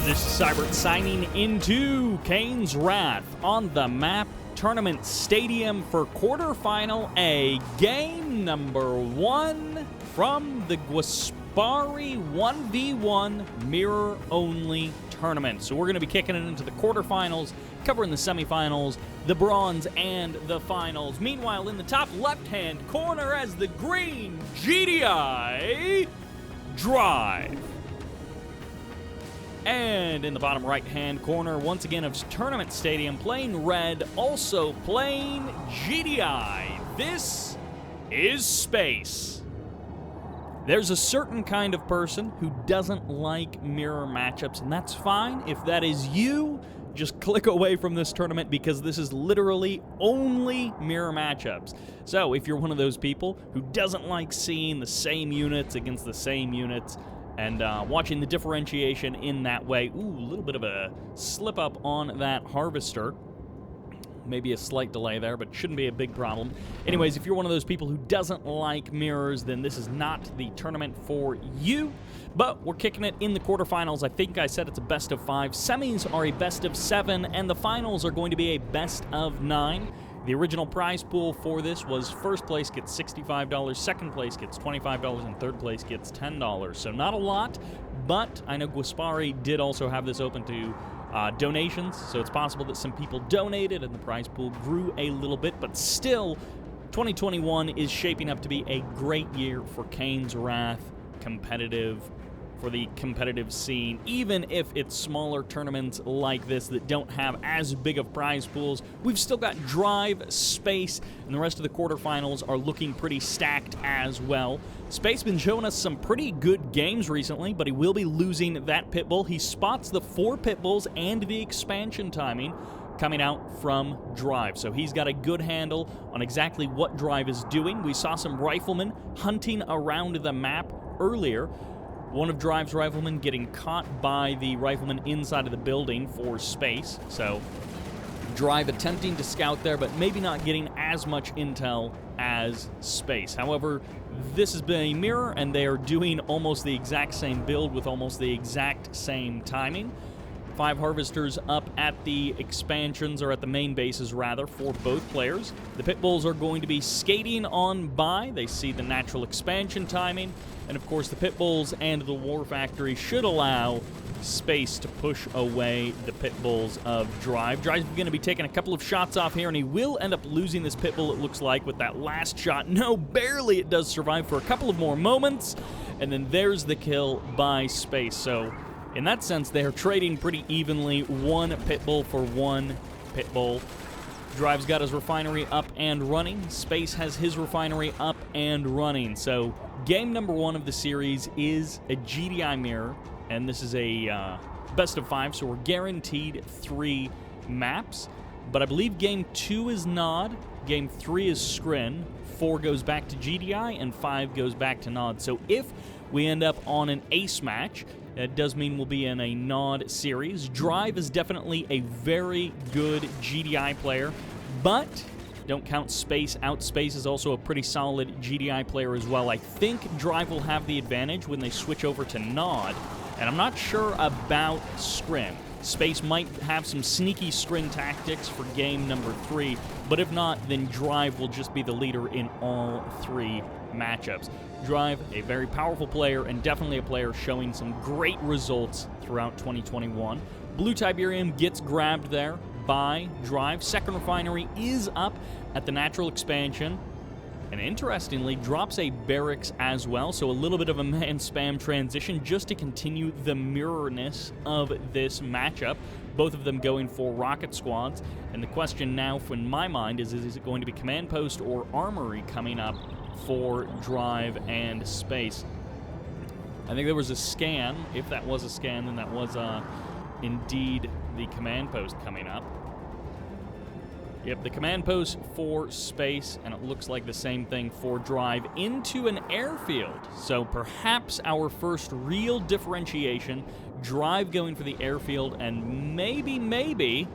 This is Sybert signing into Kane's Wrath on the map Tournament Stadium for quarterfinal A, game number 1 from the Gwaspari 1v1 mirror-only tournament. So we're going to be kicking it into the quarterfinals, covering the semifinals, the bronze, and the finals. Meanwhile, in the top left-hand corner as the green GDI Drive. And in the bottom right-hand corner, once again, of Tournament Stadium, playing red, also playing GDI. This is Space. There's a certain kind of person who doesn't like mirror matchups, and that's fine. If that is you, just click away from this tournament because this is literally only mirror matchups. So if you're one of those people who doesn't like seeing the same units against the same units, and watching the differentiation in that way. Ooh, a little bit of a slip up on that Harvester. Maybe a slight delay there, but shouldn't be a big problem. Anyways, if you're one of those people who doesn't like mirrors, then this is not the tournament for you. But we're kicking it in the quarterfinals. I think I said it's a best of 5. Semis are a best of 7, and the finals are going to be a best of 9. The original prize pool for this was first place gets $65, second place gets $25, and third place gets $10. So not a lot, but I know Gwaspari did also have this open to donations, so it's possible that some people donated and the prize pool grew a little bit, but still, 2021 is shaping up to be a great year for Kane's Wrath for the competitive scene, even if it's smaller tournaments like this that don't have as big of prize pools. We've still got Drive, Space, and the rest of the quarterfinals are looking pretty stacked as well. Space been showing us some pretty good games recently, but he will be losing that Pitbull. He spots the 4 Pitbulls and the expansion timing coming out from Drive. So he's got a good handle on exactly what Drive is doing. We saw some riflemen hunting around the map earlier. One of Drive's riflemen getting caught by the rifleman inside of the building for Space. So Drive attempting to scout there, but maybe not getting as much intel as Space. However, this has been a mirror, and they are doing almost the exact same build with almost the exact same timing. 5 Harvesters up at the expansions, or at the main bases rather, for both players. The Pitbulls are going to be skating on by. They see the natural expansion timing, and of course the Pitbulls and the War Factory should allow Space to push away the Pitbulls of Drive. Drive's going to be taking a couple of shots off here, and he will end up losing this Pitbull, it looks like, with that last shot. No, barely. It does survive for a couple of more moments, and then there's the kill by Space. So in that sense, they are trading pretty evenly, 1 Pitbull for 1 Pitbull. Drive's got his refinery up and running. Space has his refinery up and running. So game number 1 of the series is a GDI mirror, and this is a best of 5, so we're guaranteed 3 maps. But I believe game 2 is Nod, game 3 is Scrin, 4 goes back to GDI, and 5 goes back to Nod. So if we end up on an ace match, that does mean we'll be in a Nod series. Drive is definitely a very good GDI player, but don't count Space out. Space is also a pretty solid GDI player as well. I think Drive will have the advantage when they switch over to Nod, and I'm not sure about Scrin. Space might have some sneaky Scrin tactics for game number 3, but if not, then Drive will just be the leader in all 3 matchups. Drive, a very powerful player, and definitely a player showing some great results throughout 2021. Blue Tiberium gets grabbed there by Drive. Second refinery is up at the natural expansion, and interestingly, drops a barracks as well, so a little bit of a man spam transition just to continue the mirrorness of this matchup. Both of them going for rocket squads, and the question now, in my mind, is it going to be command post or armory coming up for Drive and Space? I think there was a scan. If that was a scan, then that was indeed the command post coming up. Yep, the command post for Space, and it looks like the same thing for Drive, into an airfield. So perhaps our first real differentiation, Drive going for the airfield, and maybe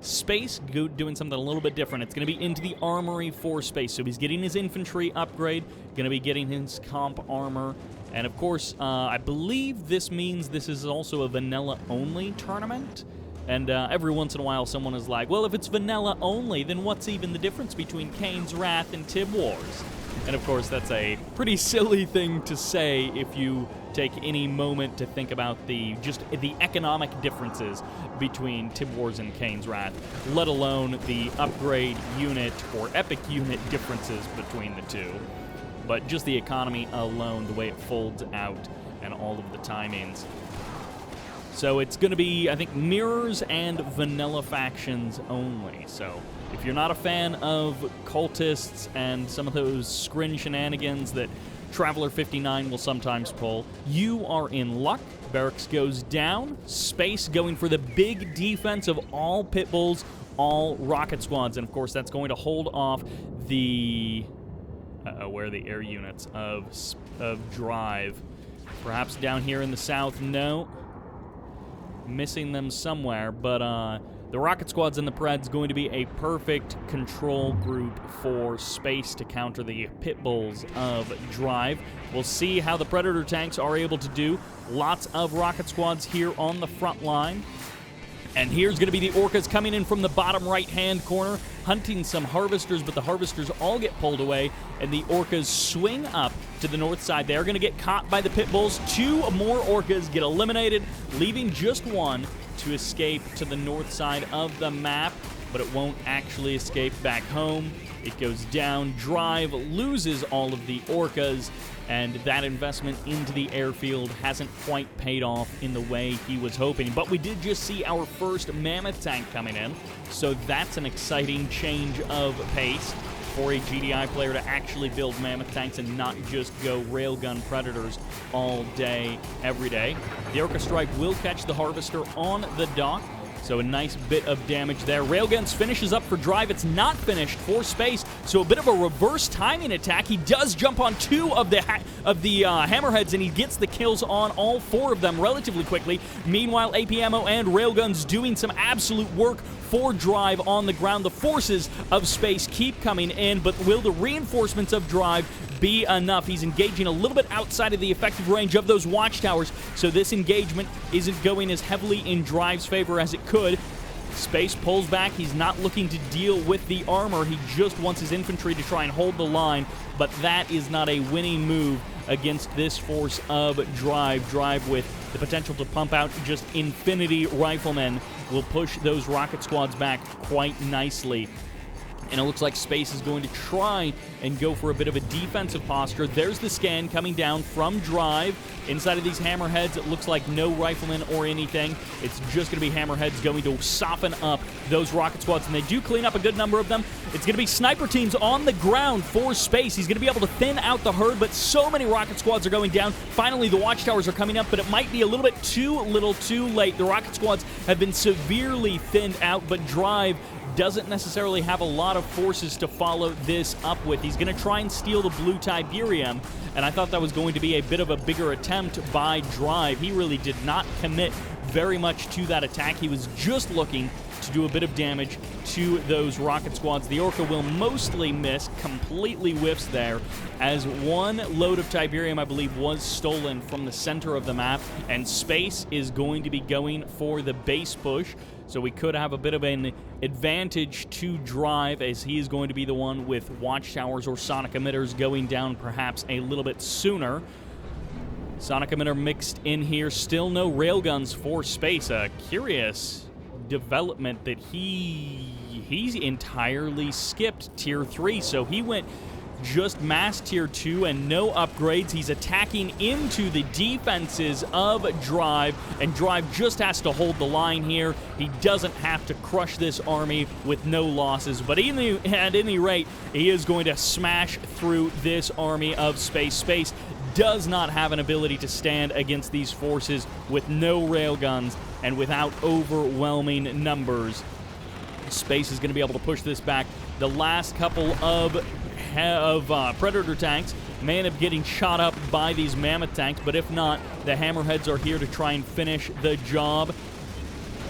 Space doing something a little bit different. It's going to be into the armory for Space. So he's getting his infantry upgrade, going to be getting his comp armor, And of course, I believe this means this is also a vanilla-only tournament. And every once in a while, someone is like, well, if it's vanilla only, then what's even the difference between Kane's Wrath and Tib Wars? And of course, that's a pretty silly thing to say if you take any moment to think about the economic differences between Tib Wars and Kane's Wrath, let alone the upgrade unit or epic unit differences between the two. But just the economy alone, the way it folds out, and all of the timings. So it's going to be, I think, mirrors and vanilla factions only. So if you're not a fan of cultists and some of those Scrin shenanigans that Traveler 59 will sometimes pull, you are in luck. Barracks goes down. Space going for the big defense of all pit bulls, all rocket squads. And of course, that's going to hold off the... where are the air units of Drive? Perhaps down here in the south? No. Missing them somewhere, but the rocket squads and the Pred's going to be a perfect control group for Space to counter the pit bulls of Drive. We'll see how the Predator tanks are able to do. Lots of rocket squads here on the front line. And here's going to be the Orcas coming in from the bottom right-hand corner, hunting some Harvesters, but the Harvesters all get pulled away, and the Orcas swing up to the north side. They are going to get caught by the pit bulls. 2 more Orcas get eliminated, leaving just one to escape to the north side of the map, but it won't actually escape back home. It goes down. Drive loses all of the Orcas, and that investment into the airfield hasn't quite paid off in the way he was hoping. But we did just see our first Mammoth tank coming in, so that's an exciting change of pace for a GDI player to actually build Mammoth tanks and not just go Railgun Predators all day, every day. The Orca Strike will catch the Harvester on the dock, so a nice bit of damage there. Railguns finishes up for Drive. It's not finished for Space, so a bit of a reverse timing attack. He does jump on 2 of the Hammerheads, and he gets the kills on all 4 of them relatively quickly. Meanwhile, AP Ammo and Railguns doing some absolute work for Drive on the ground. The forces of Space keep coming in, but will the reinforcements of Drive be enough? He's engaging a little bit outside of the effective range of those watchtowers, so this engagement isn't going as heavily in Drive's favor as it could. Space pulls back. He's not looking to deal with the armor. He just wants his infantry to try and hold the line, but that is not a winning move against this force of Drive. Drive with the potential to pump out just infinity riflemen will push those rocket squads back quite nicely. And it looks like Space is going to try and go for a bit of a defensive posture. There's the scan coming down from Drive. Inside of these Hammerheads, it looks like no riflemen or anything. It's just going to be Hammerheads going to soften up those rocket squads, and they do clean up a good number of them. It's going to be sniper teams on the ground for Space. He's going to be able to thin out the herd, but so many rocket squads are going down. Finally, the watchtowers are coming up, but it might be a little bit too late. The rocket squads have been severely thinned out, but Drive doesn't necessarily have a lot of forces to follow this up with. He's going to try and steal the blue Tiberium, and I thought that was going to be a bit of a bigger attempt by Drive. He really did not commit very much to that attack. He was just looking to do a bit of damage to those rocket squads. The Orca will mostly miss, completely whiffs there, as one load of Tiberium, I believe, was stolen from the center of the map, and Space is going to be going for the base push. So we could have a bit of an advantage to Drive, as he is going to be the one with watchtowers or sonic emitters going down perhaps a little bit sooner. Sonic emitter mixed in here. Still no railguns for Space. A curious development that he's entirely skipped Tier 3. So he went just mass Tier 2 and no upgrades. He's attacking into the defenses of Drive, and Drive just has to hold the line here. He doesn't have to crush this army with no losses, but at any rate, he is going to smash through this army of Space. Space does not have an ability to stand against these forces with no railguns and without overwhelming numbers. Space is going to be able to push this back. The last couple of Predator tanks may end up getting shot up by these Mammoth tanks, but if not, the Hammerheads are here to try and finish the job.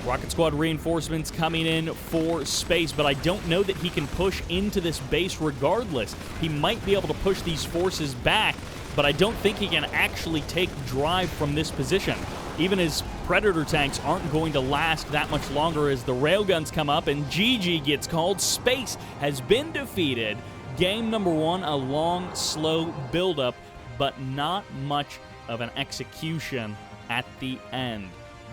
Rocket Squad reinforcements coming in for Space, but I don't know that he can push into this base regardless. He might be able to push these forces back, but I don't think he can actually take drive from this position. Even his Predator tanks aren't going to last that much longer as the railguns come up, and GG gets called. Space has been defeated. Game number 1, a long, slow buildup, but not much of an execution at the end.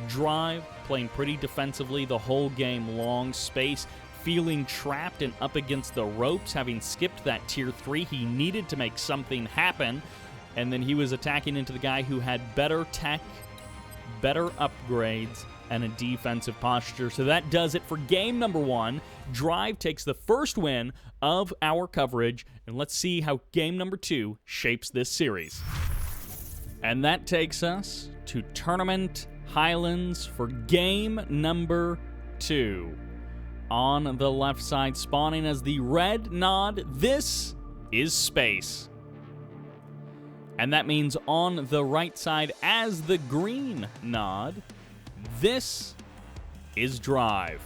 Drive playing pretty defensively the whole game long. Space feeling trapped and up against the ropes, having skipped that tier 3. He needed to make something happen, and then he was attacking into the guy who had better tech, better upgrades, and a defensive posture. So that does it for game number 1. Drive takes the first win of our coverage, and let's see how game number 2 shapes this series. And that takes us to Tournament Highlands for game number 2. On the left side, spawning as the red nod, this is Space. And that means on the right side as the green nod, this is Drive.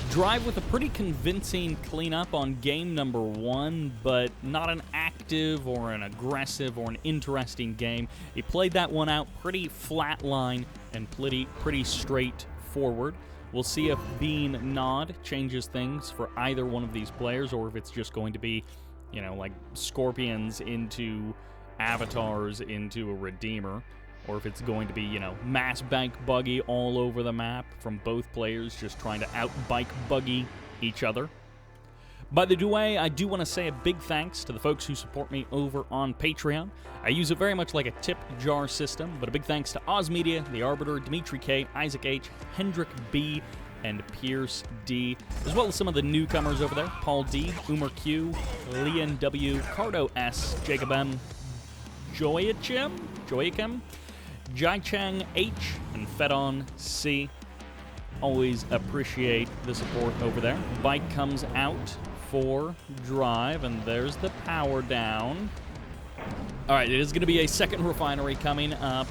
Drive with a pretty convincing cleanup on game number 1, but not an active or an aggressive or an interesting game. He played that one out pretty flat line and pretty straightforward. We'll see if being Nod changes things for either one of these players, or if it's just going to be, you know, like Scorpions into Avatars into a Redeemer, or if it's going to be, you know, mass bank buggy all over the map from both players just trying to out-bike buggy each other. By the way, I do want to say a big thanks to the folks who support me over on Patreon. I use it very much like a tip jar system, but a big thanks to Oz Media, The Arbiter, Dimitri K, Isaac H, Hendrik B, and Pierce D, as well as some of the newcomers over there: Paul D, Umar Q, Leon W, Cardo S, Jacob M, Joachim, Jai Chang H, and Fedon C. Always appreciate the support over there. Bike comes out for Drive, and there's the power down. All right, it is going to be a second refinery coming up.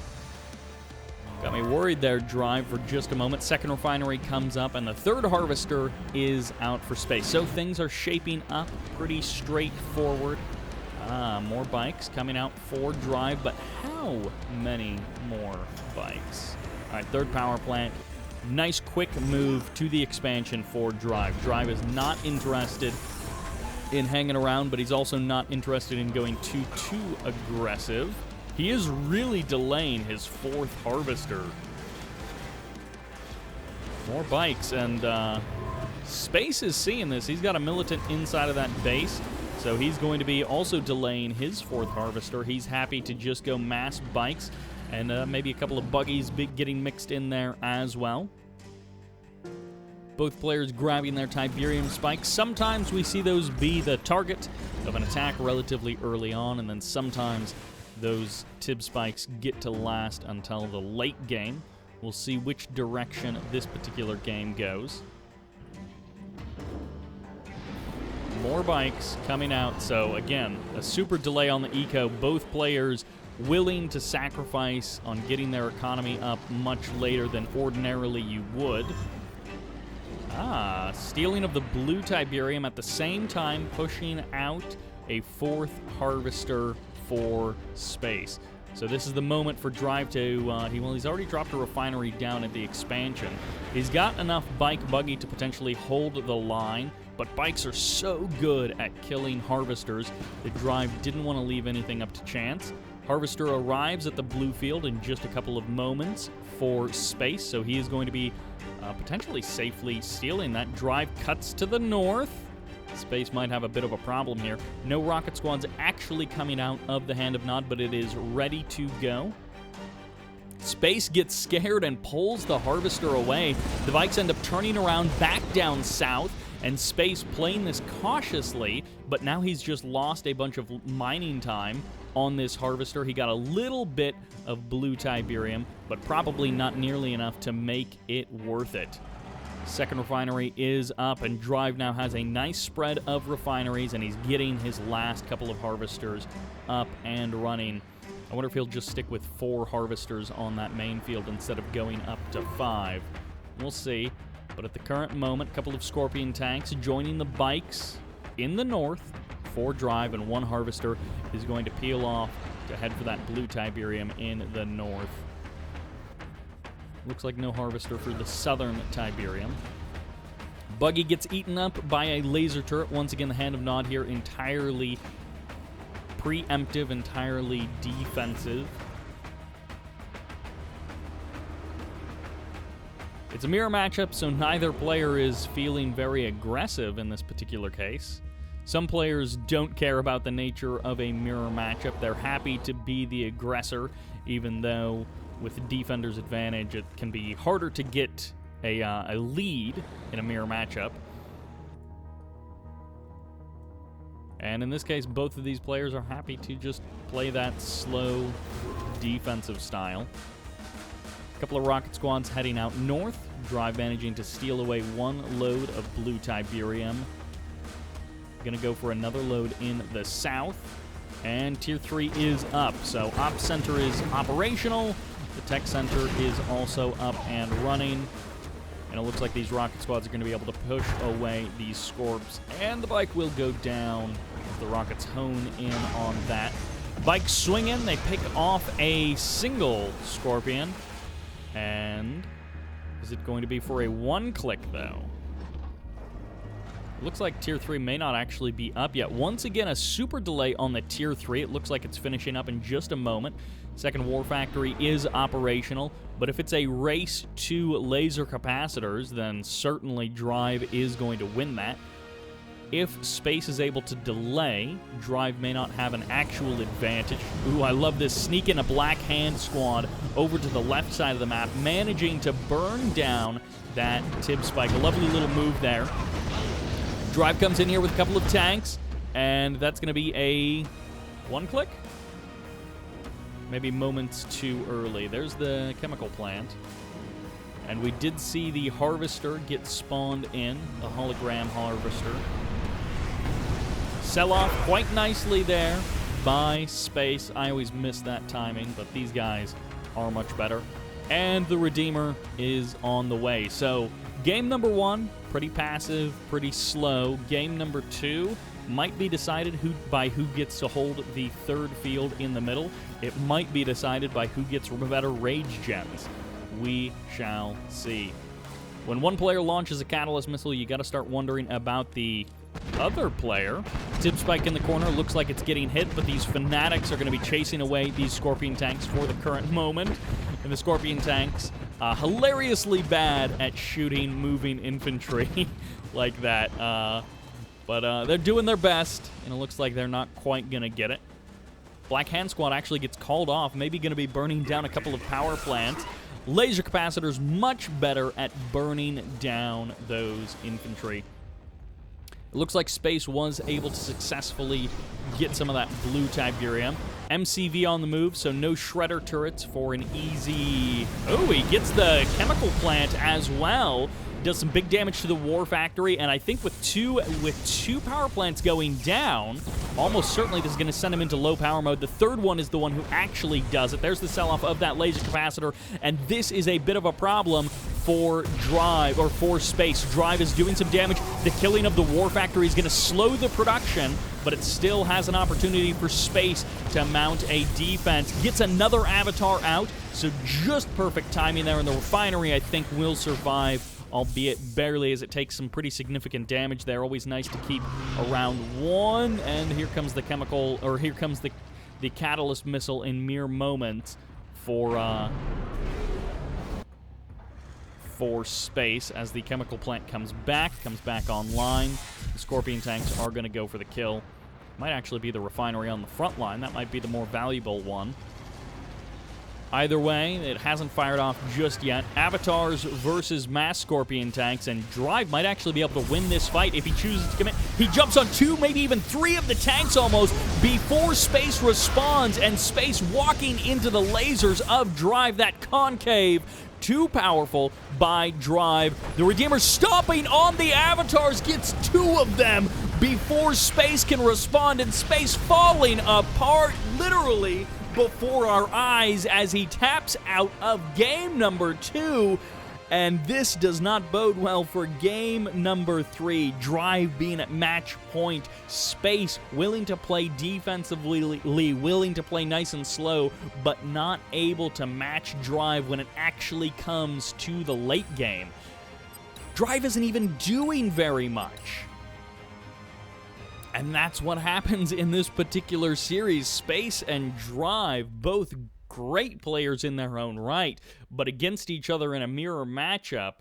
Got me worried there, Drive, for just a moment. Second refinery comes up, and the third harvester is out for Space. So things are shaping up pretty straightforward. More bikes coming out for Drive, but how many more bikes? All right, third power plant. Nice quick move to the expansion for Drive. Drive is not interested in hanging around, but he's also not interested in going too aggressive. He is really delaying his fourth harvester. More bikes, and Space is seeing this. He's got a militant inside of that base, so he's going to be also delaying his fourth harvester. He's happy to just go mass bikes, and maybe a couple of buggies getting mixed in there as well. Both players grabbing their Tiberium spikes. Sometimes we see those be the target of an attack relatively early on, and then sometimes those Tib spikes get to last until the late game. We'll see which direction this particular game goes. More bikes coming out, so again, a super delay on the eco. Both players willing to sacrifice on getting their economy up much later than ordinarily you would. Stealing of the blue Tiberium at the same time, pushing out a fourth harvester for Space. So this is the moment for Drive to, he's already dropped a refinery down at the expansion. He's got enough bike buggy to potentially hold the line, but bikes are so good at killing harvesters that Drive didn't want to leave anything up to chance. Harvester arrives at the blue field in just a couple of moments for Space, so he is going to be potentially safely stealing that. Drive cuts to the north. Space might have a bit of a problem here. No rocket squads actually coming out of the Hand of Nod, but it is ready to go. Space gets scared and pulls the harvester away. The bikes end up turning around back down south, and Space playing this cautiously, but now he's just lost a bunch of mining time on this harvester. He got a little bit of blue Tiberium, but probably not nearly enough to make it worth it. Second refinery is up, and Drive now has a nice spread of refineries, and he's getting his last couple of harvesters up and running. I wonder if he'll just stick with 4 harvesters on that main field instead of going up to 5. We'll see. But at the current moment, a couple of Scorpion tanks joining the bikes in the north for Drive, and one Harvester is going to peel off to head for that blue Tiberium in the north. Looks like no Harvester for the southern Tiberium. Buggy gets eaten up by a laser turret. Once again, the Hand of Nod here entirely preemptive, entirely defensive. It's a mirror matchup, so neither player is feeling very aggressive in this particular case. Some players don't care about the nature of a mirror matchup. They're happy to be the aggressor, even though with the defender's advantage, it can be harder to get a lead in a mirror matchup. And in this case, both of these players are happy to just play that slow defensive style. A couple of rocket squads heading out north. Drive managing to steal away one load of blue Tiberium. Going to go for another load in the south. And Tier 3 is up. So Ops Center is operational. The Tech Center is also up and running. And it looks like these rocket squads are going to be able to push away these Scorps. And the bike will go down as the rockets hone in on that. Bike swinging. They pick off a single Scorpion. And is it going to be for a one-click, though? It looks like Tier 3 may not actually be up yet. Once again, a super delay on the Tier 3. It looks like it's finishing up in just a moment. Second War Factory is operational, but if it's a race to laser capacitors, then certainly Drive is going to win that. If Space is able to delay, Drive may not have an actual advantage. Ooh, I love this. Sneak in a Black Hand squad over to the left side of the map, managing to burn down that Tib Spike. A lovely little move there. Drive comes in here with a couple of tanks, and that's going to be a one-click? Maybe moments too early. There's the chemical plant. And we did see the Harvester get spawned in, the hologram Harvester. Sell off quite nicely there by Space. I always miss that timing, but these guys are much better. And the Redeemer is on the way. So game number 1, pretty passive, pretty slow. Game number 2 might be decided by who gets to hold the third field in the middle. It might be decided by who gets better rage gens. We shall see. When one player launches a catalyst missile, you got to start wondering about the other player. Tib Spike in the corner looks like it's getting hit, but these fanatics are going to be chasing away these Scorpion tanks for the current moment. And the Scorpion tanks, hilariously bad at shooting moving infantry like that. But they're doing their best, and it looks like they're not quite going to get it. Black Hand Squad actually gets called off, maybe going to be burning down a couple of power plants. Laser capacitors much better at burning down those infantry. It looks like Space was able to successfully get some of that blue Tiberium. MCV on the move, so no Shredder turrets for an easy... Oh, he gets the chemical plant as well. Does some big damage to the War Factory, and I think with two power plants going down, almost certainly this is going to send him into low power mode. The third one is the one who actually does it. There's the sell-off of that laser capacitor, and this is a bit of a problem for Drive, or for Space. Drive is doing some damage. The killing of the War Factory is going to slow the production, but it still has an opportunity for Space to mount a defense. Gets another Avatar out, so just perfect timing there, and the refinery, I think, will survive, albeit barely, as it takes some pretty significant damage there. Always nice to keep around one, and here comes the chemical, or here comes the catalyst missile in mere moments for Space as the chemical plant comes back online. The Scorpion tanks are going to go for the kill. Might actually be the refinery on the front line. That might be the more valuable one. Either way, it hasn't fired off just yet. Avatars versus mass Scorpion tanks, and Drive might actually be able to win this fight if he chooses to commit. He jumps on 2, maybe even 3 of the tanks almost before Space responds, and Space walking into the lasers of Drive. That concave, too powerful by Drive. The Redeemer stomping on the Avatars, gets 2 of them before Space can respond, and Space falling apart literally before our eyes as he taps out of game number 2. And this does not bode well for game number 3. Drive being at match point. Space willing to play defensively, willing to play nice and slow, but not able to match Drive when it actually comes to the late game. Drive isn't even doing very much. And that's what happens in this particular series. Space and Drive, both great players in their own right, but against each other in a mirror matchup,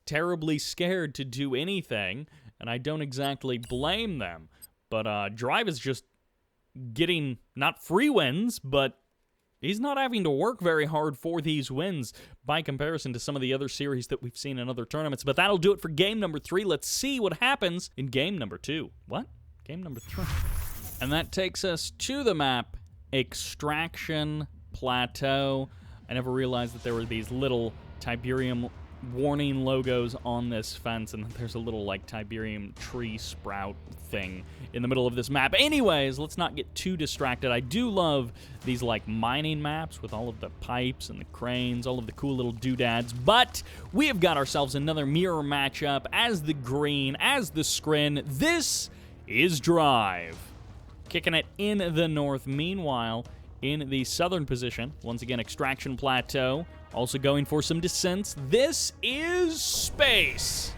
terribly scared to do anything, and I don't exactly blame them. But Drive is just getting, not free wins, but he's not having to work very hard for these wins by comparison to some of the other series that we've seen in other tournaments. But that'll do it for game number 3. Let's see what happens in game number 2. What? Game number 3. And that takes us to the map, Extraction Plateau. I never realized that there were these little Tiberium warning logos on this fence, and there's a little, like, Tiberium tree sprout thing in the middle of this map. Anyways, let's not get too distracted. I do love these, like, mining maps with all of the pipes and the cranes, all of the cool little doodads, but we have got ourselves another mirror matchup as the green, as the Scrin. This is Drive, kicking it in the north. Meanwhile, in the southern position, once again, Extraction Plateau, also going for some descents. This is Space.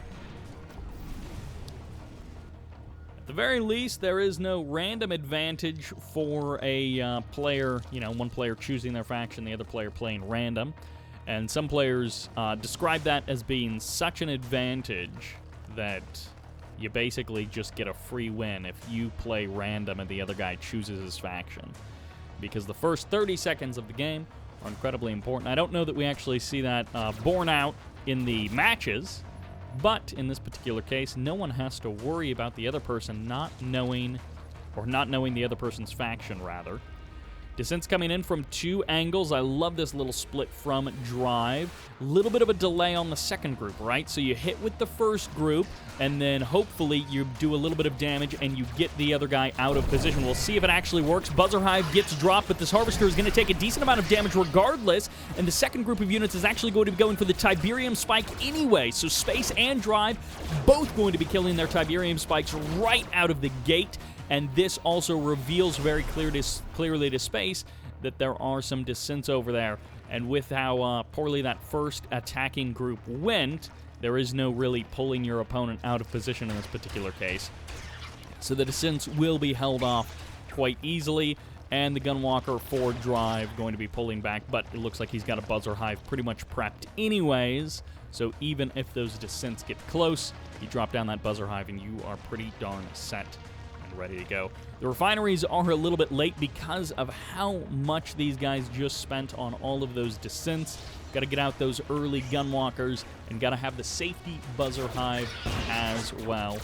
At the very least, there is no random advantage for a player, one player choosing their faction, the other player playing random. And some players describe that as being such an advantage that you basically just get a free win if you play random and the other guy chooses his faction. Because the first 30 seconds of the game are incredibly important. I don't know that we actually see that borne out in the matches, but in this particular case, no one has to worry about the other person not knowing the other person's faction, rather. Descent's coming in from 2 angles. I love this little split from Drive. A little bit of a delay on the second group, right? So you hit with the first group, and then hopefully you do a little bit of damage and you get the other guy out of position. We'll see if it actually works. Buzzer Hive gets dropped, but this Harvester is going to take a decent amount of damage regardless, and the second group of units is actually going to be going for the Tiberium Spike anyway. So Space and Drive both going to be killing their Tiberium Spikes right out of the gate. And this also reveals very clearly to Space that there are some descents over there. And with how poorly that first attacking group went, there is no really pulling your opponent out of position in this particular case. So the descents will be held off quite easily, and the Gunwalker for Drive going to be pulling back, but it looks like he's got a Buzzer Hive pretty much prepped anyways. So even if those descents get close, you drop down that Buzzer Hive and you are pretty darn set. Ready to go. The refineries are a little bit late because of how much these guys just spent on all of those descents. Got to get out those early Gunwalkers and got to have the safety Buzzer Hive as well.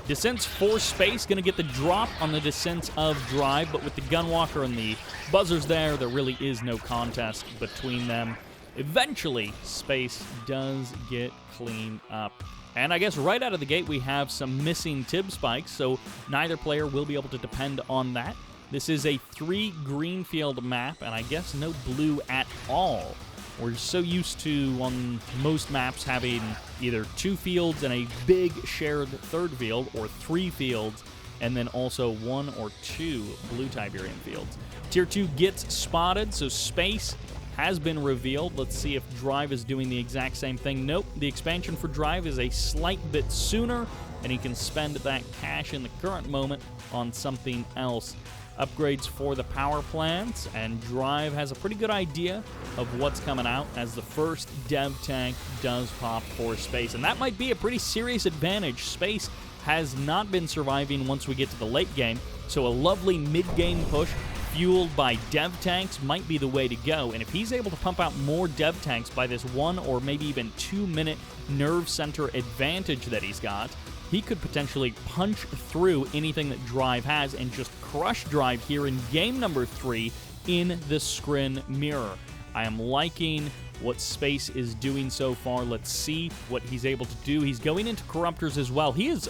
Descents for Space, going to get the drop on the descents of Drive, but with the Gunwalker and the Buzzers there really is no contest between them. Eventually, Space does get cleaned up. And I guess right out of the gate, we have some missing Tib Spikes, so neither player will be able to depend on that. This is a 3 greenfield map, and I guess no blue at all. We're so used to, on most maps, having either 2 fields and a big shared third field, or 3 fields, and then also 1 or 2 blue Tiberium fields. Tier 2 gets spotted, so Space has been revealed. Let's see if Drive is doing the exact same thing. Nope, the expansion for Drive is a slight bit sooner, and he can spend that cash in the current moment on something else. Upgrades for the power plants, and Drive has a pretty good idea of what's coming out as the first dev tank does pop for Space, and that might be a pretty serious advantage. Space has not been surviving once we get to the late game, so a lovely mid-game push fueled by dev tanks might be the way to go. And if he's able to pump out more dev tanks by this 1 or maybe even 2 minute nerve center advantage that he's got, he could potentially punch through anything that Drive has and just crush Drive here in game number 3 in the Scrin mirror. I am liking what Space is doing so far. Let's see what he's able to do. He's going into Corruptors as well. He's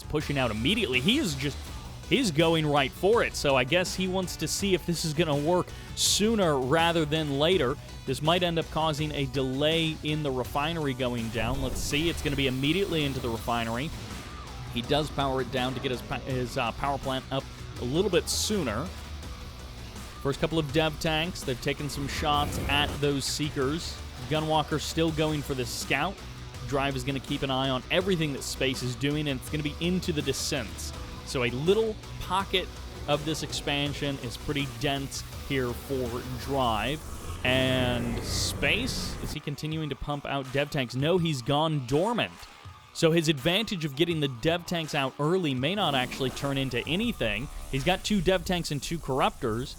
pushing out immediately. He is just he's going right for it. So I guess he wants to see if this is going to work sooner rather than later. This might end up causing a delay in the refinery going down. Let's see. It's going to be immediately into the refinery. He does power it down to get his power plant up a little bit sooner. First couple of dev tanks, they've taken some shots at those Seekers. Gunwalker still going for the scout. Drive is going to keep an eye on everything that Space is doing, and it's going to be into the descents. So a little pocket of this expansion is pretty dense here for Drive. And Space, is he continuing to pump out dev tanks? No, he's gone dormant. So his advantage of getting the dev tanks out early may not actually turn into anything. He's got 2 dev tanks and 2 corruptors,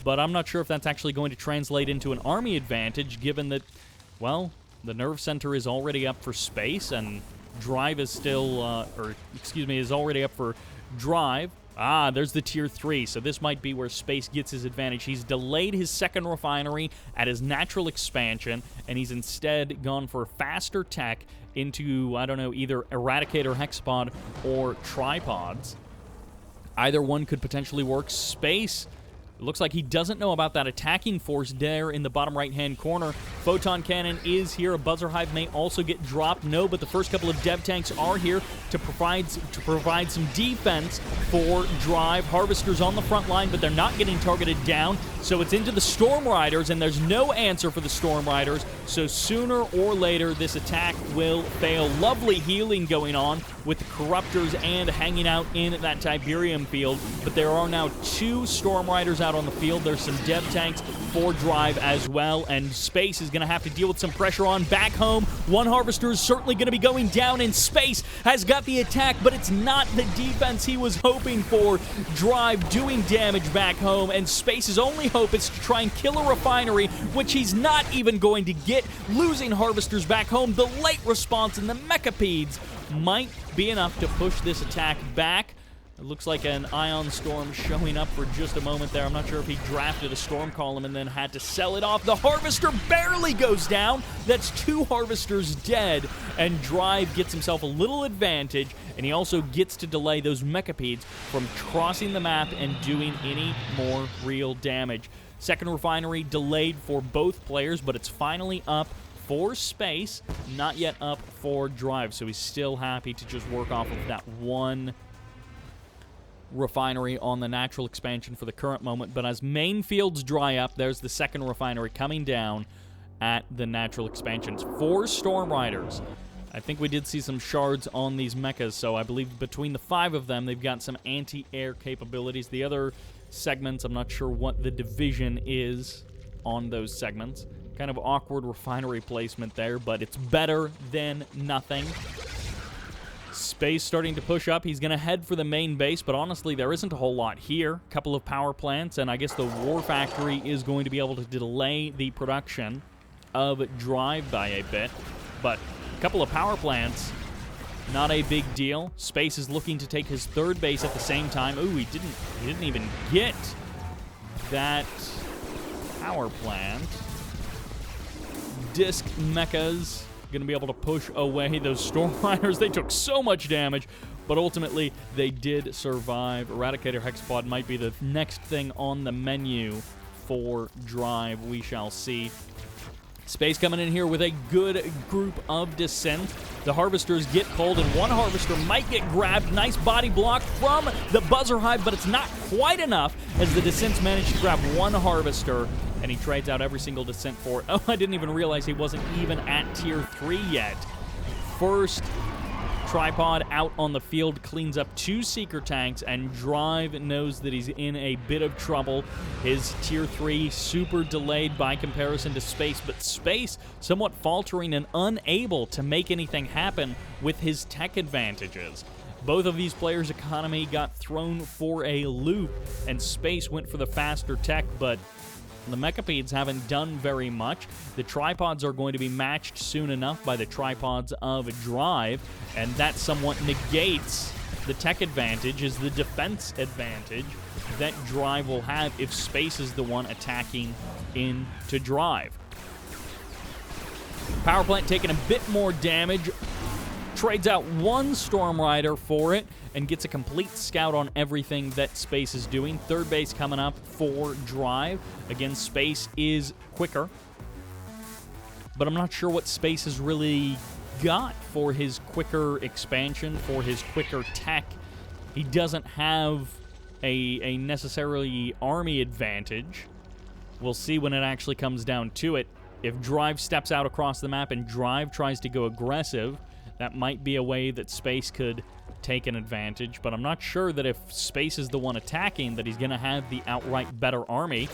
but I'm not sure if that's actually going to translate into an army advantage, given that, well, the nerve center is already up for Space, and Drive is still, is already up for Drive. Ah, there's the Tier 3, so this might be where Space gets his advantage. He's delayed his second refinery at his natural expansion, and he's instead gone for faster tech into, I don't know, either Eradicator Hexapod or Tripods. Either one could potentially work. Space, it looks like he doesn't know about that attacking force there in the bottom right-hand corner. Photon Cannon is here. A Buzzer Hive may also get dropped. No, but the first couple of dev tanks are here to provide some defense for Drive. Harvesters on the front line, but they're not getting targeted down. So it's into the Storm Riders, and there's no answer for the Storm Riders. So sooner or later, this attack will fail. Lovely healing going on with the Corruptors and hanging out in that Tiberium field. But there are now 2 Storm Riders out on the field. There's some dev tanks for Drive as well, and Space is going to have to deal with some pressure on back home. One Harvester is certainly going to be going down, and Space has got the attack, but it's not the defense he was hoping for. Drive doing damage back home, and Space's only hope is to try and kill a refinery, which he's not even going to get. Losing Harvesters back home, the late response and the Mechapeds might be enough to push this attack back. It looks like an Ion Storm showing up for just a moment there. I'm not sure if he drafted a Storm Column and then had to sell it off. The Harvester barely goes down. That's 2 Harvesters dead, and Drive gets himself a little advantage, and he also gets to delay those Mechapeds from crossing the map and doing any more real damage. Second refinery delayed for both players, but it's finally up for Space, not yet up for Drive, so he's still happy to just work off of that one refinery on the natural expansion for the current moment. But as main fields dry up, there's the second refinery coming down at the natural expansions. 4 Storm Riders. I think we did see some shards on these mechas, so I believe between the 5 of them, they've got some anti-air capabilities. The other segments, I'm not sure what the division is on those segments. Kind of awkward refinery placement there, but it's better than nothing. Space starting to push up. He's going to head for the main base, but honestly, there isn't a whole lot here. A couple of power plants, and I guess the War Factory is going to be able to delay the production of Drive by a bit. But a couple of power plants, not a big deal. Space is looking to take his 3rd base at the same time. Ooh, he didn't even get that power plant. Disc mechas going to be able to push away those Storm Riders. They took so much damage, but ultimately they did survive. Eradicator Hexapod might be the next thing on the menu for Drive. We shall see. Space coming in here with a good group of descent. The Harvesters get pulled, and one Harvester might get grabbed. Nice body block from the Buzzer Hive, but it's not quite enough as the descents manage to grab one Harvester, and he trades out every single descent for it. Oh, I didn't even realize he wasn't even at Tier 3 yet. First Tripod out on the field, cleans up 2 Seeker tanks, and Drive knows that he's in a bit of trouble. His Tier 3 super delayed by comparison to Space, but Space somewhat faltering and unable to make anything happen with his tech advantages. Both of these players' economy got thrown for a loop, and Space went for the faster tech, but the Mechapeds haven't done very much. The Tripods are going to be matched soon enough by the Tripods of Drive, and that somewhat negates the tech advantage, is the defense advantage that Drive will have if Space is the one attacking into Drive. Power plant taking a bit more damage. trades out one Storm Rider for it and gets a complete scout on everything that Space is doing. Third base coming up for Drive. Again, Space is quicker, but I'm not sure what Space has really got for his quicker expansion, for his quicker tech. He doesn't have a necessarily army advantage. We'll see when it actually comes down to it. If Drive steps out across the map and Drive tries to go aggressive, that might be a way that Space could take an advantage, but I'm not sure that if Space is the one attacking that he's going to have the outright better army.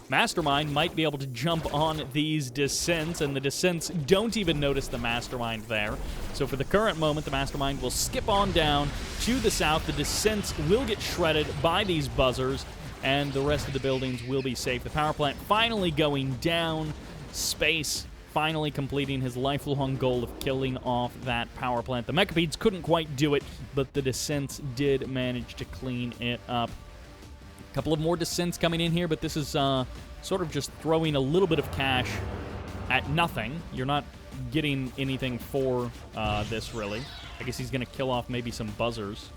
Mastermind might be able to jump on these Descents, and the Descents don't even notice the Mastermind there. So for the current moment, the Mastermind will skip on down to the south. The Descents will get shredded by these buzzers, and the rest of the buildings will be safe. The power plant finally going down. Space finally completing his lifelong goal of killing off that power plant. The Mechapedes couldn't quite do it, but the Descents did manage to clean it up. A couple of more Descents coming in here, but this is sort of just throwing a little bit of cash at nothing. You're not getting anything for this, really. I guess he's going to kill off maybe some buzzers,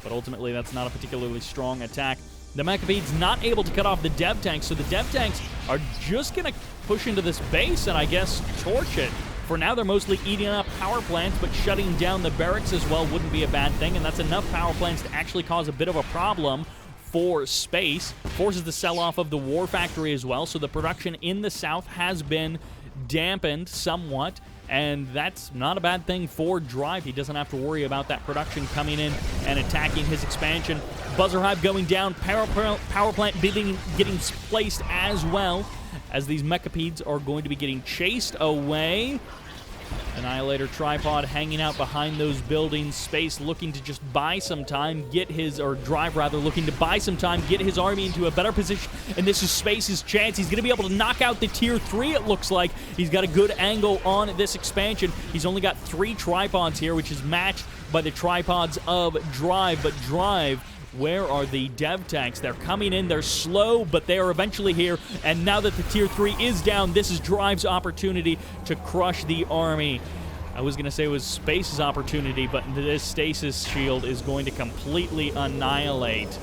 but ultimately that's not a particularly strong attack. The Mechapedes not able to cut off the dev tanks, so the dev tanks are just going to push into this base and I guess torch it. For now, they're mostly eating up power plants, but shutting down the barracks as well wouldn't be a bad thing, and that's enough power plants to actually cause a bit of a problem for Space. Forces the sell-off of the War Factory as well, so the production in the south has been dampened somewhat, and that's not a bad thing for Drive. He doesn't have to worry about that production coming in and attacking his expansion. Buzzer Hive going down, power plant getting placed as well, as these Mechapedes are going to be getting chased away. Annihilator Tripod hanging out behind those buildings. Space looking to just buy some time, Drive rather, looking to buy some time, get his army into a better position, and this is Space's chance. He's going to be able to knock out the Tier 3, it looks like. He's got a good angle on this expansion. He's only got 3 tripods here, which is matched by the tripods of Drive, but Drive, where are the dev tanks? They're coming in, they're slow, but they are eventually here, and now that the Tier 3 is down, this is Drive's opportunity to crush the army. I was going to say it was Space's opportunity, but this stasis shield is going to completely annihilate.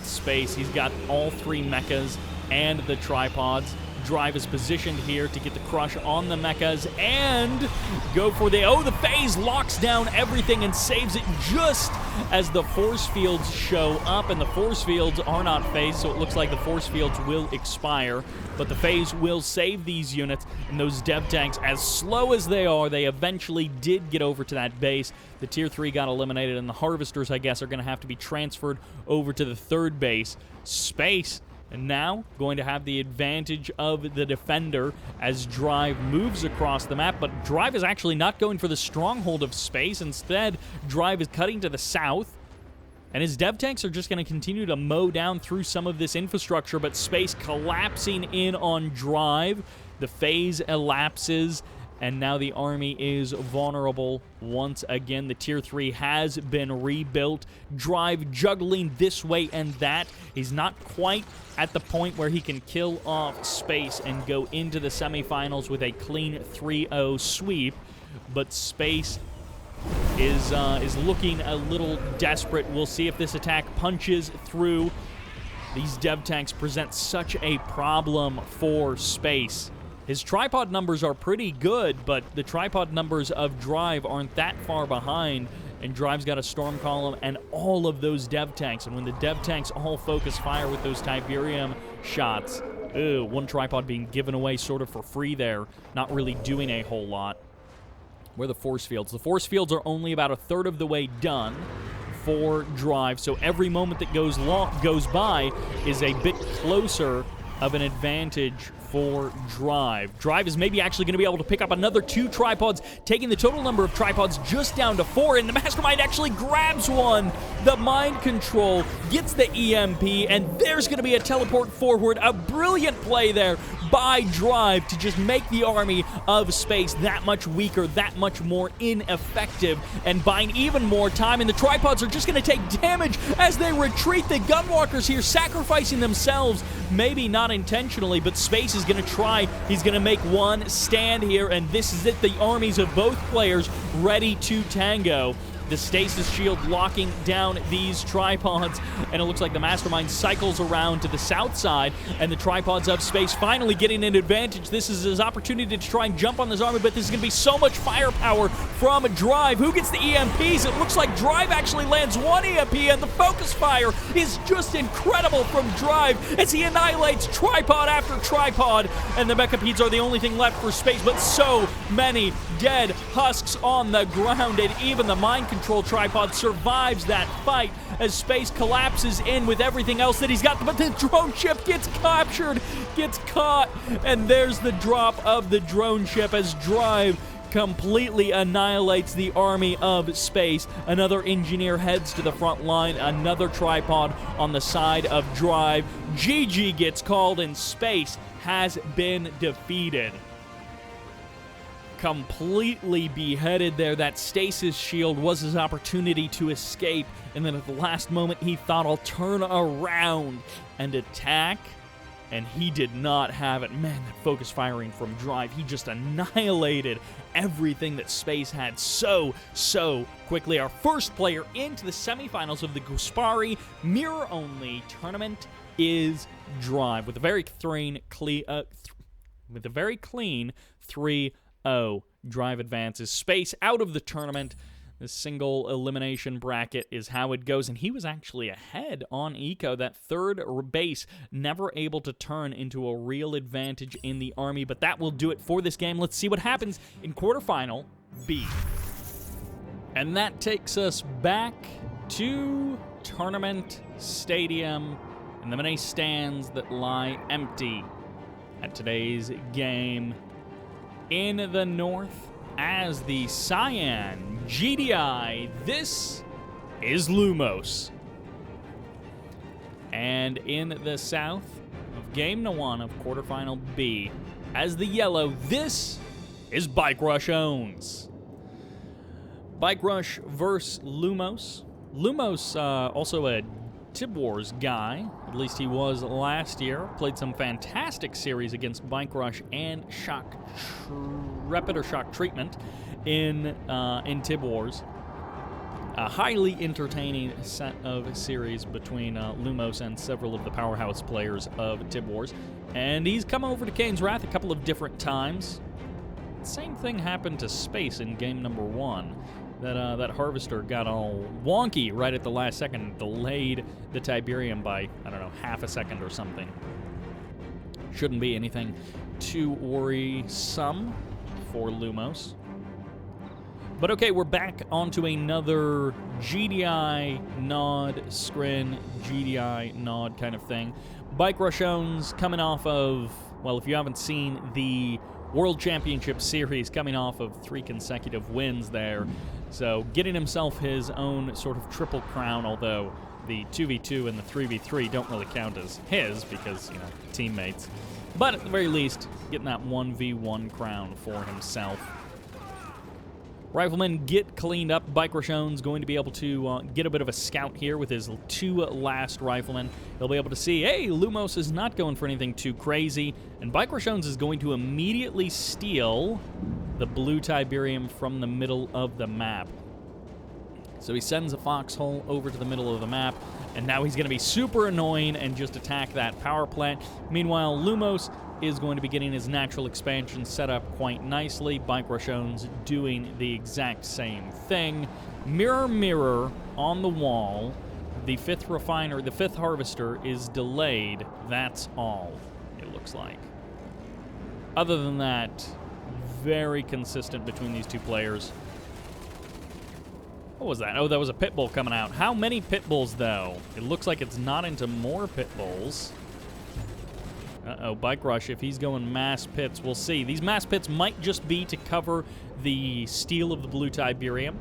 Space. He's got all 3 mechas and the tripods. Drive is positioned here to get the crush on the mechas and go for the phase locks down everything and saves it just as the force fields show up, and the force fields are not phased, so it looks like the force fields will expire, but the phase will save these units, and those dev tanks, as slow as they are, they eventually did get over to that base. The Tier 3 got eliminated, and the harvesters, I guess, are going to have to be transferred over to the 3rd base. Space and now going to have the advantage of the defender as Drive moves across the map, but Drive is actually not going for the stronghold of Space. Instead, Drive is cutting to the south, and his dev tanks are just going to continue to mow down through some of this infrastructure, but Space collapsing in on Drive. The phase elapses, and now the army is vulnerable once again. The Tier 3 has been rebuilt. Drive juggling this way and that. He's not quite at the point where he can kill off Space and go into the semifinals with a clean 3-0 sweep, but Space is looking a little desperate. We'll see if this attack punches through. These dev tanks present such a problem for Space. His tripod numbers are pretty good, but the tripod numbers of Drive aren't that far behind, and Drive's got a storm column and all of those dev tanks, and when the dev tanks all focus fire with those Tiberium shots, one tripod being given away sort of for free there, not really doing a whole lot. Where are the force fields? The force fields are only about 1/3 of the way done for Drive, so every moment that goes by is a bit closer of an advantage for Drive. Drive is maybe actually going to be able to pick up another 2 tripods, taking the total number of tripods just down to 4, and the Mastermind actually grabs one. The mind control gets the EMP, and there's going to be a teleport forward. A brilliant play there by Drive to just make the army of Space that much weaker, that much more ineffective, and buying even more time, and the tripods are just going to take damage as they retreat. The Gunwalkers here sacrificing themselves, maybe not intentionally, but Space is is going to try. He's going to make one stand here, and this is it. The armies of both players ready to tango. The stasis shield locking down these tripods, and it looks like the Mastermind cycles around to the south side, and the tripods of space finally getting an advantage. This is his opportunity to try and jump on this army, but this is going to be so much firepower from Drive. Who gets the EMPs? It looks like Drive actually lands one EMP, and the focus fire is just incredible from Drive as he annihilates tripod after tripod, and the Mechapedes are the only thing left for space, but so many dead husks on the ground, and even the mind control tripod survives that fight as space collapses in with everything else that he's got, but the drone ship gets captured, gets caught, and there's the drop of the drone ship as Drive completely annihilates the army of space. Another engineer heads to the front line, another tripod on the side of Drive. GG gets called, and space has been defeated. Completely beheaded there. That stasis shield was his opportunity to escape, and then at the last moment he thought, I'll turn around and attack, and he did not have it. Man, that focus firing from Drive, he just annihilated everything that space had so quickly. Our first player into the semifinals of the Gwaspari mirror-only tournament is Drive with a very clean 3-0. Drive advances. Space out of the tournament. The single elimination bracket is how it goes, and he was actually ahead on Eco. That third base never able to turn into a real advantage in the army, but that will do it for this game. Let's see what happens in quarterfinal B. And that takes us back to Tournament Stadium and the many stands that lie empty at today's game. In the north, as the Cyan GDI, this is Lumos. And in the south of Game No. 1 of quarterfinal B, as the yellow, this is BikeRushOwnz. Bike Rush versus Lumos. Lumos, also a Tib Wars guy, at least he was last year. Played some fantastic series against Bike Rush and Shoktrepet or Shoktrepet in Tib Wars. A highly entertaining set of series between Lumos and several of the powerhouse players of Tib Wars. And he's come over to Kane's Wrath a couple of different times. Same thing happened to Space in game number 1. That Harvester got all wonky right at the last second, delayed the Tiberium by, I don't know, half a second or something. Shouldn't be anything too worrisome for Lumos. But okay, we're back onto another GDI nod, Scrin, GDI nod kind of thing. BikeRushOwnz coming off of, well, if you haven't seen the World Championship Series, coming off of 3 consecutive wins there. So getting himself his own sort of triple crown, although the 2v2 and the 3v3 don't really count as his because, you know, teammates. But at the very least, getting that 1v1 crown for himself. Riflemen get cleaned up. BikeRushOwnz going to be able to get a bit of a scout here with his 2 last riflemen. He'll be able to see, hey, Lumos is not going for anything too crazy, and BikeRushOwnz is going to immediately steal the blue Tiberium from the middle of the map. So he sends a foxhole over to the middle of the map, and now he's going to be super annoying and just attack that power plant. Meanwhile, Lumos is going to be getting his natural expansion set up quite nicely. BikeRushOwnz doing the exact same thing. Mirror, mirror on the wall. The 5th harvester is delayed. That's all, it looks like. Other than that, very consistent between these two players. What was that? Oh, that was a pit bull coming out. How many pit bulls, though? It looks like it's not into more pit bulls. Uh-oh, Bike Rush, if he's going mass pits, we'll see. These mass pits might just be to cover the steal of the blue Tiberium.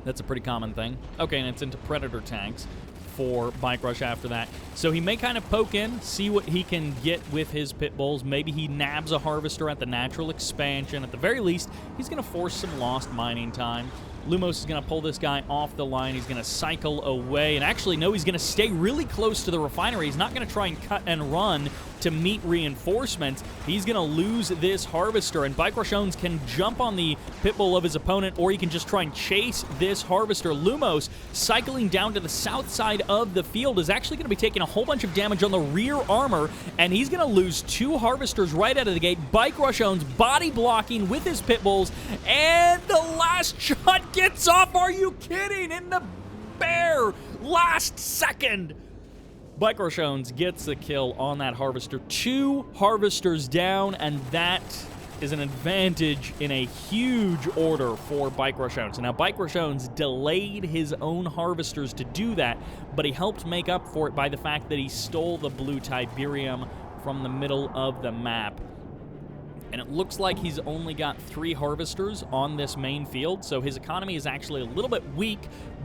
That's a pretty common thing. Okay, and it's into Predator tanks for Bike Rush after that. So he may kind of poke in, see what he can get with his pit bulls. Maybe he nabs a harvester at the natural expansion. At the very least, he's going to force some lost mining time. Lumos is going to pull this guy off the line. He's going to cycle away. And actually, no, he's going to stay really close to the refinery. He's not going to try and cut and run to meet reinforcements, he's going to lose this Harvester, and BikeRushOwnz can jump on the Pitbull of his opponent, or he can just try and chase this Harvester. Lumos, cycling down to the south side of the field, is actually going to be taking a whole bunch of damage on the rear armor, and he's going to lose 2 Harvesters right out of the gate. BikeRushOwnz body blocking with his Pitbulls, and the last shot gets off. Are you kidding? In the bare last second, BikeRushOwnz gets the kill on that Harvester. 2 Harvesters down, and that is an advantage in a huge order for BikeRushOwnz. Now, BikeRushOwnz delayed his own Harvesters to do that, but he helped make up for it by the fact that he stole the blue Tiberium from the middle of the map. And it looks like he's only got 3 Harvesters on this main field, so his economy is actually a little bit weak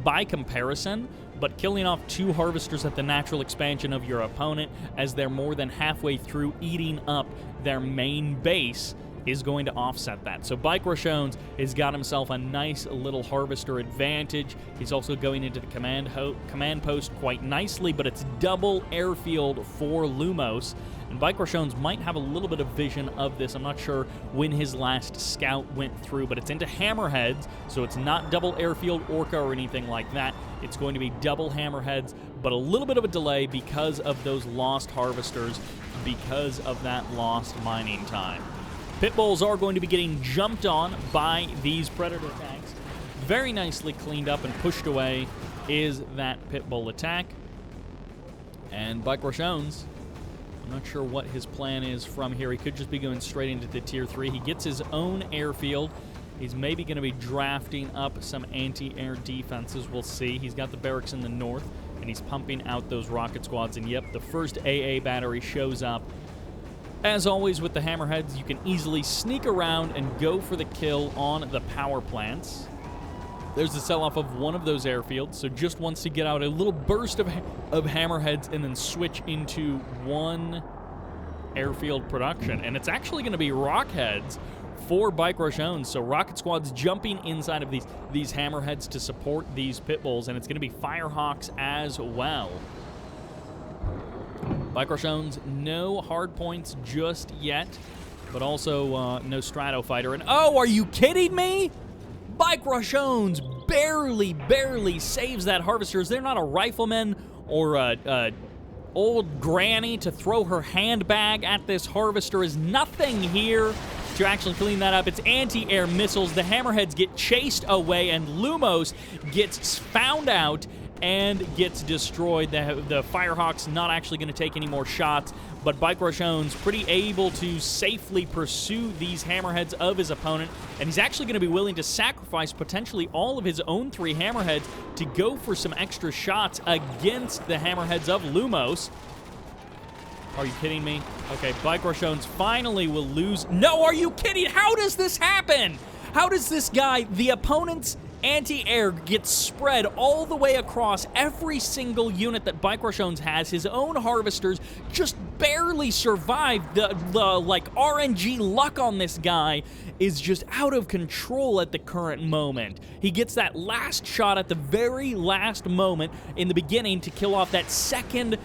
by comparison, but killing off 2 Harvesters at the natural expansion of your opponent as they're more than halfway through eating up their main base is going to offset that. So BikeRushOwnz has got himself a nice little Harvester advantage. He's also going into the command post quite nicely, but it's double airfield for Lumos. And BikeRushOwnz might have a little bit of vision of this. I'm not sure when his last scout went through, but it's into hammerheads, so it's not double airfield Orca or anything like that. It's going to be double hammerheads, but a little bit of a delay because of those lost Harvesters, because of that lost mining time. Pitbulls are going to be getting jumped on by these Predator tanks. Very nicely cleaned up and pushed away is that Pitbull attack. And BikeRushOwnz, I'm not sure what his plan is from here. He could just be going straight into the Tier 3. He gets his own airfield. He's maybe going to be drafting up some anti-air defenses. We'll see. He's got the barracks in the north, and he's pumping out those rocket squads. And yep, the first AA battery shows up. As always with the hammerheads, you can easily sneak around and go for the kill on the power plants. There's the sell-off of one of those airfields, so just wants to get out a little burst of hammerheads and then switch into one airfield production. And it's actually going to be rockheads for BikeRushOwnz, so rocket squads jumping inside of these hammerheads to support these Pitbulls, and it's going to be Firehawks as well. BikeRushOwnz, no hard points just yet, but also no Stratofighter. And oh, are you kidding me? BikeRushOwnz barely saves that Harvesters. They're not a rifleman or a old granny to throw her handbag at this Harvester. Is nothing here to actually clean that up. It's anti-air missiles. The hammerheads get chased away, and Lumos gets found out and gets destroyed. The Firehawk's not actually going to take any more shots, but BikeRushOwnz pretty able to safely pursue these hammerheads of his opponent, and he's actually going to be willing to sacrifice potentially all of his own 3 hammerheads to go for some extra shots against the hammerheads of Lumos. Are you kidding me? Okay, BikeRushOwnz finally will lose. No, are you kidding? How does this happen? How does this guy, the opponent's anti-air, gets spread all the way across every single unit that BikeRushOwnz has? His own Harvesters just barely survive. The like RNG luck on this guy is just out of control at the current moment. He gets that last shot at the very last moment in the beginning to kill off that second.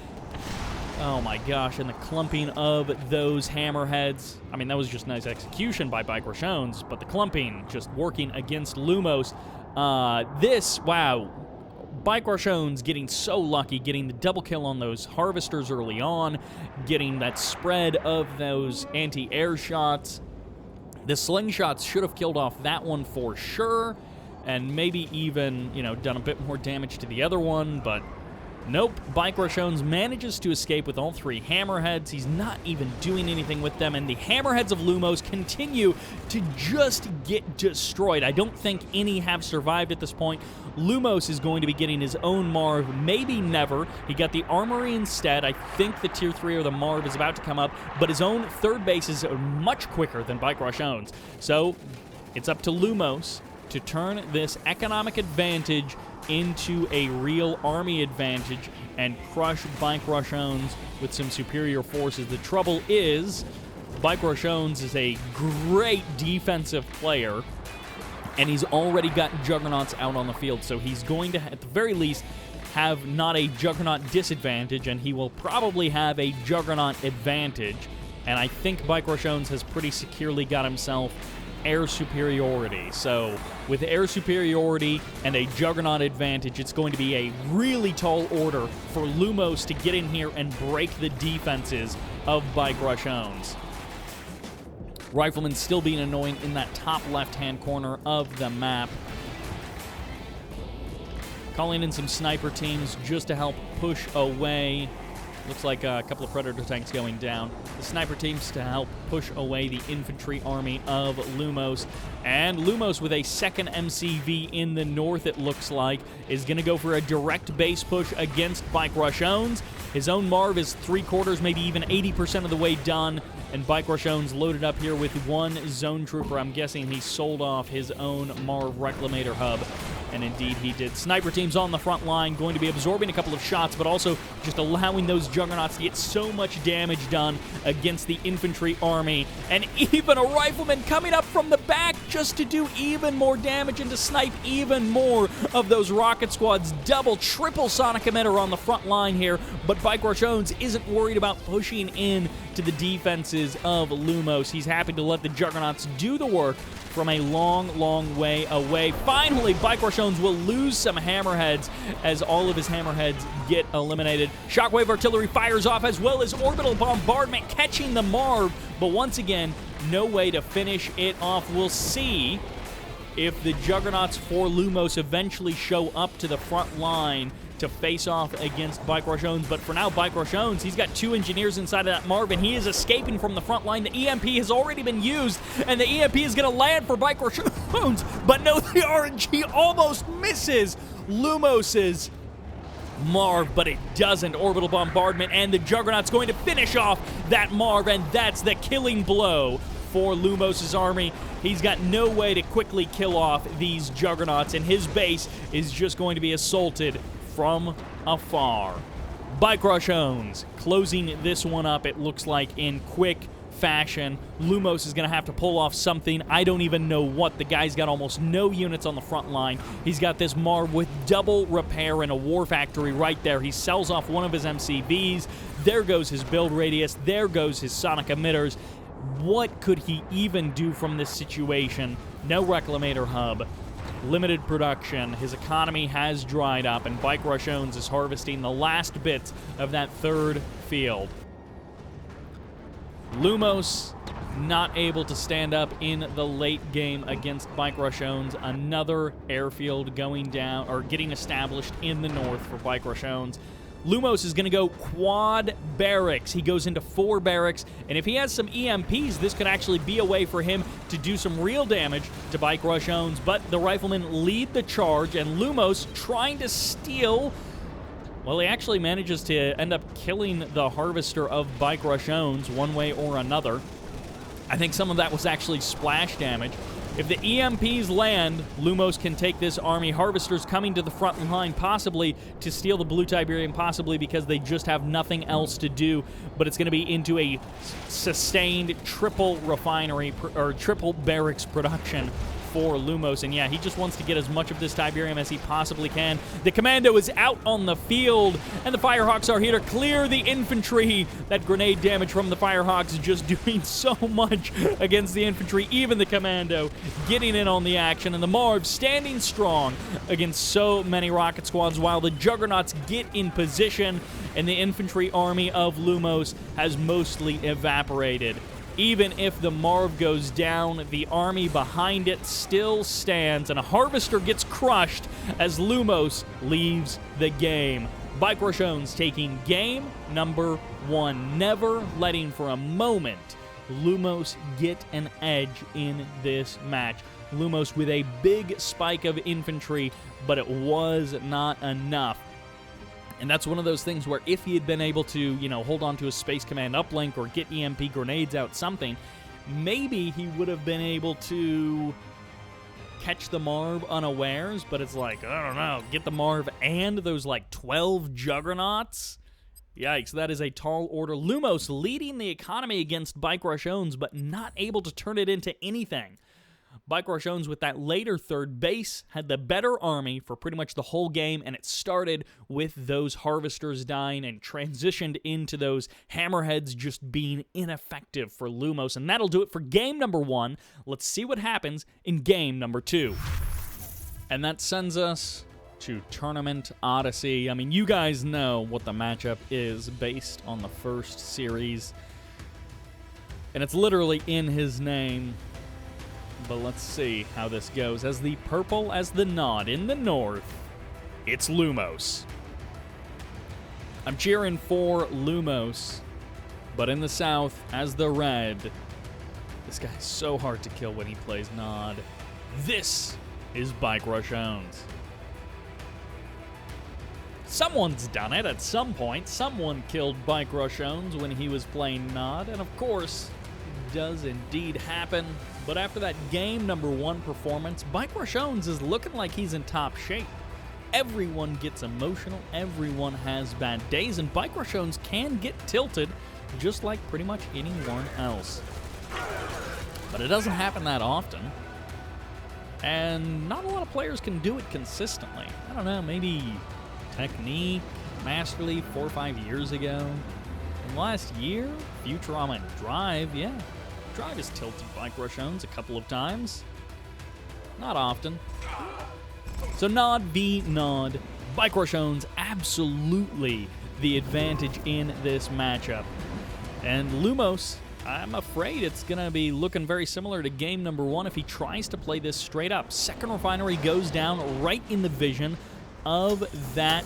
Oh my gosh, and the clumping of those hammerheads. I mean, that was just nice execution by BikeRushOwnz, but the clumping just working against Lumos. Wow. BikeRushOwnz getting so lucky, getting the double kill on those Harvesters early on, getting that spread of those anti-air shots. The slingshots should have killed off that one for sure, and maybe even, done a bit more damage to the other one, but nope. BikeRushOwnz manages to escape with all 3 hammerheads. He's not even doing anything with them, and the hammerheads of Lumos continue to just get destroyed. I don't think any have survived at this point. Lumos is going to be getting his own Marv, maybe never. He got the Armory instead. I think the Tier 3 or the Marv is about to come up, but his own third base is much quicker than BikeRushOwnz. So it's up to Lumos to turn this economic advantage into a real army advantage and crush BikeRushOwnz with some superior forces. The trouble is, BikeRushOwnz is a great defensive player, and he's already got juggernauts out on the field, so he's going to, at the very least, have not a Juggernaut disadvantage, and he will probably have a Juggernaut advantage. And I think BikeRushOwnz has pretty securely got himself air superiority. So with air superiority and a Juggernaut advantage, it's going to be a really tall order for Lumos to get in here and break the defenses of BikeRushOwnz. Rifleman still being annoying in that top left-hand corner of the map. Calling in some sniper teams just to help push away. Looks like a couple of Predator tanks going down. The sniper teams to help push away the infantry army of Lumos. And Lumos with a second MCV in the north, it looks like, is going to go for a direct base push against BikeRushOwnz. His own Marv is 3/4, maybe even 80% of the way done. And BikeRushOwnz loaded up here with one Zone Trooper. I'm guessing he sold off his own Marv Reclamator hub. And indeed he did. Sniper teams on the front line, going to be absorbing a couple of shots, but also just allowing those Juggernauts to get so much damage done against the infantry army. And even a Rifleman coming up from the back just to do even more damage and to snipe even more of those rocket squads. Double, triple sonic emitter on the front line here, but BikeRushOwnz isn't worried about pushing in to the defenses of Lumos. He's happy to let the Juggernauts do the work from a long, long way away. Finally, BikeRushOwnz will lose some hammerheads as all of his hammerheads get eliminated. Shockwave artillery fires off, as well as orbital bombardment catching the Marv, but once again, no way to finish it off. We'll see if the Juggernauts for Lumos eventually show up to the front line to face off against BikeRushOwnz, but for now, BikeRushOwnz, he's got two engineers inside of that Marv, and he is escaping from the front line. The EMP has already been used, and the EMP is going to land for BikeRushOwnz, but no, the RNG almost misses Lumos's Marv, but it doesn't. Orbital bombardment, and the Juggernaut's going to finish off that Marv, and that's the killing blow for Lumos' army. He's got no way to quickly kill off these Juggernauts, and his base is just going to be assaulted from afar. BikeRushOwnz closing this one up, it looks like, in quick fashion. Lumos is going to have to pull off something. I don't even know what. The guy's got almost no units on the front line. He's got this Marv with double repair and a war factory right there. He sells off one of his MCVs. There goes his build radius. There goes his sonic emitters. What could he even do from this situation? No Reclamator hub. Limited production. His economy has dried up, and BikeRushOwnz is harvesting the last bits of that third field. Lumos not able to stand up in the late game against BikeRushOwnz. Another airfield going down, or getting established in the north for BikeRushOwnz. Lumos is going to go quad barracks. He goes into 4 barracks, and if he has some EMPs, this could actually be a way for him to do some real damage to BikeRushOwnz, but the Riflemen lead the charge, and Lumos trying to steal. Well, he actually manages to end up killing the Harvester of BikeRushOwnz one way or another. I think some of that was actually splash damage. If the EMPs land, Lumos can take this army. Harvesters coming to the front line, possibly to steal the Blue Tiberium, possibly because they just have nothing else to do. But it's going to be into a sustained triple refinery, or triple barracks production for Lumos. And yeah, he just wants to get as much of this Tiberium as he possibly can. The Commando is out on the field, and the Firehawks are here to clear the infantry. That grenade damage from the Firehawks is just doing so much against the infantry. Even the Commando getting in on the action, and the Marv standing strong against so many rocket squads while the Juggernauts get in position, and the infantry army of Lumos has mostly evaporated. Even if the Marv goes down, the army behind it still stands, and a Harvester gets crushed as Lumos leaves the game. BikeRushOwnz taking game number 1, never letting for a moment Lumos get an edge in this match. Lumos with a big spike of infantry, but it was not enough. And that's one of those things where if he had been able to, hold on to a Space Command uplink or get EMP grenades out, something, maybe he would have been able to catch the Marv unawares, but it's like, I don't know, get the Marv and those 12 Juggernauts? Yikes, that is a tall order. Lumos leading the economy against BikeRushOwnz, but not able to turn it into anything. BikeRushOwnz, with that later third base, had the better army for pretty much the whole game, and it started with those harvesters dying and transitioned into those hammerheads just being ineffective for Lumos, and that'll do it for game number 1. Let's see what happens in game number 2. And that sends us to Tournament Odyssey. I mean, you guys know what the matchup is based on the first series, and it's literally in his name. But let's see how this goes. As the purple as the nod in the north, it's Lumos. I'm cheering for Lumos, but in the south, as the red, this guy's so hard to kill when he plays nod. This is BikeRushOwnz. Someone's done it at some point. Someone killed BikeRushOwnz when he was playing nod, and of course, it does indeed happen. But after that game number 1 performance, BikeRushOwnz is looking like he's in top shape. Everyone gets emotional, everyone has bad days, and BikeRushOwnz can get tilted just like pretty much anyone else. But it doesn't happen that often, and not a lot of players can do it consistently. I don't know, maybe Technique, Masterly 4 or 5 years ago. And last year, Futurama and Drive, yeah. Drive has tilted BikeRushOwnz a couple of times. Not often. So Nod v Nod. BikeRushOwnz absolutely the advantage in this matchup. And Lumos, I'm afraid it's going to be looking very similar to game number 1 if he tries to play this straight up. Second refinery goes down right in the vision of that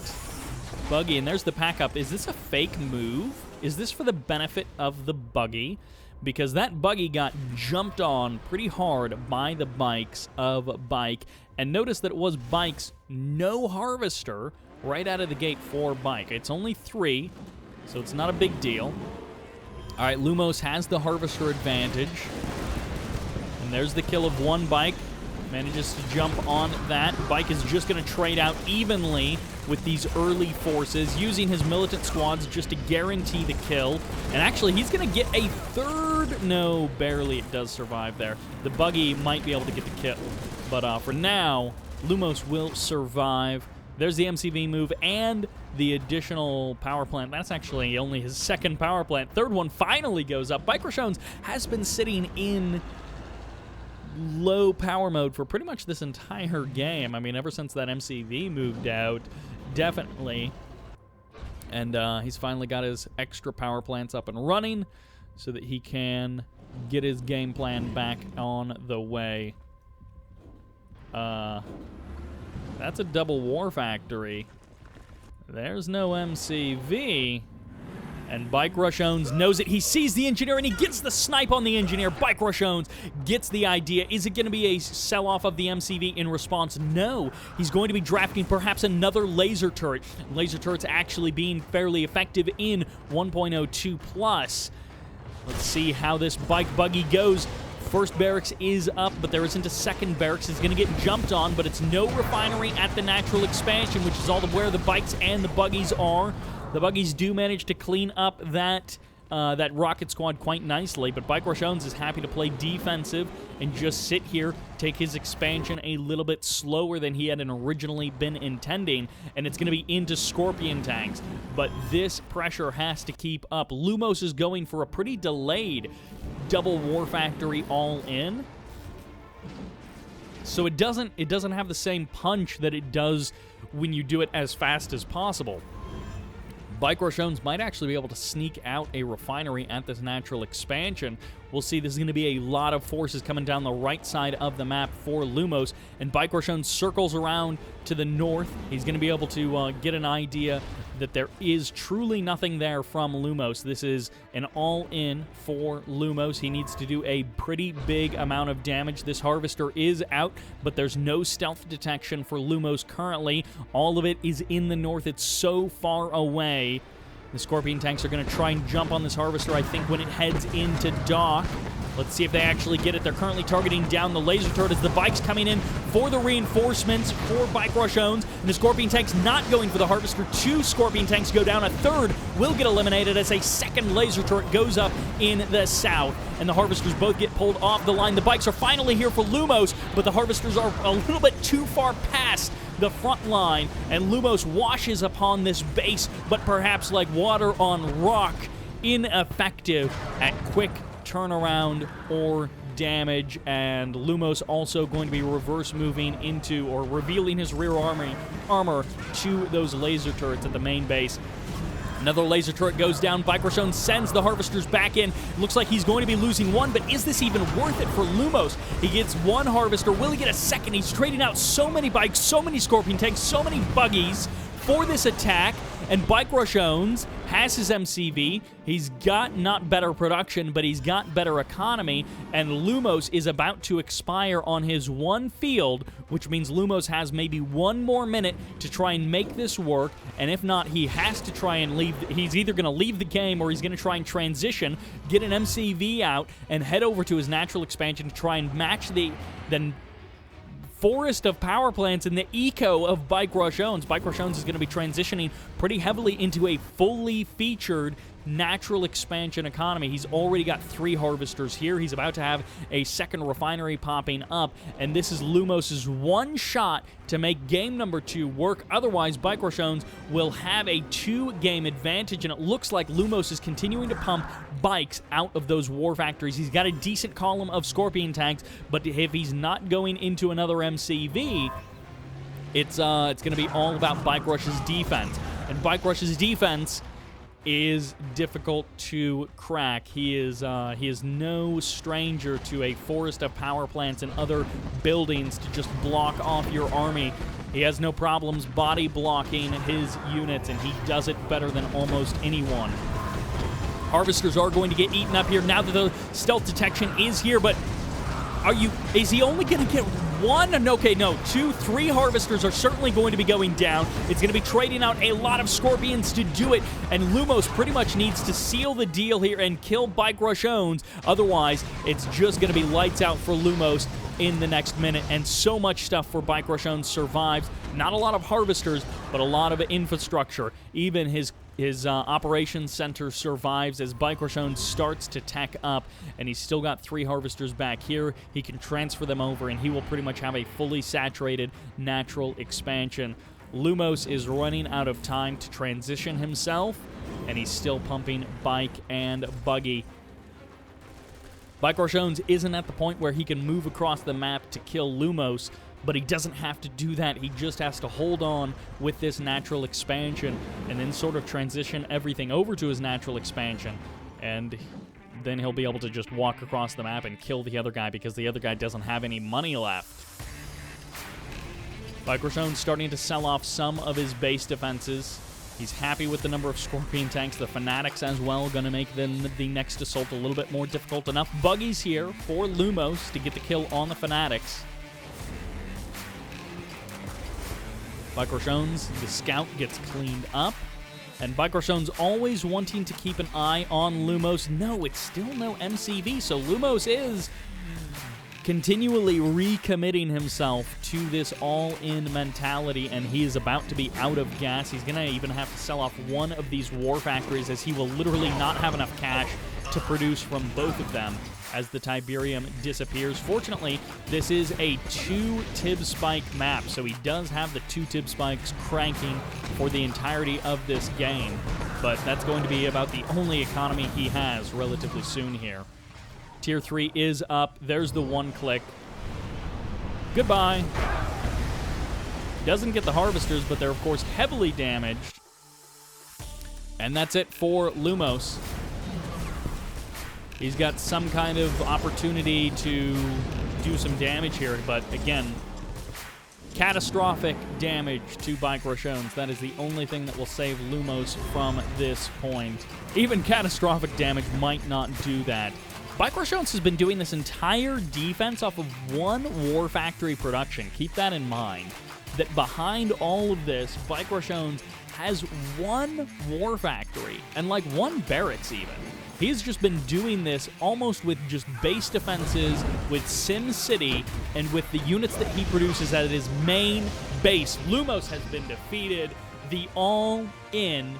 buggy. And there's the pack up. Is this a fake move? Is this for the benefit of the buggy? Because that buggy got jumped on pretty hard by the bikes of Bike. And notice that it was Bike's no harvester right out of the gate for Bike. It's only 3, so it's not a big deal. All right, Lumos has the harvester advantage. And there's the kill of one Bike. Manages to jump on that. Bike is just going to trade out evenly with these early forces, using his militant squads just to guarantee the kill. And actually, he's going to get a third. No, barely. It does survive there. The buggy might be able to get the kill. But for now, Lumos will survive. There's the MCV move and the additional power plant. That's actually only his second power plant. Third one finally goes up. BikeRushOwnz has been sitting in low power mode for pretty much this entire game. I mean, ever since that MCV moved out, definitely. And he's finally got his extra power plants up and running so that he can get his game plan back on the way. That's a double war factory. There's no MCV. And BikeRushOwnz knows it. He sees the engineer, and he gets the snipe on the engineer. BikeRushOwnz gets the idea. Is it going to be a sell-off of the MCV in response? No. He's going to be drafting perhaps another laser turret. Laser turrets actually being fairly effective in 1.02 plus. Let's see how this Bike buggy goes. First barracks is up, but there isn't a second barracks. It's going to get jumped on, but it's no refinery at the natural expansion, which is all where the bikes and the buggies are. The buggies do manage to clean up that rocket squad quite nicely, but BikeRushOwnz is happy to play defensive and just sit here, take his expansion a little bit slower than he had originally been intending, and it's going to be into Scorpion tanks. But this pressure has to keep up. Lumos is going for a pretty delayed double war factory all in, so it doesn't have the same punch that it does when you do it as fast as possible. BikeRushOwnz might actually be able to sneak out a refinery at this natural expansion. We'll see. This is going to be a lot of forces coming down the right side of the map for Lumos, and BikeRushOwnz circles around to the north. He's going to be able to get an idea that there is truly nothing there from Lumos. This is an all-in for Lumos. He needs to do a pretty big amount of damage. This harvester is out, but there's no stealth detection for Lumos currently. All of it is in the north. It's so far away. The Scorpion tanks are going to try and jump on this harvester, I think, when it heads into dock. Let's see if they actually get it. They're currently targeting down the laser turret as the bike's coming in for the reinforcements for BikeRushOwnz. And the Scorpion tank's not going for the Harvester. 2 Scorpion tanks go down. A third will get eliminated as a second laser turret goes up in the south. And the Harvesters both get pulled off the line. The bikes are finally here for Lumos, but the Harvesters are a little bit too far past the front line, and Lumos washes upon this base, but perhaps like water on rock, ineffective at quick turnaround or damage. And Lumos also going to be reverse moving into, or revealing his rear armor to those laser turrets at the main base. Another laser turret goes down. BikeRushOwnz sends the Harvesters back in. Looks like he's going to be losing one, but is this even worth it for Lumos? He gets one Harvester. Will he get a second? He's trading out so many bikes, so many Scorpion tanks, so many buggies for this attack, and BikeRushOwnz has his MCV. He's got not better production, but he's got better economy, and Lumos is about to expire on his one field, which means Lumos has maybe one more minute to try and make this work, and if not, he has to try and leave. He's either going to leave the game or he's going to try and transition, get an MCV out, and head over to his natural expansion to try and match the forest of power plants and the eco of BikeRushOwnz. BikeRushOwnz is going to be transitioning pretty heavily into a fully featured natural expansion economy. He's already got 3 Harvesters here. He's about to have a second refinery popping up, and this is Lumos' one shot to make game number 2 work. Otherwise, BikeRushOwnz will have a 2-game advantage, and it looks like Lumos is continuing to pump bikes out of those war factories. He's got a decent column of Scorpion tanks, but if he's not going into another MCV, it's going to be all about BikeRush's defense. And BikeRush's defense is difficult to crack. He is no stranger to a forest of power plants and other buildings to just block off your army. He has no problems body blocking his units, and he does it better than almost anyone. Harvesters are going to get eaten up here now that the stealth detection is here, but is he only going to get one? Okay, no, 2, 3 Harvesters are certainly going to be going down. It's going to be trading out a lot of Scorpions to do it, and Lumos pretty much needs to seal the deal here and kill BikeRushOwnz. Otherwise, it's just going to be lights out for Lumos in the next minute, and so much stuff for BikeRushOwnz survives. Not a lot of Harvesters, but a lot of infrastructure. Even his operations center survives as BikeRushOwnz starts to tech up, and he's still got 3 Harvesters back here. He can transfer them over, and he will pretty much have a fully saturated natural expansion. Lumos is running out of time to transition himself, and he's still pumping bike and buggy. BikeRushOwnz isn't at the point where he can move across the map to kill Lumos, but he doesn't have to do that. He just has to hold on with this natural expansion and then sort of transition everything over to his natural expansion, and then he'll be able to just walk across the map and kill the other guy because the other guy doesn't have any money left. BikeRushOwnz starting to sell off some of his base defenses. He's happy with the number of Scorpion tanks. The Fanatics as well going to make the next assault a little bit more difficult. Enough buggies here for Lumos to get the kill on the Fanatics. BikeRushOwnz, the scout, gets cleaned up. And BikeRushOwnz always wanting to keep an eye on Lumos. No, it's still no MCV, so Lumos is continually recommitting himself to this all-in mentality, and he is about to be out of gas. He's going to even have to sell off one of these war factories, as he will literally not have enough cash to produce from both of them as the Tiberium disappears. Fortunately, this is a 2 Tib spike map, so he does have the 2 Tib spikes cranking for the entirety of this game, but that's going to be about the only economy he has relatively soon here. Tier 3 is up. There's the 1 click. Goodbye. Doesn't get the Harvesters, but they're, of course, heavily damaged. And that's it for Lumos. He's got some kind of opportunity to do some damage here, but again, catastrophic damage to BikeRushOwnz. That is the only thing that will save Lumos from this point. Even catastrophic damage might not do that. BikeRushOwnz has been doing this entire defense off of 1 war factory production. Keep that in mind, that behind all of this, BikeRushOwnz has 1 war factory, and like 1 barracks even. He's just been doing this almost with just base defenses, with Sim City, and with the units that he produces at his main base. Lumos has been defeated. The all-in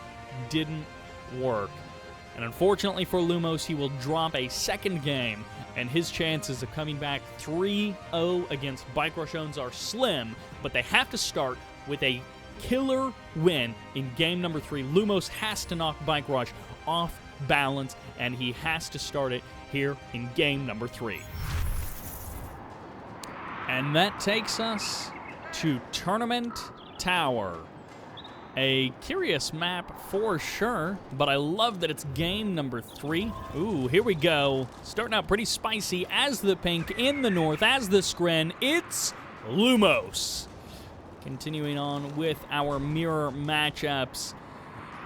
didn't work. And unfortunately for Lumos, he will drop a second game, and his chances of coming back 3-0 against BikeRushOwnz are slim, but they have to start with a killer win in game number 3. Lumos has to knock BikeRush off balance, and he has to start it here in game number 3. And that takes us to Tournament Tower. A curious map for sure, but I love that it's game number 3. Ooh, here we go. Starting out pretty spicy as the pink in the north, as the Scrin. It's Lumos. Continuing on with our mirror matchups.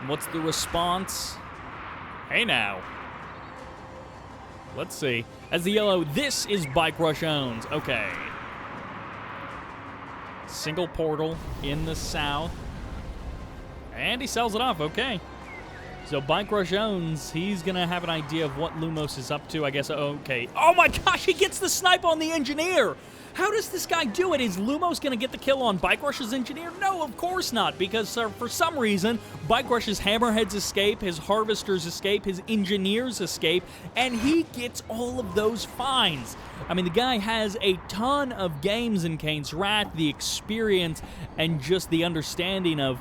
What's the response? Hey now. Let's see. As the yellow, this is BikeRushOwnz. Okay. Single portal in the south. And he sells it off, okay. So BikeRushOwnz, he's going to have an idea of what Lumos is up to, I guess. Okay. Oh my gosh, he gets the snipe on the engineer. How does this guy do it? Is Lumos going to get the kill on BikeRush's engineer? No, of course not, because for some reason, BikeRush's hammerheads escape, his harvesters escape, his engineers escape, and he gets all of those fines. I mean, the guy has a ton of games in Kane's Wrath, the experience, and just the understanding of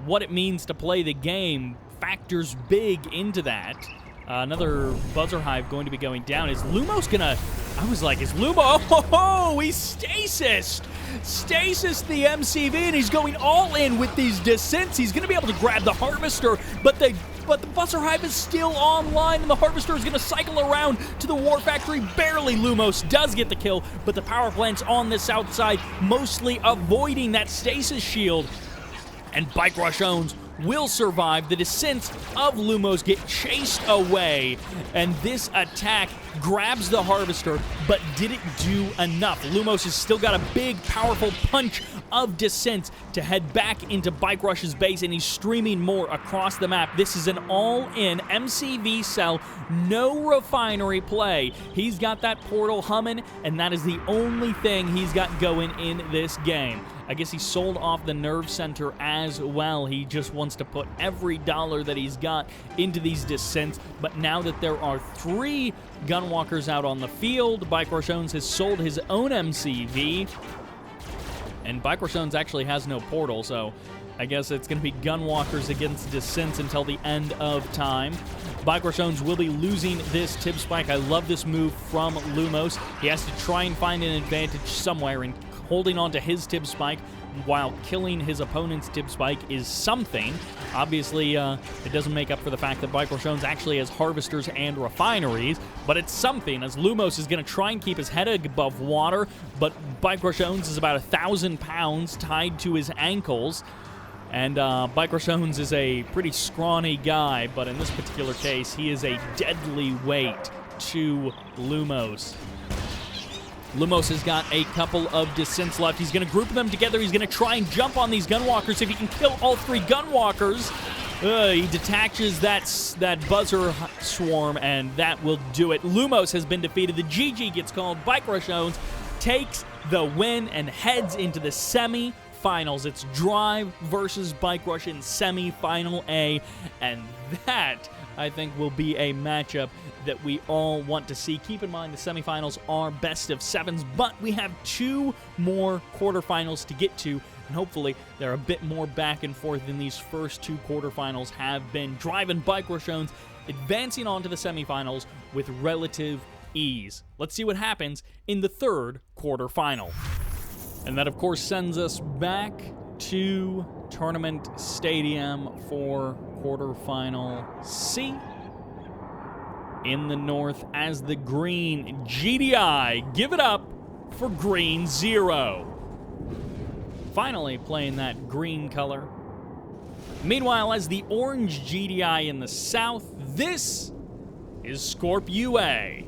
what it means to play the game factors big into that. Another buzzer hive going to be going down. Is Lumos gonna... I was like, is Lumo... Oh, he's stasis! Stasis the MCV, and he's going all in with these descents. He's gonna be able to grab the harvester, but the buzzer hive is still online, and the harvester is gonna cycle around to the war factory. Barely Lumos does get the kill, but the power plant's on the south side, mostly avoiding that stasis shield. And BikeRushOwnz will survive. The descents of Lumos get chased away, and this attack grabs the harvester, but didn't do enough. Lumos has still got a big, powerful punch of descents to head back into BikeRush's base, and he's streaming more across the map. This is an all-in MCV cell, no refinery play. He's got that portal humming, and that is the only thing he's got going in this game. I guess he sold off the nerve center as well. He just wants to put every dollar that he's got into these descents. But now that there are 3 gunwalkers out on the field, BikeRushOwnz has sold his own MCV. And BikeRushOwnz actually has no portal, so I guess it's going to be gunwalkers against descents until the end of time. BikeRushOwnz will be losing this tip spike. I love this move from Lumos. He has to try and find an advantage somewhere, and holding on to his tip spike while killing his opponent's tip spike is something. Obviously, it doesn't make up for the fact that BikeRushOwnz actually has harvesters and refineries, but it's something, as Lumos is going to try and keep his head above water, but BikeRushOwnz is about 1,000 pounds tied to his ankles, and BikeRushOwnz is a pretty scrawny guy, but in this particular case, he is a deadly weight to Lumos. Lumos has got a couple of descents left. He's going to group them together. He's going to try and jump on these gunwalkers. If he can kill all 3 gunwalkers, he detaches that buzzer swarm, and that will do it. Lumos has been defeated. The GG gets called. BikeRushOwnz takes the win and heads into the semi-finals. It's Drive versus BikeRush in semi-final A, and that, I think, will be a matchup that we all want to see. Keep in mind the semifinals are best of 7s, but we have 2 more quarterfinals to get to, and hopefully they're a bit more back and forth than these first 2 quarterfinals have been. Drive and BikeRushOwnz advancing on to the semifinals with relative ease. Let's see what happens in the 3rd quarterfinal. And that, of course, sends us back to Tournament Stadium for quarterfinal C. In the north, as the green GDI, give it up for green 0. Finally playing that green color. Meanwhile, as the orange GDI in the south, this is scorp.ua.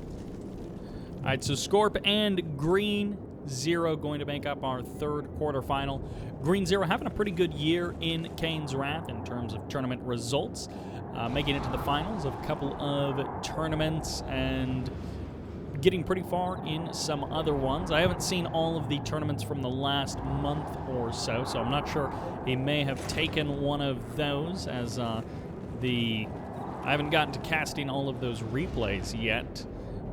All right, so Scorp and green 0 going to make up our 3rd quarterfinal. Green 0 having a pretty good year in Kane's Wrath in terms of tournament results. making it to the finals of a couple of tournaments and getting pretty far in some other ones. I haven't seen all of the tournaments from the last month or so, so I'm not sure. He may have taken one of those as I haven't gotten to casting all of those replays yet,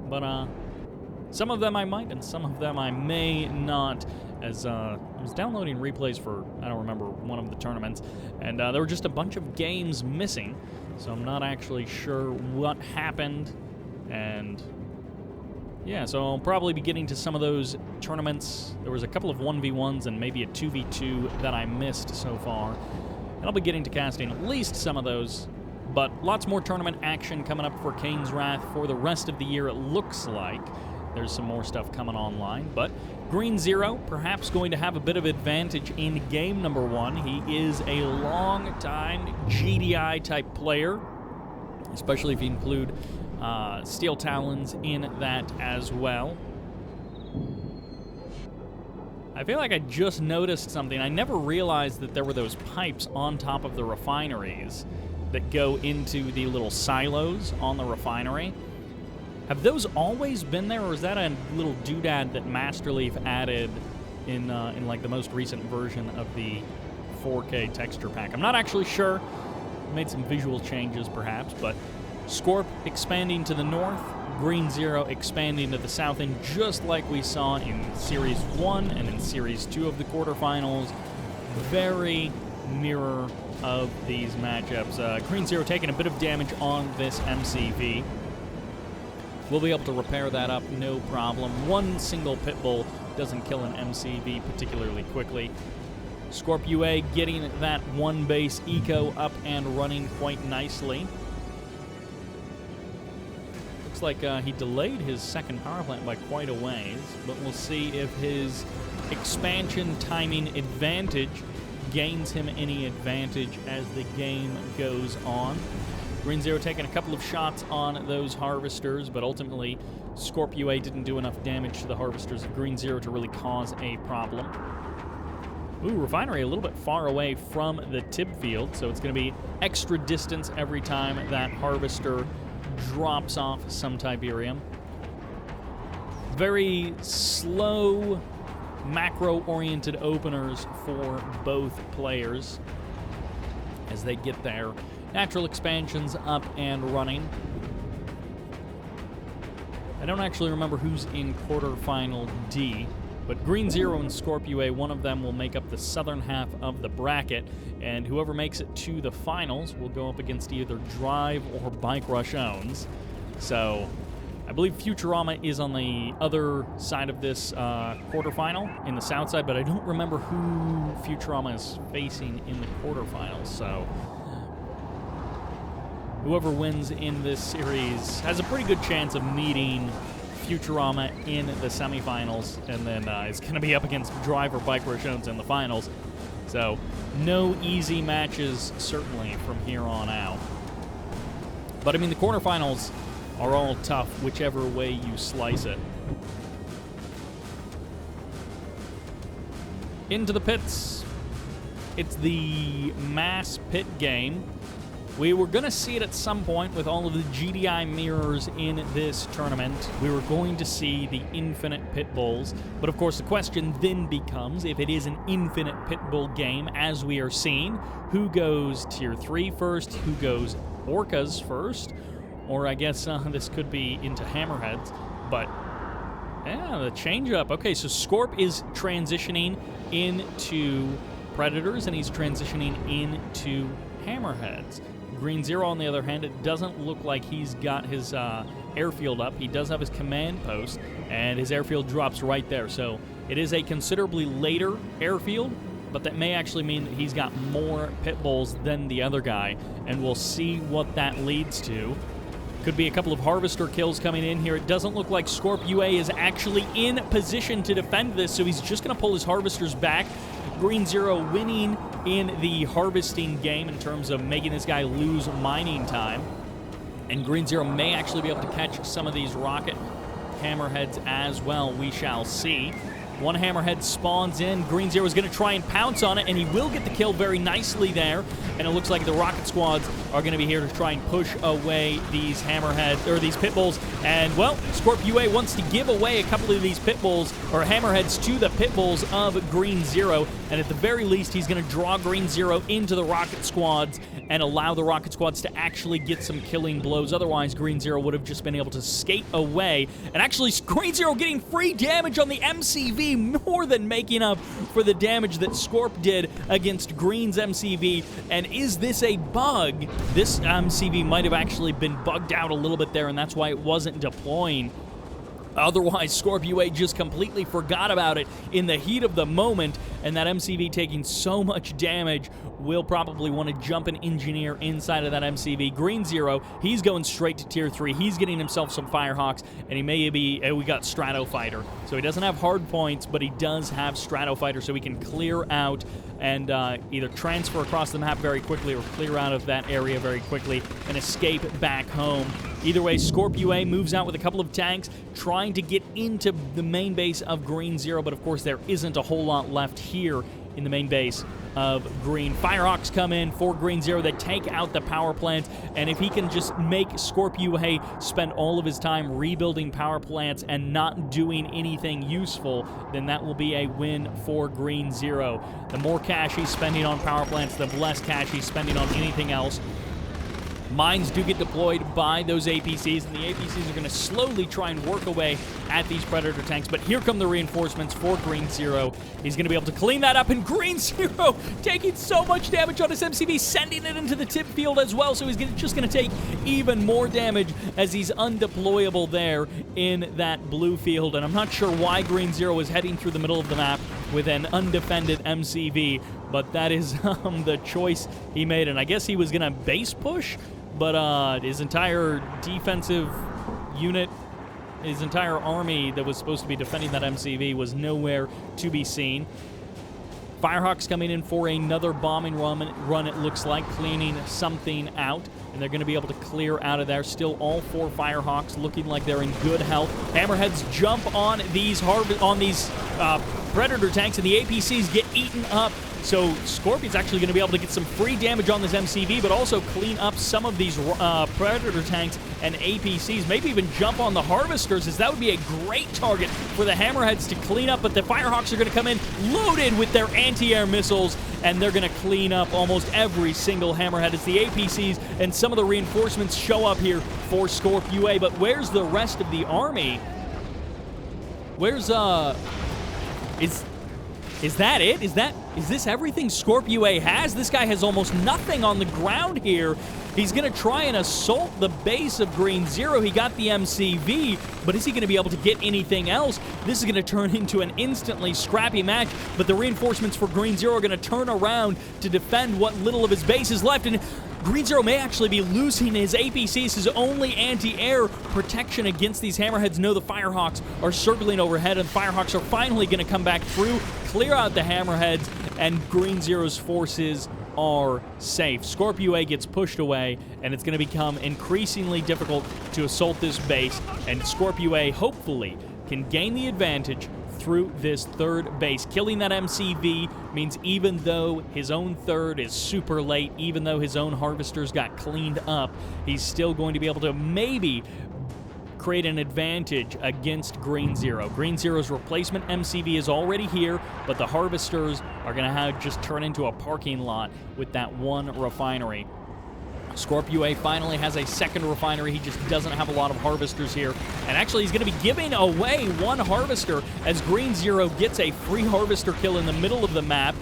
but some of them I might and some of them I may not, as I was downloading replays for, I don't remember, one of the tournaments, and there were just a bunch of games missing, so I'm not actually sure what happened, and yeah, so I'll probably be getting to some of those tournaments. There was a couple of 1v1s and maybe a 2v2 that I missed so far, and I'll be getting to casting at least some of those. But lots more tournament action coming up for Kane's Wrath for the rest of the year, it looks like. There's some more stuff coming online, but Green Zero perhaps going to have a bit of advantage in game number 1. He is a long-time GDI-type player, especially if you include Steel Talons in that as well. I feel like I just noticed something. I never realized that there were those pipes on top of the refineries that go into the little silos on the refinery. Have those always been there, or is that a little doodad that Masterleaf added in like the most recent version of the 4K texture pack? I'm not actually sure. Made some visual changes perhaps, but Scorp expanding to the north, Green Zero expanding to the south, and just like we saw in Series 1 and in Series 2 of the quarterfinals, very mirror of these matchups. Green Zero taking a bit of damage on this MCV. We'll be able to repair that up, no problem. One single pit bull doesn't kill an MCV particularly quickly. scorp.ua getting that one base eco up and running quite nicely. Looks like he delayed his second power plant by quite a ways, but we'll see if his expansion timing advantage gains him any advantage as the game goes on. Green Zero taking a couple of shots on those harvesters, but ultimately scorp.ua didn't do enough damage to the harvesters of Green Zero to really cause a problem. Ooh, refinery a little bit far away from the tib field, so it's going to be extra distance every time that harvester drops off some Tiberium. Very slow, macro-oriented openers for both players as they get their natural expansions up and running. I don't actually remember who's in quarterfinal D, but Green Zero and scorp.ua, one of them will make up the southern half of the bracket, and whoever makes it to the finals will go up against either Drive or BikeRushOwnz. So I believe Futurama is on the other side of this quarterfinal, in the south side, but I don't remember who Futurama is facing in the quarterfinals, so whoever wins in this series has a pretty good chance of meeting Futurama in the semifinals, and then it's going to be up against Drive or BikeRushOwnz in the finals. So no easy matches, certainly, from here on out. But, I mean, the quarterfinals are all tough, whichever way you slice it. Into the pits. It's the mass pit game. We were going to see it at some point with all of the GDI mirrors in this tournament. We were going to see the infinite pit bulls. But of course the question then becomes, if it is an infinite pit bull game, as we are seeing, who goes Tier 3 first, who goes Orcas first, or I guess this could be into Hammerheads. But yeah, the change up. Okay, so Scorp is transitioning into Predators, and he's transitioning into Hammerheads. Green Zero, on the other hand, it doesn't look like he's got his airfield up. He does have his command post, and his airfield drops right there. So it is a considerably later airfield, but that may actually mean that he's got more pit bulls than the other guy, and we'll see what that leads to. Could be a couple of harvester kills coming in here. It doesn't look like scorp.ua is actually in position to defend this, so he's just going to pull his harvesters back. Green Zero winning in the harvesting game in terms of making this guy lose mining time. And Green Zero may actually be able to catch some of these rocket hammerheads as well. We shall see. One Hammerhead spawns in. Green Zero is going to try and pounce on it, and he will get the kill very nicely there. And it looks like the rocket squads are going to be here to try and push away these Hammerheads, or these Pitbulls. And, well, scorp.ua wants to give away a couple of these Pitbulls, or Hammerheads, to the Pitbulls of Green Zero. And at the very least, he's going to draw Green Zero into the rocket squads and allow the rocket squads to actually get some killing blows. Otherwise, Green Zero would have just been able to skate away. And actually, Green Zero getting free damage on the MCV, more than making up for the damage that Scorp did against Green's MCV. And is this a bug? This MCV might have actually been bugged out a little bit there, and that's why it wasn't deploying. Otherwise, scorp.ua just completely forgot about it in the heat of the moment, and that MCV taking so much damage will probably want to jump an engineer inside of that MCV. Green Zero, he's going straight to Tier 3. He's getting himself some Firehawks, and he may be, we got Stratofighter. So he doesn't have hard points, but he does have Stratofighter, so he can clear out and either transfer across the map very quickly or clear out of that area very quickly and escape back home. Either way, scorp.ua moves out with a couple of tanks, trying to get into the main base of Green Zero, but of course there isn't a whole lot left here in the main base of Green. Firehawks come in for Green Zero. They take out the power plants, and if he can just make scorp.ua spend all of his time rebuilding power plants and not doing anything useful, then that will be a win for Green Zero. The more cash he's spending on power plants, the less cash he's spending on anything else. Mines do get deployed by those APCs, and the APCs are going to slowly try and work away at these Predator tanks, but here come the reinforcements for Green Zero. He's going to be able to clean that up, and Green Zero taking so much damage on his MCV, sending it into the tip field as well, so he's just going to take even more damage as he's undeployable there in that blue field, and I'm not sure why Green Zero is heading through the middle of the map with an undefended MCV, but that is the choice he made, and I guess he was going to base push, but his entire defensive unit, his entire army that was supposed to be defending that MCV was nowhere to be seen. Firehawks coming in for another bombing run, it looks like, cleaning something out, and they're going to be able to clear out of there. Still all 4 Firehawks looking like they're in good health. Hammerheads jump on these Predator tanks, and the APCs get eaten up. So Scorpion's actually going to be able to get some free damage on this MCV, but also clean up some of these Predator tanks and APCs. Maybe even jump on the Harvesters, as that would be a great target for the Hammerheads to clean up. But the Firehawks are going to come in loaded with their anti-air missiles, and they're going to clean up almost every single Hammerhead as the APCs and some of the reinforcements show up here for scorp.ua. But where's the rest of the army? Where's, Is that it? Is this everything scorp.ua has? This guy has almost nothing on the ground here. He's going to try and assault the base of Green Zero. He got the MCV, but is he going to be able to get anything else? This is going to turn into an instantly scrappy match, but the reinforcements for Green Zero are going to turn around to defend what little of his base is left, and Green Zero may actually be losing his APCs, his only anti-air protection against these Hammerheads. No, the Firehawks are circling overhead, and the Firehawks are finally going to come back through, clear out the Hammerheads, and Green Zero's forces are safe. scorp.ua gets pushed away, and it's going to become increasingly difficult to assault this base, and scorp.ua hopefully can gain the advantage through this third base. Killing that MCV means even though his own third is super late, even though his own Harvesters got cleaned up, he's still going to be able to maybe create an advantage against Green Zero. Green Zero's replacement MCV is already here, but the Harvesters are going to just turn into a parking lot with that one refinery. scorp.ua finally has a second refinery. He just doesn't have a lot of Harvesters here. And actually, he's going to be giving away one Harvester as Green Zero gets a free Harvester kill in the middle of the map.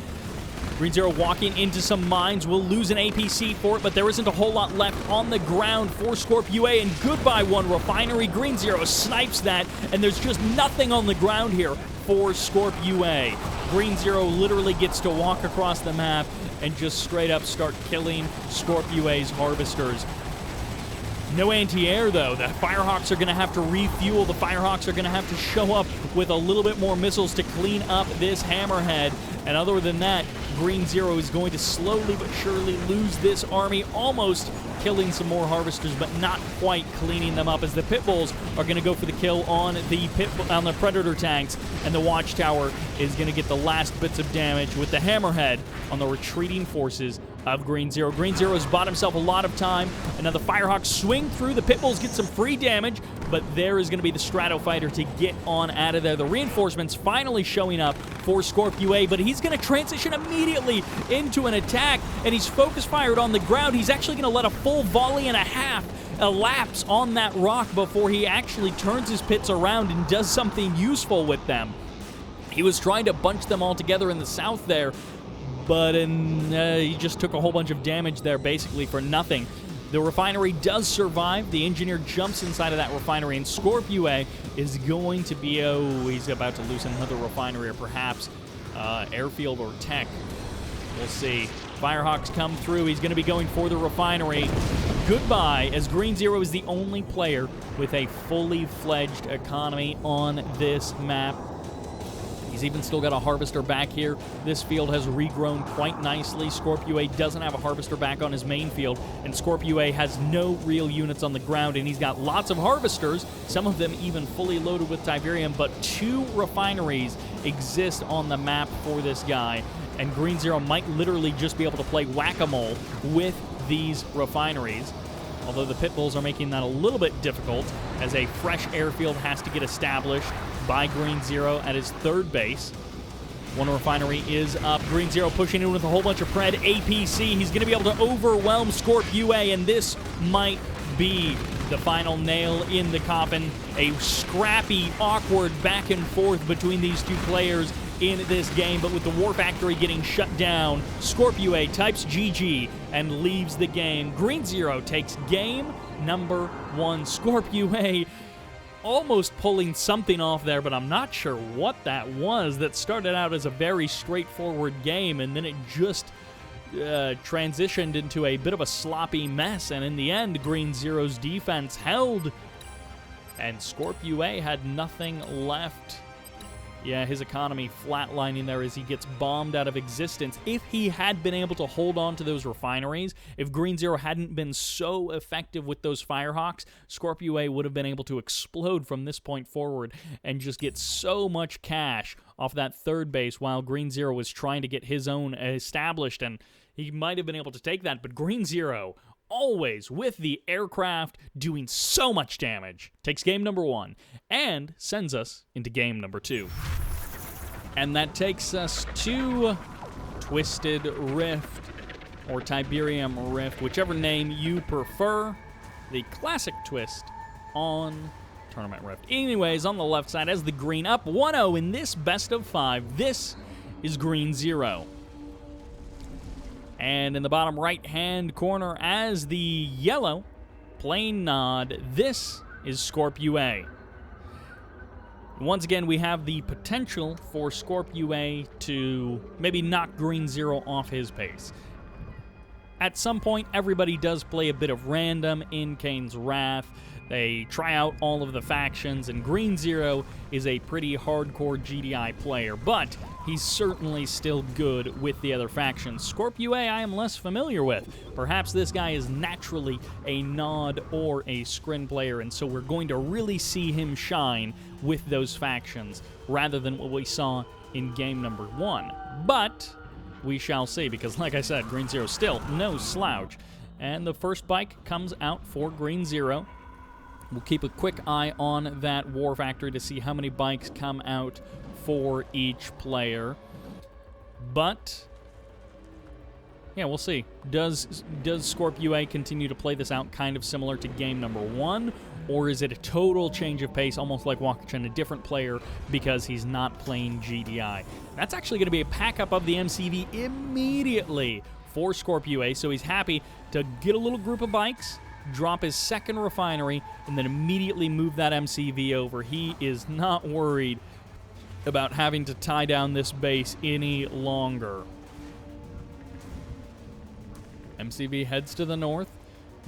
Green Zero walking into some mines. Will lose an APC for it, but there isn't a whole lot left on the ground for scorp.ua, and goodbye one refinery. Green Zero snipes that, and there's just nothing on the ground here for scorp.ua. Green Zero literally gets to walk across the map and just straight up start killing scorp.ua's Harvesters. No anti-air, though. The Firehawks are going to have to refuel. The Firehawks are going to have to show up with a little bit more missiles to clean up this Hammerhead. And other than that, Green Zero is going to slowly but surely lose this army almost killing some more harvesters, but not quite cleaning them up, as the pit bulls are going to go for the kill on the predator tanks, and the watchtower is going to get the last bits of damage with the hammerhead on the retreating forces of Green Zero. Green Zero has bought himself a lot of time, and now the Firehawks swing through. The pit bulls get some free damage, but there is going to be the Strato Fighter to get on out of there. The reinforcements finally showing up for scorp.ua, but he's going to transition immediately into an attack, and he's focus fired on the ground. He's actually going to let a full volley and a half elapse on that rock before he actually turns his pits around and does something useful with them. He was trying to bunch them all together in the south there, but he just took a whole bunch of damage there basically for nothing. The refinery does survive. The engineer jumps inside of that refinery, and scorp.ua is going to be, he's about to lose another refinery, or perhaps airfield or tech. We'll see. Firehawks come through. He's going to be going for the refinery. Goodbye, as Green Zero is the only player with a fully fledged economy on this map. He's even still got a harvester back here. This field has regrown quite nicely. scorp.ua doesn't have a harvester back on his main field, and scorp.ua has no real units on the ground, and he's got lots of harvesters, some of them even fully loaded with Tiberium, but 2 refineries exist on the map for this guy, and Green Zero might literally just be able to play whack-a-mole with these refineries. Although the pit bulls are making that a little bit difficult, as a fresh airfield has to get established by Green Zero at his third base. One refinery is up. Green Zero pushing in with a whole bunch of Pred APC. He's going to be able to overwhelm scorp.ua, and this might be the final nail in the coffin. A scrappy, awkward back and forth between these two players in this game, but with the War Factory getting shut down, scorp.ua types GG and leaves the game. Green Zero takes game number 1. scorp.ua almost pulling something off there, but I'm not sure what that was. That started out as a very straightforward game, and then it just transitioned into a bit of a sloppy mess, and in the end, Green Zero's defense held, and scorp.ua had nothing left. Yeah, his economy flatlining there as he gets bombed out of existence. If he had been able to hold on to those refineries, if Green Zero hadn't been so effective with those Firehawks, scorp.ua would have been able to explode from this point forward and just get so much cash off that third base while Green Zero was trying to get his own established, and he might have been able to take that, but Green Zero, always with the aircraft, doing so much damage, takes game number 1 and sends us into game number 2. And that takes us to Twisted Rift, or Tiberium Rift, whichever name you prefer. The classic twist on Tournament Rift. Anyways, on the left side as the green, up 1-0 in this best of 5. This is Green Zero. And in the bottom right-hand corner as the yellow plain nod, this is scorp.ua. Once again, we have the potential for scorp.ua to maybe knock Green Zero off his pace. At some point, everybody does play a bit of random in Kane's Wrath. They try out all of the factions, and Green Zero is a pretty hardcore GDI player, but he's certainly still good with the other factions. scorp.ua I am less familiar with. Perhaps this guy is naturally a Nod or a Scrin player, and so we're going to really see him shine with those factions rather than what we saw in game number 1. But we shall see, because like I said, Green Zero still no slouch. And the first bike comes out for Green Zero. We'll keep a quick eye on that War Factory to see how many bikes come out for each player. But yeah, we'll see. Does scorp.ua continue to play this out kind of similar to game number 1, or is it a total change of pace, almost like watching a different player because he's not playing GDI? That's actually going to be a pack-up of the MCV immediately for scorp.ua, so he's happy to get a little group of bikes, drop his second refinery, and then immediately move that MCV over. He is not worried about having to tie down this base any longer. MCV heads to the north.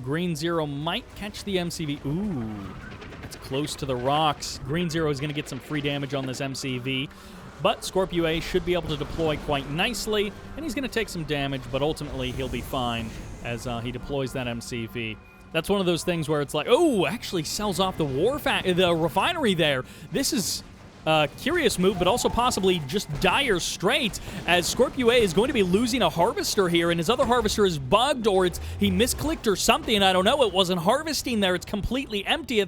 Green Zero might catch the MCV. Ooh, that's close to the rocks. Green Zero is going to get some free damage on this MCV, but scorp.ua should be able to deploy quite nicely, and he's going to take some damage, but ultimately he'll be fine as he deploys that MCV. That's one of those things where it's like, oh, actually sells off the the refinery there. This is a curious move, but also possibly just dire straits, as scorp.ua is going to be losing a harvester here, and his other harvester is bugged, or he misclicked or something. I don't know. It wasn't harvesting there. It's completely empty.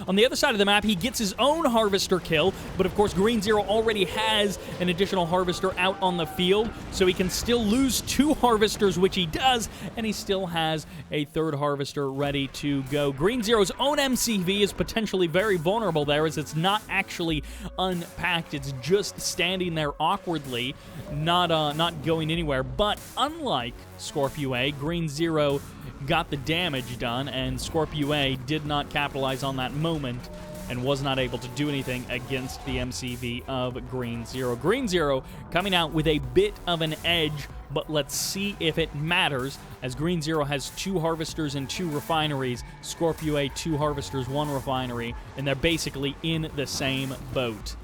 On the other side of the map, he gets his own harvester kill, but of course, Green Zero already has an additional harvester out on the field, so he can still lose 2 harvesters, which he does, and he still has a 3rd harvester ready to go. Green Zero's own MCV is potentially very vulnerable there, as it's not actually unpacked. It's just standing there awkwardly, not going anywhere. But unlike scorp.ua, Green Zero got the damage done, and scorp.ua did not capitalize on that moment and was not able to do anything against the MCV of Green Zero. Green Zero coming out with a bit of an edge, but let's see if it matters, as Green Zero has 2 harvesters and 2 refineries, scorp.ua 2 harvesters, 1 refinery, and they're basically in the same boat,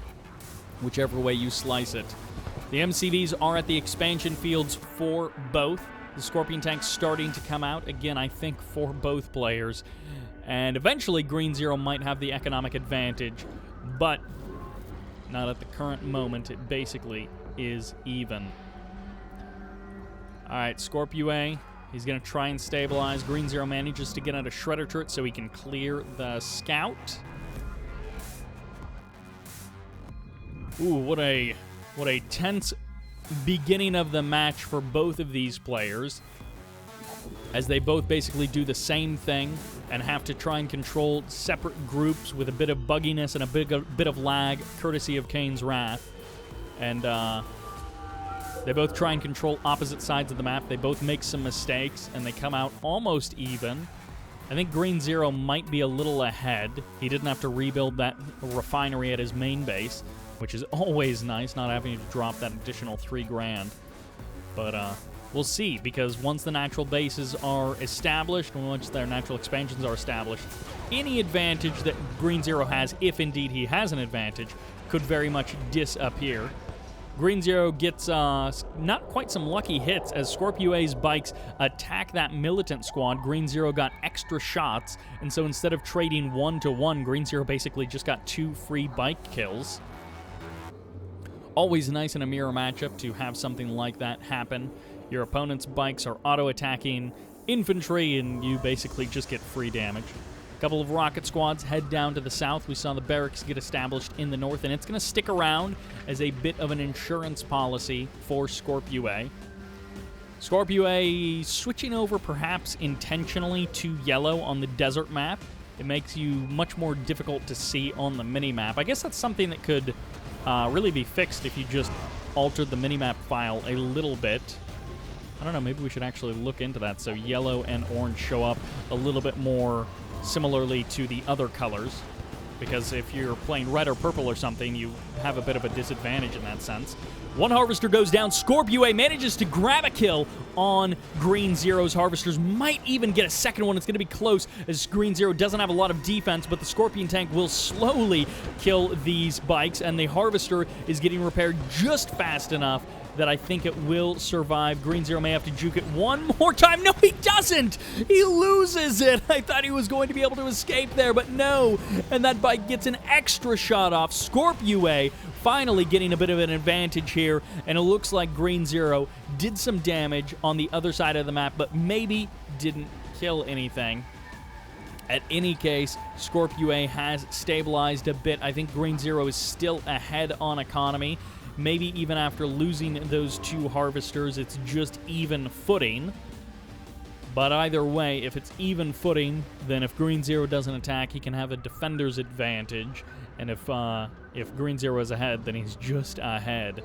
whichever way you slice it. The MCVs are at the expansion fields for both. The Scorpion tank's starting to come out, again, I think for both players. And eventually, Green Zero might have the economic advantage, but not at the current moment. It basically is even. All right, scorp.ua, he's going to try and stabilize. Green Zero manages to get out a shredder turret so he can clear the scout. Ooh, what a tense beginning of the match for both of these players, as they both basically do the same thing and have to try and control separate groups with a bit of bugginess and a bit of lag, courtesy of Kane's Wrath. And they both try and control opposite sides of the map. They both make some mistakes, and they come out almost even. I think Green Zero might be a little ahead. He didn't have to rebuild that refinery at his main base, which is always nice, not having to drop that additional $3,000. But we'll see, because once the natural bases are established, and once their natural expansions are established, any advantage that Green Zero has, if indeed he has an advantage, could very much disappear. Green Zero gets not quite some lucky hits as scorp.ua's bikes attack that militant squad. Green Zero got extra shots, and so instead of trading 1-to-1, Green Zero basically just got 2 free bike kills. Always nice in a mirror matchup to have something like that happen. Your opponent's bikes are auto-attacking infantry, and you basically just get free damage. A couple of rocket squads head down to the south. We saw the barracks get established in the north, and it's going to stick around as a bit of an insurance policy for scorp.ua. Scorp.ua switching over perhaps intentionally to yellow on the desert map. It makes you much more difficult to see on the mini-map. I guess that's something that could really be fixed if you just altered the minimap file a little bit. I don't know, maybe we should actually look into that so yellow and orange show up a little bit more similarly to the other colors, because if you're playing red or purple or something, you have a bit of a disadvantage in that sense. One harvester goes down. scorp.ua manages to grab a kill on Green Zero's harvesters. Might even get a second one. It's going to be close as Green Zero doesn't have a lot of defense, but the Scorpion tank will slowly kill these bikes, and the harvester is getting repaired just fast enough that I think it will survive. Green Zero may have to juke it one more time. No, he doesn't! He loses it! I thought he was going to be able to escape there, but no! And that bike gets an extra shot off. scorp.ua finally getting a bit of an advantage here, and it looks like Green Zero did some damage on the other side of the map, but maybe didn't kill anything. At any case, scorp.ua has stabilized a bit. I think Green Zero is still ahead on economy. Maybe even after losing those 2 harvesters, it's just even footing. But either way, if it's even footing, then if Green Zero doesn't attack, he can have a defender's advantage. And if Green Zero is ahead, then he's just ahead.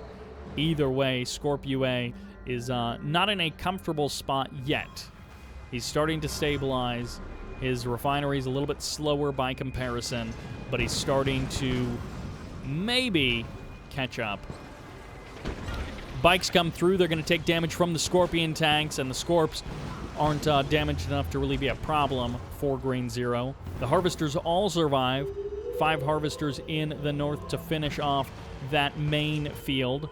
Either way, scorp.ua is not in a comfortable spot yet. He's starting to stabilize. His refinery is a little bit slower by comparison, but he's starting to maybe catch up. Bikes come through. They're going to take damage from the Scorpion tanks, and the Scorps aren't damaged enough to really be a problem for Green Zero. The harvesters all survive. 5 harvesters in the north to finish off that main field.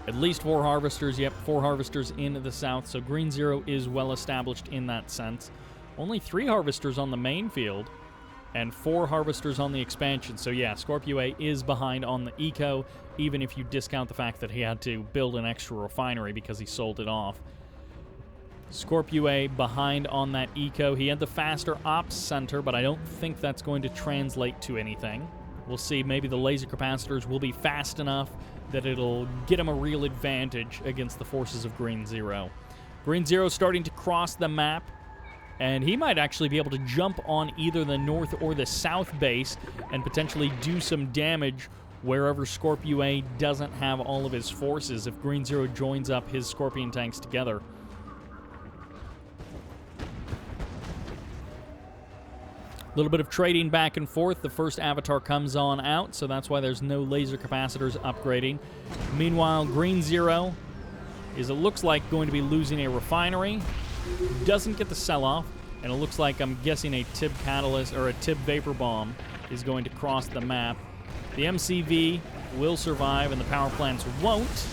At least 4 harvesters. Yep, 4 harvesters in the south. So Green Zero is well established in that sense. Only 3 harvesters on the main field and 4 harvesters on the expansion. So yeah, scorp.ua is behind on the eco, even if you discount the fact that he had to build an extra refinery because he sold it off. scorp.ua behind on that eco. He had the faster ops center, but I don't think that's going to translate to anything. We'll see. Maybe the laser capacitors will be fast enough that it'll get him a real advantage against the forces of Green Zero. Green Zero starting to cross the map, and he might actually be able to jump on either the north or the south base and potentially do some damage wherever scorp.ua doesn't have all of his forces if Green Zero joins up his Scorpion tanks together. A little bit of trading back and forth. The first avatar comes on out, so that's why there's no laser capacitors upgrading. Meanwhile, Green Zero is, it looks like, going to be losing a refinery. Doesn't get the sell-off, and it looks like, I'm guessing, a TIB catalyst or a TIB vapor bomb is going to cross the map. The MCV will survive, and the power plants won't.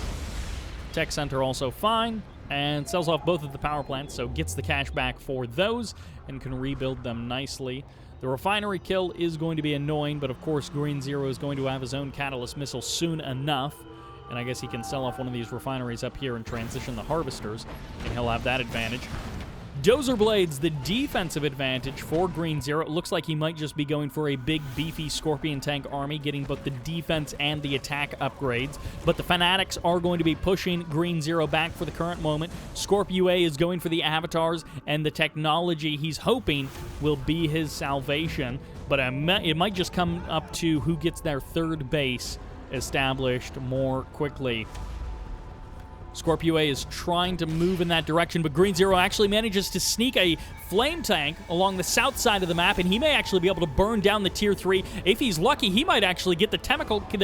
Tech Center also fine, and sells off both of the power plants, so gets the cash back for those and can rebuild them nicely. The refinery kill is going to be annoying, but of course Green Zero is going to have his own catalyst missile soon enough, and I guess he can sell off one of these refineries up here and transition the harvesters, and he'll have that advantage. Dozer Blades, the defensive advantage for Green Zero. It looks like he might just be going for a big, beefy Scorpion tank army, getting both the defense and the attack upgrades. But the Fanatics are going to be pushing Green Zero back for the current moment. scorp.ua is going for the avatars, and the technology he's hoping will be his salvation. But it might just come up to who gets their third base established more quickly. scorp.ua is trying to move in that direction, but Green Zero actually manages to sneak a flame tank along the south side of the map, and he may actually be able to burn down the Tier 3. If he's lucky, he might actually get the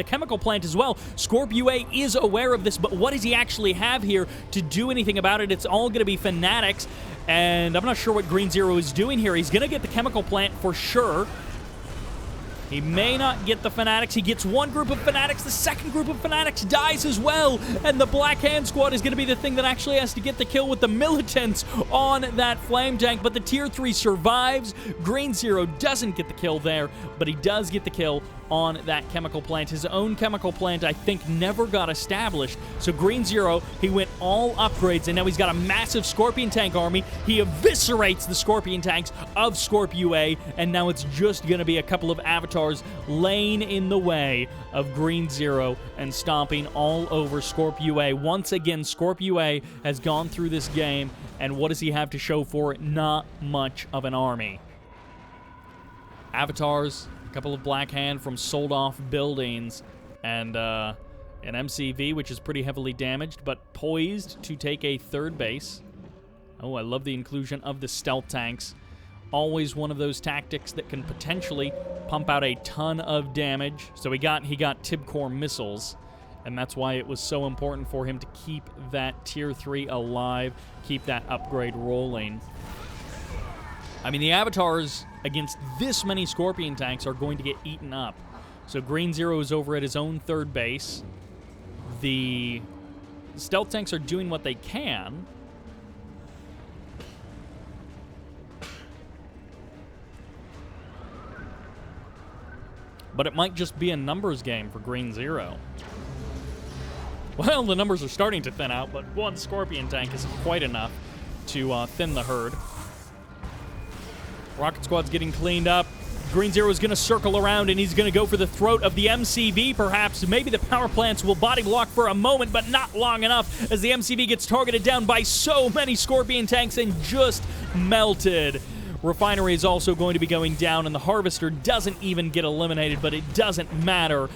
chemical plant as well. scorp.ua is aware of this, but what does he actually have here to do anything about it? It's all going to be Fanatics, and I'm not sure what Green Zero is doing here. He's going to get the chemical plant for sure. He may not get the Fanatics. He gets one group of Fanatics. The second group of Fanatics dies as well. And the Black Hand Squad is going to be the thing that actually has to get the kill with the militants on that flame tank. But the Tier 3 survives. Green Zero doesn't get the kill there, but he does get the kill on that chemical plant. His own chemical plant, I think, never got established. So Green Zero, he went all upgrades, and now he's got a massive Scorpion tank army. He eviscerates the Scorpion tanks of scorp.ua, and now it's just going to be a couple of avatars laying in the way of Green Zero and stomping all over scorp.ua. Once again, scorp.ua has gone through this game, and what does he have to show for it? Not much of an army. Avatars, a couple of Black Hand from sold-off buildings, and an MCV, which is pretty heavily damaged, but poised to take a third base. Oh, I love the inclusion of the stealth tanks. Always one of those tactics that can potentially pump out a ton of damage. So he got TIB core missiles, and that's why it was so important for him to keep that Tier 3 alive, keep that upgrade rolling. I mean, the avatars against this many Scorpion tanks are going to get eaten up. So Green Zero is over at his own third base. The stealth tanks are doing what they can. But it might just be a numbers game for Green Zero. Well, the numbers are starting to thin out, but one Scorpion tank isn't quite enough to thin the herd. Rocket Squad's getting cleaned up. Green Zero is going to circle around, and he's going to go for the throat of the MCV, perhaps. Maybe the power plants will body block for a moment, but not long enough, as the MCV gets targeted down by so many Scorpion tanks and just melted. Refinery is also going to be going down, and the Harvester doesn't even get eliminated, but it doesn't matter.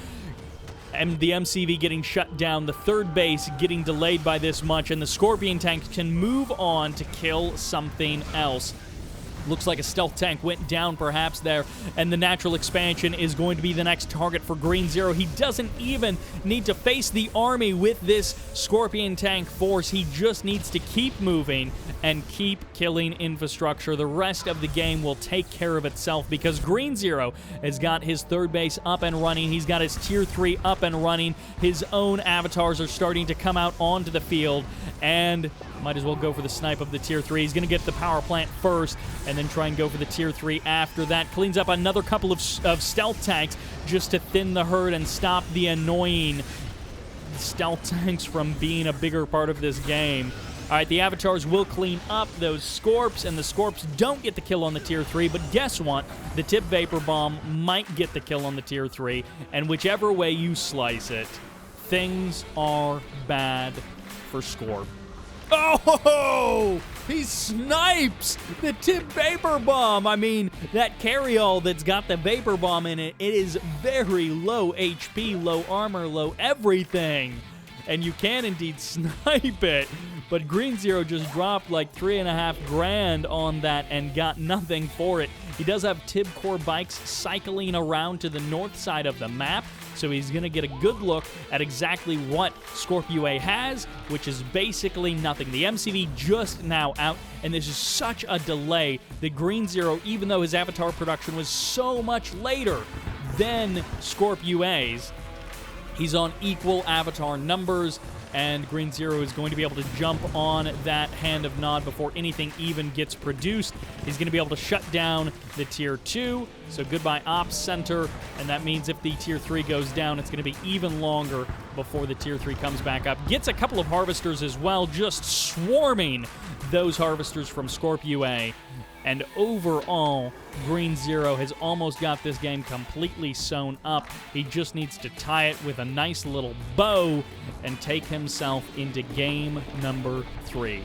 And the MCV getting shut down, the third base getting delayed by this much, and the Scorpion tanks can move on to kill something else. Looks like a stealth tank went down perhaps there, and the natural expansion is going to be the next target for Green Zero. He doesn't even need to face the army with this Scorpion tank force. He just needs to keep moving and keep killing infrastructure. The rest of the game will take care of itself because Green Zero has got his third base up and running. He's got his Tier 3 up and running. His own avatars are starting to come out onto the field, and might as well go for the snipe of the Tier 3. He's going to get the power plant first and then try and go for the Tier 3 after that. Cleans up another couple of stealth tanks just to thin the herd and stop the annoying stealth tanks from being a bigger part of this game. All right, the avatars will clean up those Scorps, and the Scorps don't get the kill on the Tier 3, but guess what? The Tip Vapor Bomb might get the kill on the Tier 3, and whichever way you slice it, things are bad for Scorp. Oh, he snipes the Tip Vapor Bomb. I mean, that carryall that's got the Vapor Bomb in it, it is very low HP, low armor, low everything. And you can indeed snipe it. But Green Zero just dropped like $3.5 grand on that and got nothing for it. He does have Tib Core bikes cycling around to the north side of the map, so he's going to get a good look at exactly what scorp.ua has, which is basically nothing. The MCV just now out, and this is such a delay that Green Zero, even though his avatar production was so much later than scorp.ua's, he's on equal avatar numbers, and Green Zero is going to be able to jump on that Hand of Nod before anything even gets produced. He's going to be able to shut down the Tier 2, so goodbye Ops Center, and that means if the Tier 3 goes down, it's going to be even longer before the Tier 3 comes back up. Gets a couple of Harvesters as well, just swarming those Harvesters from scorp.ua. And overall, Green Zero has almost got this game completely sewn up. He just needs to tie it with a nice little bow and take himself into game number 3.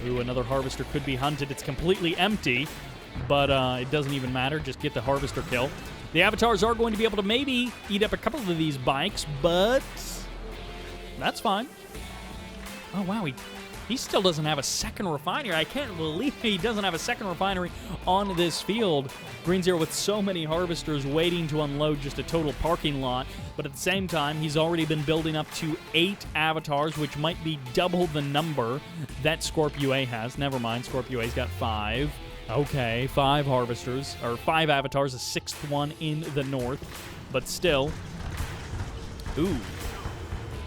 Ooh, another Harvester could be hunted. It's completely empty, but it doesn't even matter. Just get the Harvester kill. The avatars are going to be able to maybe eat up a couple of these bikes, but that's fine. Oh, wow, he still doesn't have a second refinery. I can't believe he doesn't have a second refinery on this field. Green Zero with so many Harvesters waiting to unload, just a total parking lot. But at the same time, he's already been building up to 8 avatars, which might be double the number that scorp.ua has. Never mind, scorp.ua's got 5. Okay, 5 Harvesters, or 5 avatars, a 6th one in the north. But still, ooh.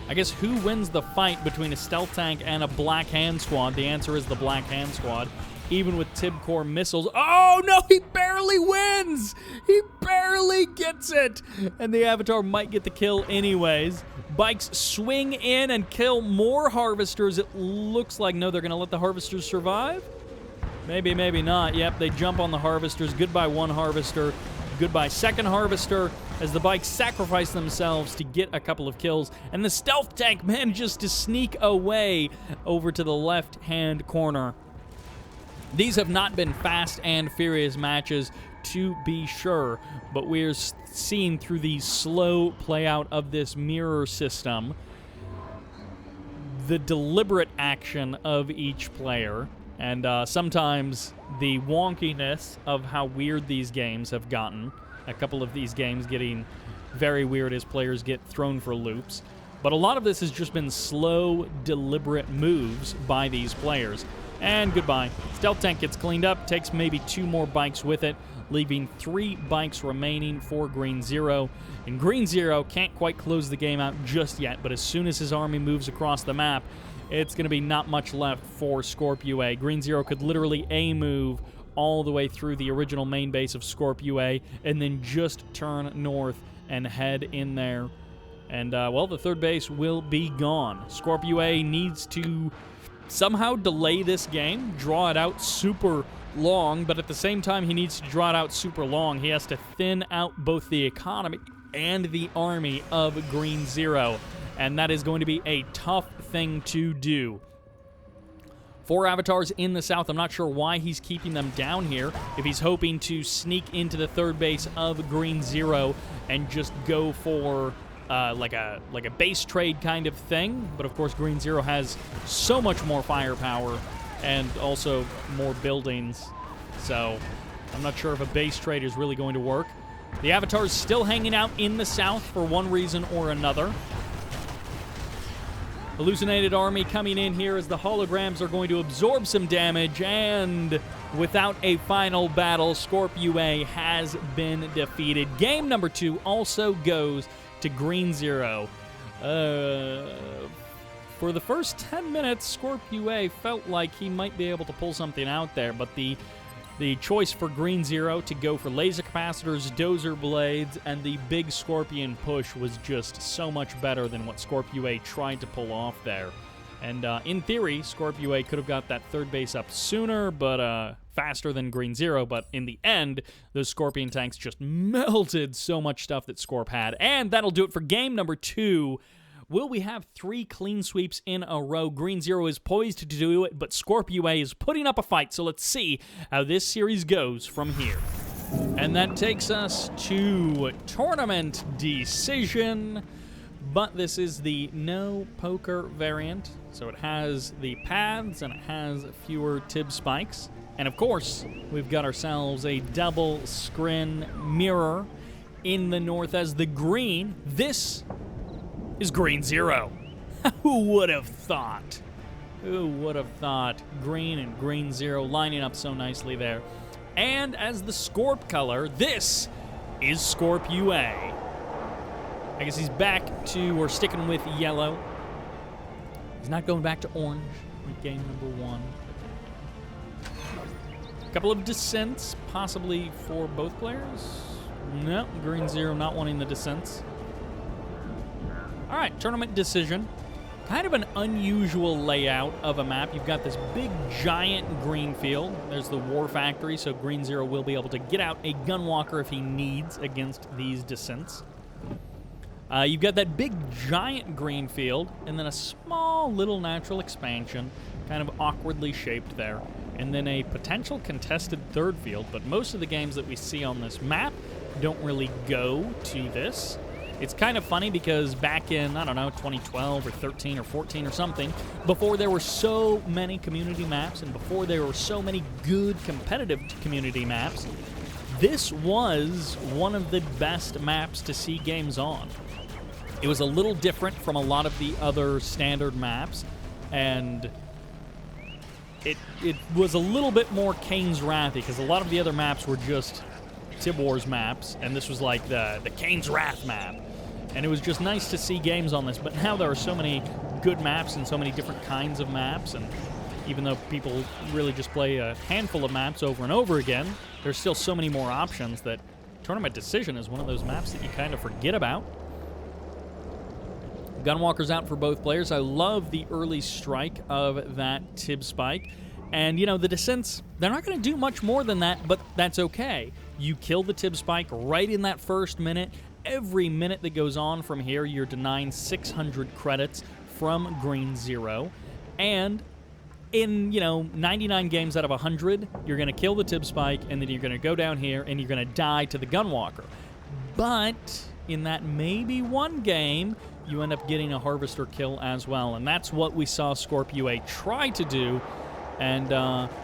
I guess who wins the fight between a stealth tank and a Black Hand squad? The answer is the Black Hand squad, even with Tib Core missiles. Oh, no, he barely wins! He barely gets it! And the Avatar might get the kill anyways. Bikes swing in and kill more Harvesters. It looks like, no, they're going to let the Harvesters survive? Maybe, maybe not. Yep, they jump on the Harvesters. Goodbye, one Harvester. Goodbye, second Harvester, as the bikes sacrifice themselves to get a couple of kills, and the stealth tank manages to sneak away over to the left-hand corner. These have not been fast and furious matches, to be sure, but we're seeing through the slow play-out of this mirror system the deliberate action of each player, and sometimes the wonkiness of how weird these games have gotten. A couple of these games getting very weird as players get thrown for loops. But a lot of this has just been slow, deliberate moves by these players. And goodbye. Stealth tank gets cleaned up, takes maybe 2 more bikes with it, leaving 3 bikes remaining for Green Zero. And Green Zero can't quite close the game out just yet, but as soon as his army moves across the map, it's going to be not much left for scorp.ua. Green Zero could literally A-move all the way through the original main base of scorp.ua and then just turn north and head in there. And, well, the third base will be gone. scorp.ua needs to somehow delay this game, draw it out super long, but at the same time he needs to draw it out super long, he has to thin out both the economy and the army of Green Zero. And that is going to be a tough thing to do. 4 avatars in the south. I'm not sure why he's keeping them down here. If he's hoping to sneak into the third base of Green Zero and just go for like a base trade kind of thing. But of course, Green Zero has so much more firepower and also more buildings. So I'm not sure if a base trade is really going to work. The Avatar's still hanging out in the south for one reason or another. Hallucinated Army coming in here as the holograms are going to absorb some damage, and without a final battle, scorp.ua has been defeated. Game number 2 also goes to Green Zero. For the first 10 minutes, scorp.ua felt like he might be able to pull something out there, but the choice for Green Zero to go for laser capacitors, dozer blades, and the big scorpion push was just so much better than what scorp.ua tried to pull off there. And in theory, scorp.ua could have got that third base up sooner, but faster than Green Zero. But in the end, those scorpion tanks just melted so much stuff that Scorp had. And that'll do it for game number 2. Will we have 3 clean sweeps in a row? Green Zero is poised to do it, but scorp.ua is putting up a fight, so let's see how this series goes from here. And that takes us to tournament decision, but this is the no poker variant, so it has the paths and it has fewer tib spikes. And of course, we've got ourselves a double Scrin mirror in the north as the green. This is Green Zero. Who would have thought? Who would have thought? Green and Green Zero lining up so nicely there. And as the Scorp color, this is Scorp.ua. I guess he's back to, or sticking with yellow. He's not going back to orange like game number 1. A couple of descents, possibly for both players. No, Green Zero not wanting the descents. All right, tournament decision. Kind of an unusual layout of a map. You've got this big, giant green field. There's the War Factory, so Green Zero will be able to get out a Gunwalker if he needs against these descents. You've got that big, giant green field, and then a small little natural expansion, kind of awkwardly shaped there. And then a potential contested third field, but most of the games that we see on this map don't really go to this. It's kind of funny because back in, I don't know, 2012 or 13 or 14 or something, before there were so many community maps and before there were so many good competitive community maps, this was one of the best maps to see games on. It was a little different from a lot of the other standard maps, and it was a little bit more Kane's Wrathy because a lot of the other maps were just Tib Wars maps, and this was like the Kane's Wrath map. And it was just nice to see games on this, but now there are so many good maps and so many different kinds of maps, and even though people really just play a handful of maps over and over again, there's still so many more options that Tournament Decision is one of those maps that you kind of forget about. Gunwalker's out for both players. I love the early strike of that Tib Spike. And, you know, the descents, they're not going to do much more than that, but that's okay. You kill the Tib Spike right in that first minute. Every minute that goes on from here, you're denying 600 credits from Green Zero. And in, 99 games out of 100, you're going to kill the Tib Spike, and then you're going to go down here, and you're going to die to the Gunwalker. But in that maybe one game, you end up getting a Harvester kill as well. And that's what we saw scorp.ua try to do. And,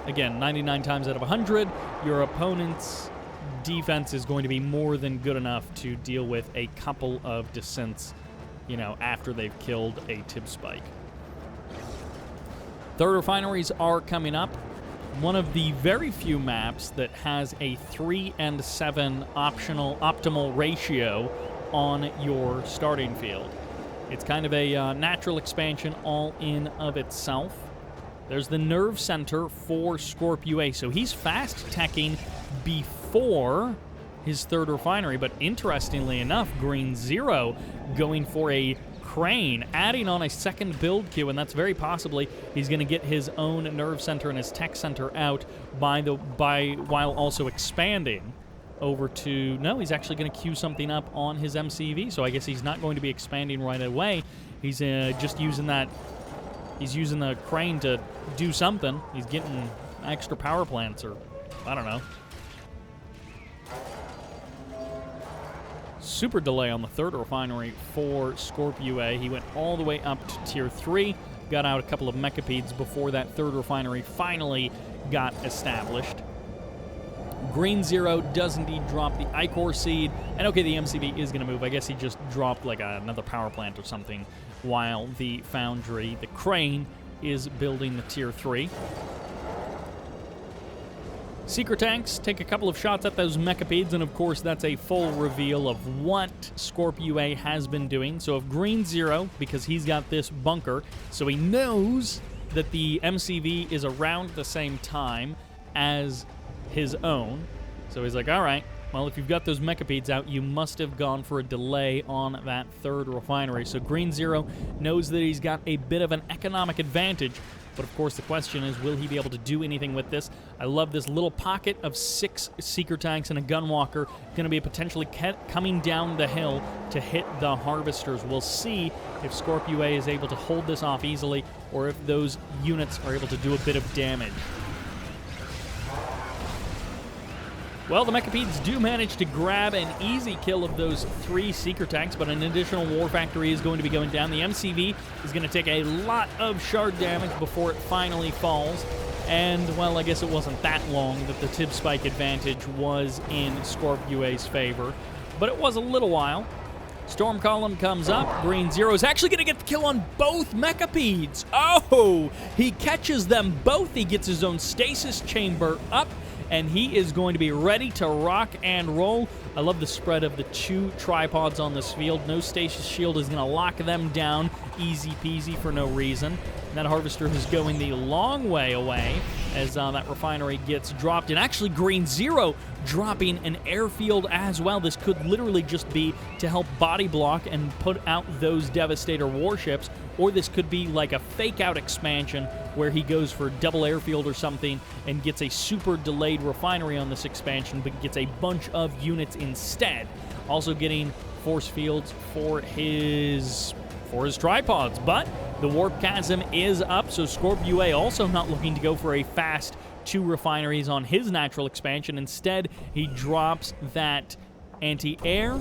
again, 99 times out of 100, your opponent's defense is going to be more than good enough to deal with a couple of descents, after they've killed a Tib Spike. Third refineries are coming up. One of the very few maps that has a 3 and 7 optimal ratio on your starting field. It's kind of a natural expansion all in of itself. There's the nerve center for scorp.ua, so he's fast-teching before his third refinery, but interestingly enough, Green Zero going for a crane, adding on a second build queue, and that's very possibly he's going to get his own nerve center and his tech center out while also expanding over to... No, he's actually going to queue something up on his MCV, so I guess he's not going to be expanding right away. He's just using that... He's using the crane to do something. He's getting extra power plants, or I don't know. Super delay on the third refinery for scorp.ua. He went all the way up to Tier 3, got out a couple of mechapedes before that third refinery finally got established. Green Zero does indeed drop the Ichor Seed, and okay, the MCV is going to move. I guess he just dropped like another power plant or something, while the Foundry, the Crane, is building the Tier 3. Secret Tanks take a couple of shots at those Mechapeds, and of course that's a full reveal of what scorp.ua has been doing. So if Green Zero, because he's got this bunker, so he knows that the MCV is around the same time as his own. So he's like, all right, well, if you've got those Mechapeds out, you must have gone for a delay on that third refinery. So Green Zero knows that he's got a bit of an economic advantage. But of course, the question is, will he be able to do anything with this? I love this little pocket of 6 Seeker Tanks and a Gunwalker going to be potentially coming down the hill to hit the Harvesters. We'll see if scorp.ua is able to hold this off easily, or if those units are able to do a bit of damage. Well, the Mechapeds do manage to grab an easy kill of those 3 Seeker Tanks, but an additional War Factory is going to be going down. The MCV is going to take a lot of shard damage before it finally falls. And, well, I guess it wasn't that long that the Tib Spike advantage was in scorp.ua's favor. But it was a little while. Storm Column comes up. Green Zero is actually going to get the kill on both Mechapeds. Oh! He catches them both. He gets his own Stasis Chamber up, and he is going to be ready to rock and roll. I love the spread of the 2 tripods on this field. No Stasis Shield is going to lock them down. Easy peasy for no reason. And that Harvester is going the long way away as that refinery gets dropped. And actually, Green Zero dropping an airfield as well. This could literally just be to help body block and put out those Devastator warships. Or this could be like a fake-out expansion where he goes for double airfield or something and gets a super delayed refinery on this expansion, but gets a bunch of units instead. Also getting force fields for his tripods, but the Warp Chasm is up, so scorp.ua also not looking to go for a fast 2 refineries on his natural expansion. Instead, he drops that anti-air.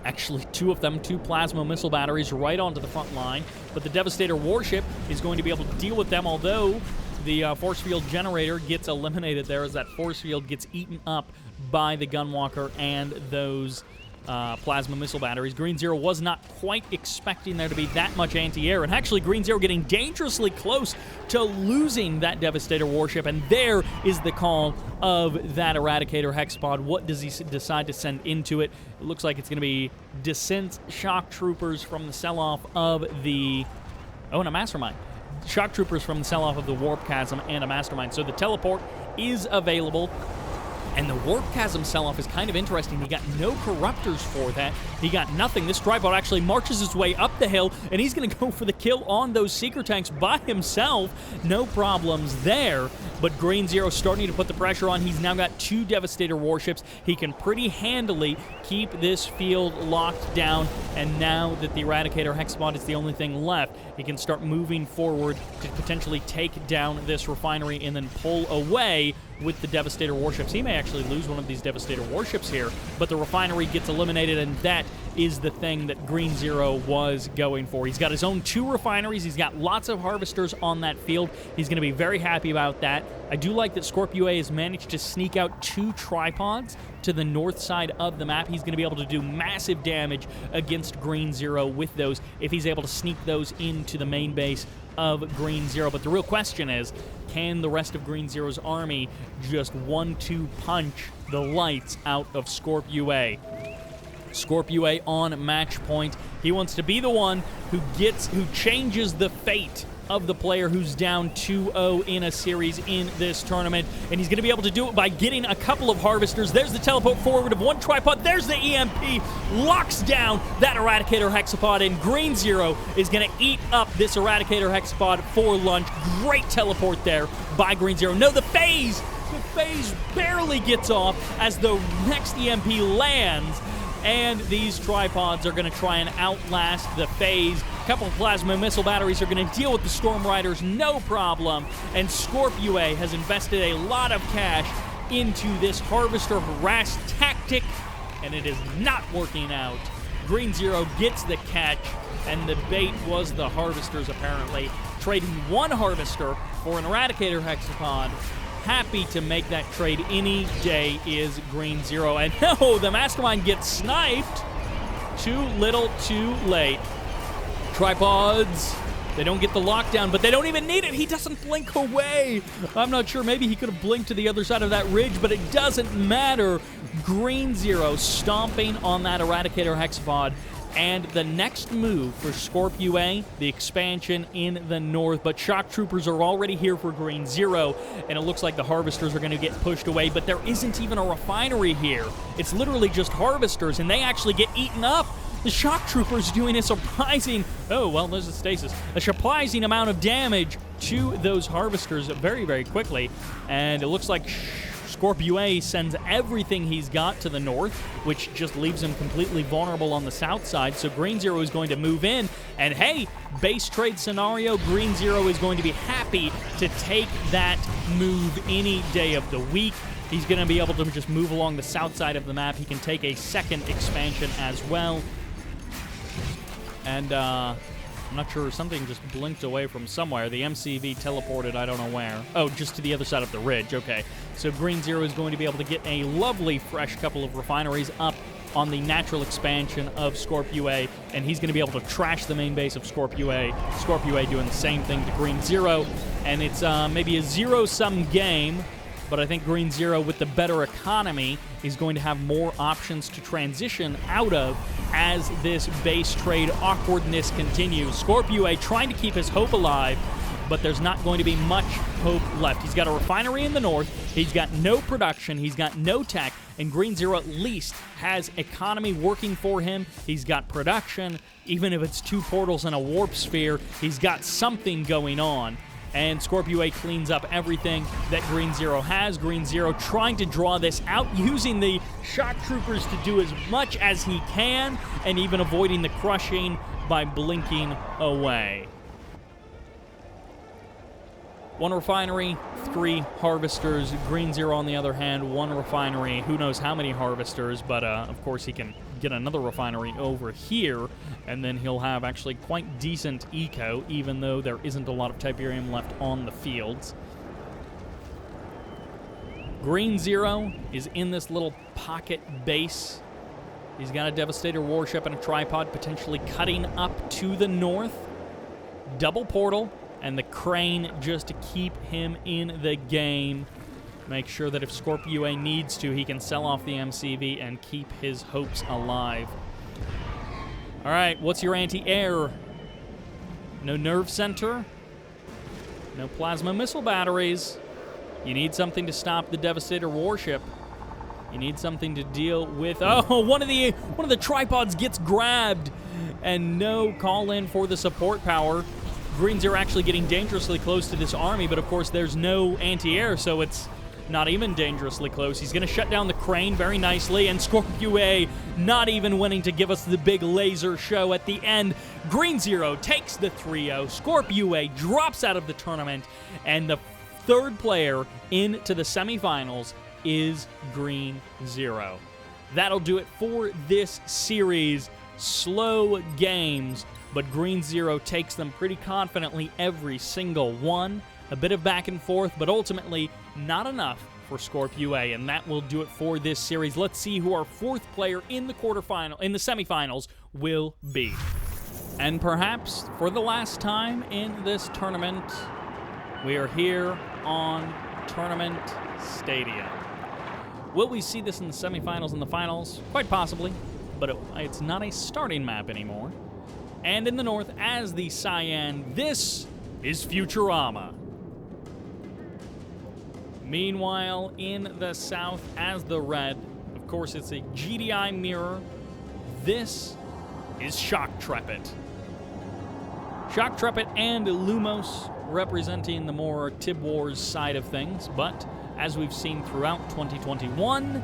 Actually, 2 of them, 2 plasma missile batteries right onto the front line. But the Devastator warship is going to be able to deal with them, although the force field generator gets eliminated there as that force field gets eaten up by the Gunwalker and those plasma missile batteries. Green Zero was not quite expecting there to be that much anti-air, and actually Green Zero getting dangerously close to losing that Devastator warship, and there is the call of that Eradicator Hexapod. What does he decide to send into it? It looks like it's going to be Descent Shock Troopers from the sell-off of the... Oh, and a Mastermind. Shock Troopers from the sell-off of the Warp Chasm and a Mastermind. So the teleport is available. And the Warp Chasm sell-off is kind of interesting. He got no Corruptors for that. He got nothing. This tripod actually marches his way up the hill, and he's going to go for the kill on those Seeker Tanks by himself. No problems there. But Green Zero starting to put the pressure on. He's now got 2 Devastator warships. He can pretty handily keep this field locked down. And now that the Eradicator Hexapod is the only thing left, he can start moving forward to potentially take down this refinery and then pull away with the Devastator warships. He may actually lose one of these Devastator warships here, but the refinery gets eliminated, and that is the thing that Green Zero was going for. He's got his own 2 refineries. He's got lots of Harvesters on that field. He's going to be very happy about that. I do like that scorp.ua has managed to sneak out 2 tripods to the north side of the map. He's going to be able to do massive damage against Green Zero with those if he's able to sneak those into the main base of Green Zero. But the real question is, can the rest of Green Zero's army just 1-2 punch the lights out of scorp.ua? scorp.ua on match point. He wants to be the one who changes the fate of the player who's down 2-0 in a series in this tournament. And he's going to be able to do it by getting a couple of Harvesters. There's the teleport forward of 1 tripod. There's the EMP. Locks down that Eradicator Hexapod. And Green Zero is going to eat up this Eradicator Hexapod for lunch. Great teleport there by Green Zero. No, the phase barely gets off as the next EMP lands. And these tripods are going to try and outlast the phase. A couple of plasma missile batteries are going to deal with the Storm Riders, no problem. And scorp.ua has invested a lot of cash into this Harvester harass tactic, and it is not working out. Green Zero gets the catch, and the bait was the Harvesters, apparently. Trading 1 Harvester for an Eradicator Hexapod. happy to make that trade any day is Green Zero. And no, the Mastermind gets sniped. Too little, too late. Tripods, they don't get the lockdown, but they don't even need it. He doesn't blink away. I'm not sure. Maybe he could have blinked to the other side of that ridge, but it doesn't matter. Green Zero stomping on that Eradicator Hexapod. And the next move for scorp.ua, the expansion in the north. But Shock Troopers are already here for Green Zero, and it looks like the Harvesters are going to get pushed away. But there isn't even a refinery here. It's literally just Harvesters, and they actually get eaten up. The Shock Troopers doing a surprising, oh, well, there's a stasis, a surprising amount of damage to those Harvesters very, very quickly. And it looks like scorp.ua sends everything he's got to the north, which just leaves him completely vulnerable on the south side. So Green Zero is going to move in, and hey, base trade scenario, Green Zero is going to be happy to take that move any day of the week. He's going to be able to just move along the south side of the map. He can take a second expansion as well. And I'm not sure, something just blinked away from somewhere. The MCV teleported, I don't know where. Oh, just to the other side of the ridge, okay. So Green Zero is going to be able to get a lovely fresh couple of refineries up on the natural expansion of scorp.ua, and he's going to be able to trash the main base of scorp.ua. Scorp.ua doing the same thing to Green Zero, and it's maybe a zero-sum game, but I think Green Zero, with the better economy, is going to have more options to transition out of as this base trade awkwardness continues. scorp.ua trying to keep his hope alive, but there's not going to be much hope left. He's got a refinery in the north, he's got no production, he's got no tech, and Green Zero at least has economy working for him. He's got production, even if it's 2 portals and a warp sphere, he's got something going on. And scorp.ua cleans up everything that Green Zero has. Green Zero trying to draw this out, using the Shock Troopers to do as much as he can, and even avoiding the crushing by blinking away. 1 refinery, 3 harvesters. Green Zero, on the other hand, 1 refinery. Who knows how many harvesters, but of course he can get another refinery over here, and then he'll have actually quite decent eco, even though there isn't a lot of Tiberium left on the fields. Green Zero is in this little pocket base. He's got a Devastator warship and a tripod potentially cutting up to the north. Double portal, and the crane just to keep him in the game. Make sure that if scorp.ua needs to, he can sell off the MCV and keep his hopes alive. All right, what's your anti-air? No nerve center. No plasma missile batteries. You need something to stop the Devastator warship. You need something to deal with... Oh, one of the tripods gets grabbed. And no call in for the support power. Green Zero actually getting dangerously close to this army, but of course there's no anti-air, so it's not even dangerously close. He's going to shut down the crane very nicely, and scorp.ua not even wanting to give us the big laser show at the end. Green Zero takes the 3-0. scorp.ua drops out of the tournament, and the 3rd player into the semifinals is Green Zero. That'll do it for this series. Slow games, but Green Zero takes them pretty confidently every single one. A bit of back and forth, but ultimately not enough for scorp.ua, and that will do it for this series. Let's see who our 4th player in the semifinals will be. And perhaps for the last time in this tournament, we are here on Tournament Stadium. Will we see this in the semifinals and the finals? Quite possibly, but it's not a starting map anymore. And in the north, as the Cyan, this is Futurama. Meanwhile, in the south, as the red, of course, it's a GDI mirror. This is Shoktrepet. Shoktrepet and Lumos representing the more Tib Wars side of things, but as we've seen throughout 2021,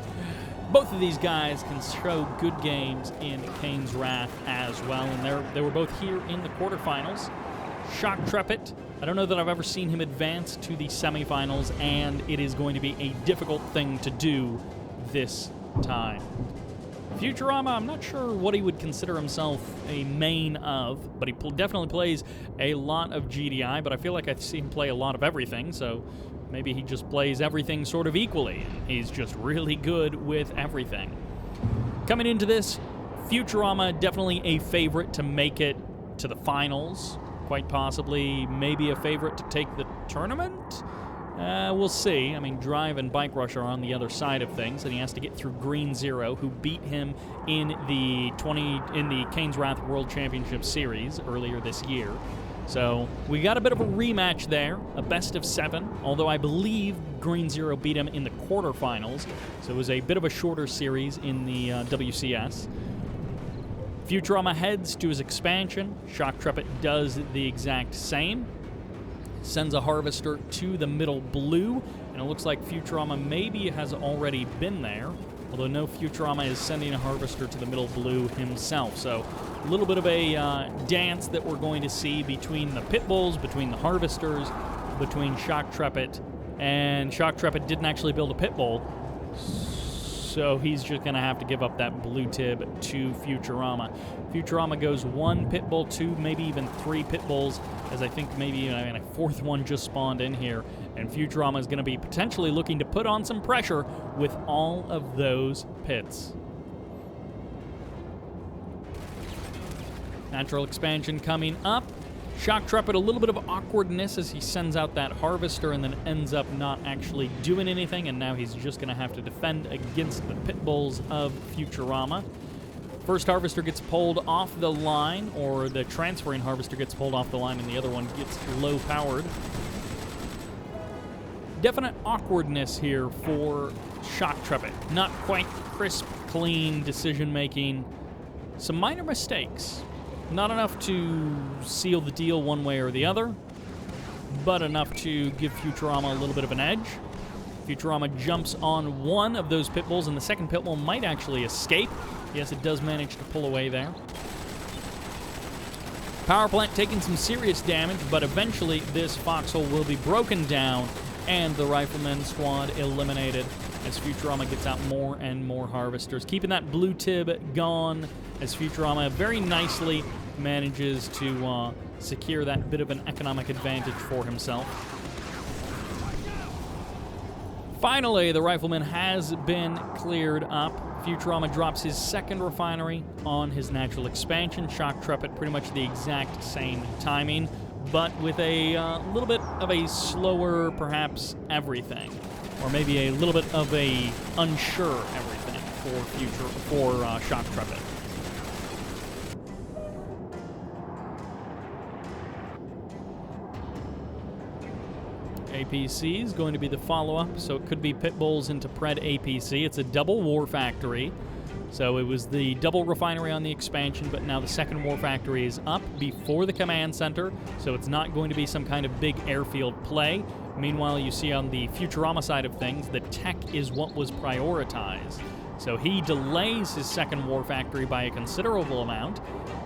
both of these guys can show good games in Kane's Wrath as well, and they were both here in the quarterfinals. Shoktrepet, I don't know that I've ever seen him advance to the semifinals, and it is going to be a difficult thing to do this time. Futurama, I'm not sure what he would consider himself a main of, but he definitely plays a lot of GDI, but I feel like I see him play a lot of everything, so maybe he just plays everything sort of equally, and he's just really good with everything. Coming into this, Futurama definitely a favorite to make it to the finals. Quite possibly maybe a favorite to take the tournament? We'll see. I mean, Drive and Bike Rush are on the other side of things, and he has to get through Green Zero, who beat him in the Kane's Wrath World Championship Series earlier this year. So we got a bit of a rematch there, a best of 7, although I believe Green Zero beat him in the quarterfinals, so it was a bit of a shorter series in the WCS. Futurama heads to his expansion. Shoktrepet does the exact same. Sends a harvester to the middle blue, and it looks like Futurama maybe has already been there, although no, Futurama is sending a harvester to the middle blue himself. So a little bit of a dance that we're going to see between the pit bulls, between the harvesters, between Shoktrepet, and Shoktrepet didn't actually build a pit bull, so he's just going to have to give up that blue tib to Futurama. Futurama goes 1 pit bull, 2, maybe even 3 pit bulls, as I think maybe a 4th one just spawned in here, and Futurama is going to be potentially looking to put on some pressure with all of those pits. Natural expansion coming up. Shoktrepet, a little bit of awkwardness as he sends out that harvester and then ends up not actually doing anything, and now he's just going to have to defend against the pit bulls of Futurama. First harvester gets pulled off the line, or the transferring harvester gets pulled off the line, and the other one gets low-powered. Definite awkwardness here for Shoktrepet. Not quite crisp, clean decision-making. Some minor mistakes. Not enough to seal the deal one way or the other, but enough to give Futurama a little bit of an edge. Futurama jumps on one of those pit bulls, and the second pit bull might actually escape. Yes, it does manage to pull away there. Power plant taking some serious damage, but eventually this foxhole will be broken down, and the rifleman squad eliminated as Futurama gets out more and more harvesters. Keeping that blue tib gone as Futurama very nicely manages to secure that bit of an economic advantage for himself. Finally, the rifleman has been cleared up. Futurama drops his second refinery on his natural expansion. Shoktrepet pretty much the exact same timing, but with a little bit of a slower, perhaps, everything. Or maybe a little bit of a unsure everything for Shoktrepet. APC is going to be the follow-up, so it could be pit bulls into Pred APC. It's a double war factory, so it was the double refinery on the expansion, but now the second war factory is up before the command center, so it's not going to be some kind of big airfield play. Meanwhile, you see on the Futurama side of things, the tech is what was prioritized. So he delays his second war factory by a considerable amount,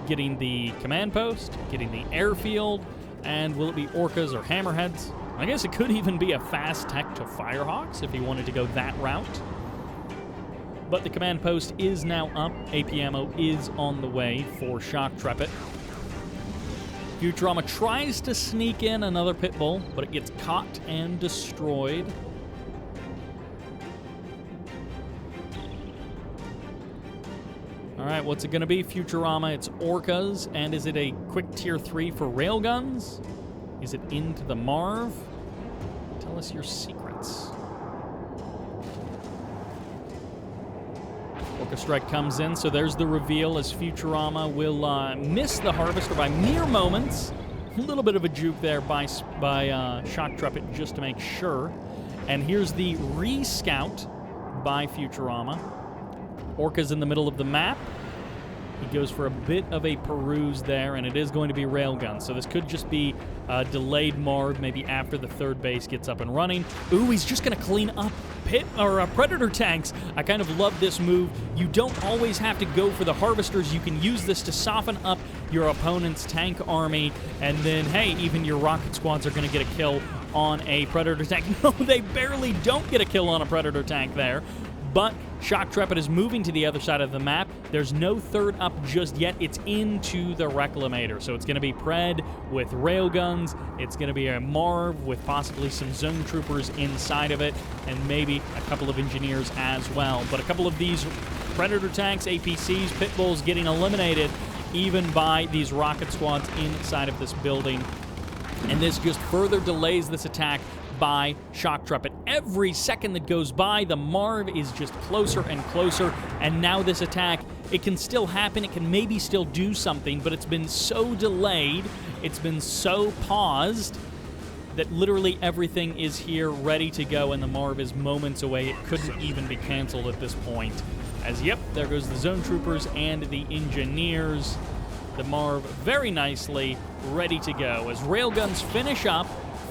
getting the command post, getting the airfield, and will it be orcas or hammerheads? I guess it could even be a fast tech to Firehawks if he wanted to go that route. But the command post is now up. AP ammo is on the way for Shoktrepet. Futurama tries to sneak in another pit bull, but it gets caught and destroyed. All right, what's it going to be? Futurama, it's orcas, and is it a quick tier 3 for railguns? Is it into the Marv? Tell us your secrets. Orca Strike comes in, so there's the reveal as Futurama will miss the harvester by mere moments. A little bit of a juke there by Shoktrepet just to make sure. And here's the re-scout by Futurama. Orca's in the middle of the map. He goes for a bit of a peruse there, and it is going to be railgun. So this could just be a delayed Marv, maybe after the third base gets up and running. Ooh, he's just going to clean up Predator tanks. I kind of love this move. You don't always have to go for the harvesters. You can use this to soften up your opponent's tank army, and then, hey, even your rocket squads are going to get a kill on a Predator tank. No, they barely don't get a kill on a Predator tank there. but Shoktrepet is moving to the other side of the map. There's no third up just yet. It's into the Reclamator. So it's going to be Pred with railguns. It's going to be a Marv with possibly some zone troopers inside of it, and maybe a couple of engineers as well. But a couple of these Predator tanks, APCs, Pitbulls getting eliminated even by these rocket squads inside of this building. And this just further delays this attack by Shoktrepet. Every second that goes by, the Marv is just closer and closer, and now this attack, it can still happen, it can maybe still do something, but it's been so delayed, it's been so paused, that literally everything is here ready to go, and the Marv is moments away. It couldn't even be canceled at this point. As, yep, there goes the zone troopers and the engineers. The Marv very nicely ready to go. As railguns finish up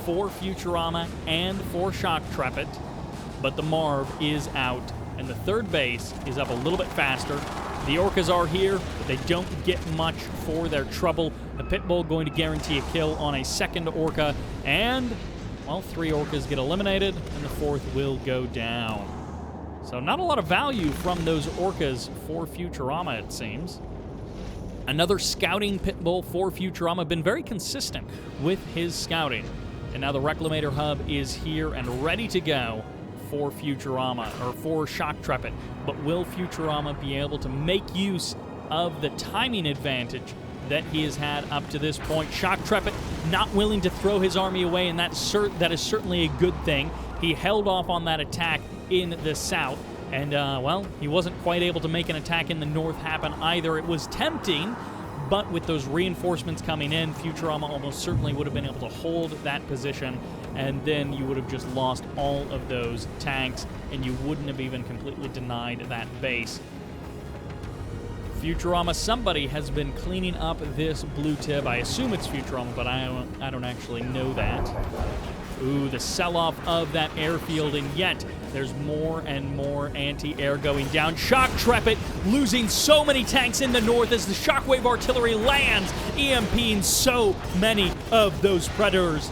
for Futurama and for Shoktrepet, but the Marv is out, and the third base is up a little bit faster. The Orcas are here, but they don't get much for their trouble. The Pitbull going to guarantee a kill on a second Orca, and, well, 3 Orcas get eliminated, and the 4th will go down. So not a lot of value from those Orcas for Futurama, it seems. Another scouting Pitbull for Futurama, been very consistent with his scouting. And now the Reclamator hub is here and ready to go for Futurama, or for Shoktrepet. But will Futurama be able to make use of the timing advantage that he has had up to this point? Shoktrepet not willing to throw his army away, and that is certainly a good thing. He held off on that attack in the south, and, well, he wasn't quite able to make an attack in the north happen either. It was tempting, but with those reinforcements coming in, Futurama almost certainly would have been able to hold that position, and then you would have just lost all of those tanks, and you wouldn't have even completely denied that base. Futurama, somebody has been cleaning up this blue tib. I assume it's Futurama, but I don't actually know that. Ooh, the sell-off of that airfield, and yet there's more and more anti-air going down. Shoktrepet losing so many tanks in the north as the shockwave artillery lands, EMPing so many of those Predators,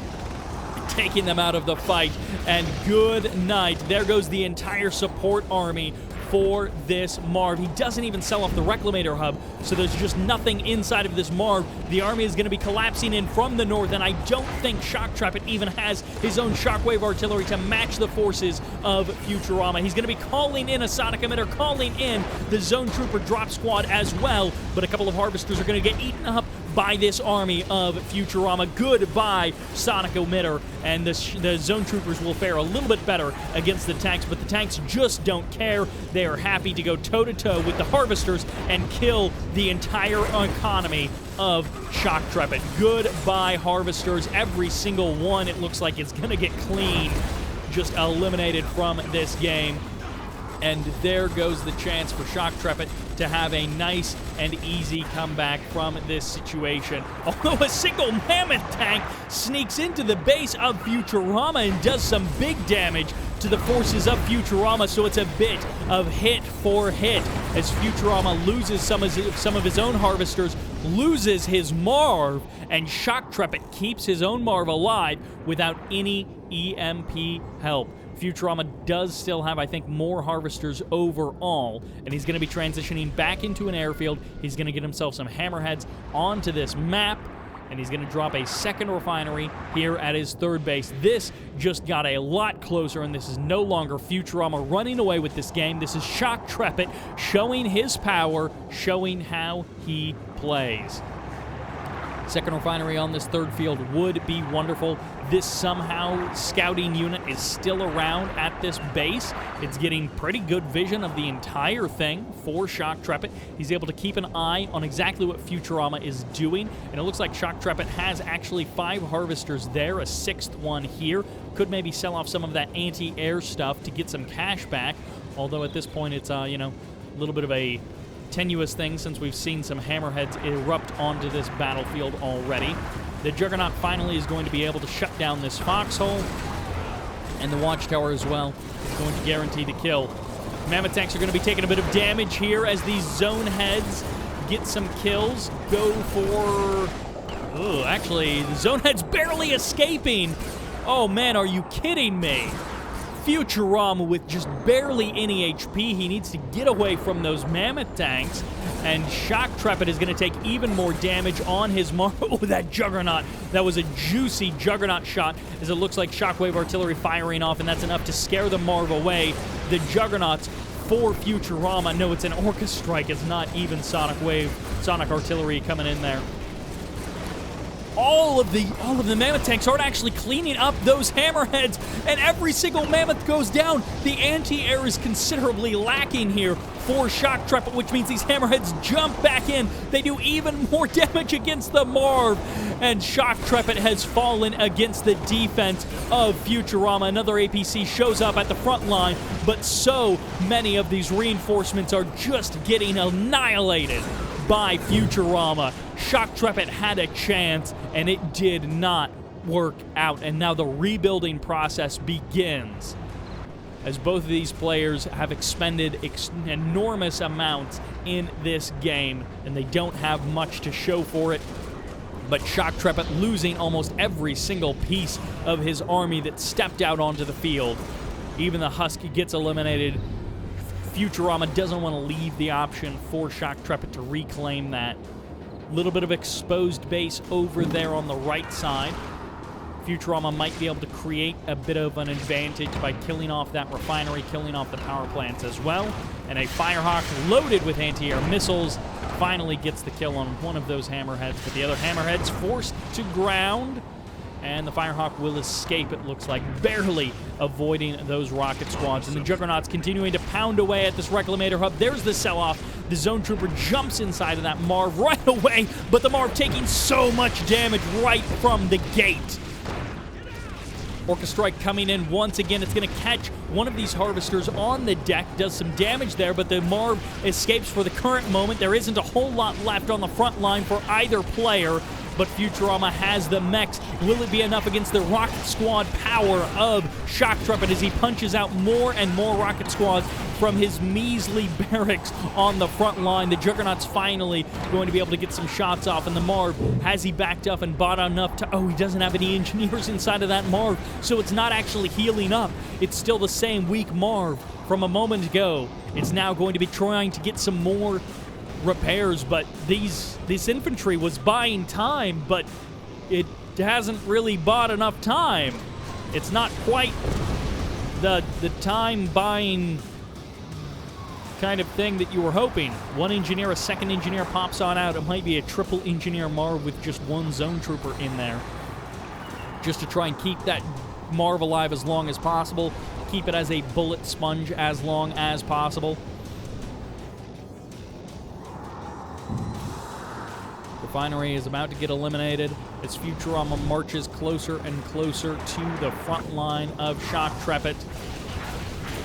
taking them out of the fight. And good night. There goes the entire support army for this Marv. He doesn't even sell off the Reclamator hub, so there's just nothing inside of this Marv. The army is going to be collapsing in from the north, and I don't think Shoktrepet even has his own shockwave artillery to match the forces of Futurama. He's going to be calling in a sonic emitter, calling in the zone trooper drop squad as well, but a couple of harvesters are going to get eaten up by this army of Futurama. Goodbye, sonic emitter, and the zone troopers will fare a little bit better against the tanks, but the tanks just don't care. They are happy to go toe-to-toe with the harvesters and kill the entire economy of Shoktrepet. Goodbye, harvesters. Every single one, it looks like, is going to get clean, just eliminated from this game. And there goes the chance for Shoktrepet to have a nice and easy comeback from this situation. Although a single mammoth tank sneaks into the base of Futurama and does some big damage to the forces of Futurama, so it's a bit of hit for hit as Futurama loses some of his own harvesters, loses his Marv, and Shoktrepet keeps his own Marv alive without any EMP help. Futurama does still have, I think, more harvesters overall, and he's going to be transitioning back into an airfield. He's going to get himself some hammerheads onto this map, and he's going to drop a second refinery here at his third base. This just got a lot closer, and this is no longer Futurama running away with this game. This is Shoktrepet showing his power, showing how he plays. Second refinery on this third field would be wonderful. This somehow scouting unit is still around at this base. It's getting pretty good vision of the entire thing for Shoktrepet. He's able to keep an eye on exactly what Futurama is doing, and it looks like Shoktrepet has actually 5 harvesters there, a 6th one here. Could maybe sell off some of that anti-air stuff to get some cash back, although at this point it's, you know, a little bit of a tenuous thing since we've seen some hammerheads erupt onto this battlefield already. The Juggernaut finally is going to be able to shut down this foxhole, and the Watchtower as well is going to guarantee the kill. Mammoth tanks are going to be taking a bit of damage here as these zone heads get some kills. Go for... oh, actually, the zone head's barely escaping. Oh man, are you kidding me? Futurama with just barely any HP. He needs to get away from those mammoth tanks, and Shoktrepet is going to take even more damage on his Marv. Oh, that Juggernaut. That was a juicy Juggernaut shot, as it looks like Shockwave Artillery firing off, and that's enough to scare the Marv away. The Juggernauts for Futurama. No, it's an Orca Strike. It's not even Sonic Artillery coming in there. All of the mammoth tanks aren't actually cleaning up those hammerheads, and every single mammoth goes down. The anti-air is considerably lacking here for Shoktrepet, which means these hammerheads jump back in. They do even more damage against the Marv, and Shoktrepet has fallen against the defense of Futurama. Another APC shows up at the front line, but so many of these reinforcements are just getting annihilated by Futurama. Shoktrepet had a chance, and it did not work out. And now the rebuilding process begins, as both of these players have expended enormous amounts in this game, and they don't have much to show for it. But Shoktrepet losing almost every single piece of his army that stepped out onto the field. Even the Husky gets eliminated. Futurama doesn't want to leave the option for Shoktrepet to reclaim that. Little bit of exposed base over there on the right side. Futurama might be able to create a bit of an advantage by killing off that refinery, killing off the power plants as well. And a Firehawk loaded with anti-air missiles finally gets the kill on one of those hammerheads, but the other hammerhead's forced to ground. And the Firehawk will escape, it looks like, barely avoiding those rocket squads. And the Juggernauts continuing to pound away at this Reclamator hub. There's the sell-off. The Zone Trooper jumps inside of that Marv right away, but the Marv taking so much damage right from the gate. Orca Strike coming in once again. It's going to catch one of these harvesters on the deck, does some damage there, but the Marv escapes for the current moment. There isn't a whole lot left on the front line for either player, but Futurama has the mechs. Will it be enough against the rocket squad power of Shoktrepet as he punches out more and more rocket squads from his measly barracks on the front line? The Juggernaut's finally going to be able to get some shots off, and the Marv, has he backed up and bought enough to... Oh, he doesn't have any engineers inside of that Marv, so it's not actually healing up. It's still the same weak Marv from a moment ago. It's now going to be trying to get some more repairs, but this infantry was buying time, but it hasn't really bought enough time. It's not quite the time buying kind of thing that you were hoping. One engineer, a second engineer pops on out. It might be a triple engineer Marv with just one Zone Trooper in there, just to try and keep that Marv alive as long as possible, keep it as a bullet sponge as long as possible. Refinery is about to get eliminated as Futurama marches closer and closer to the front line of Shoktrepet.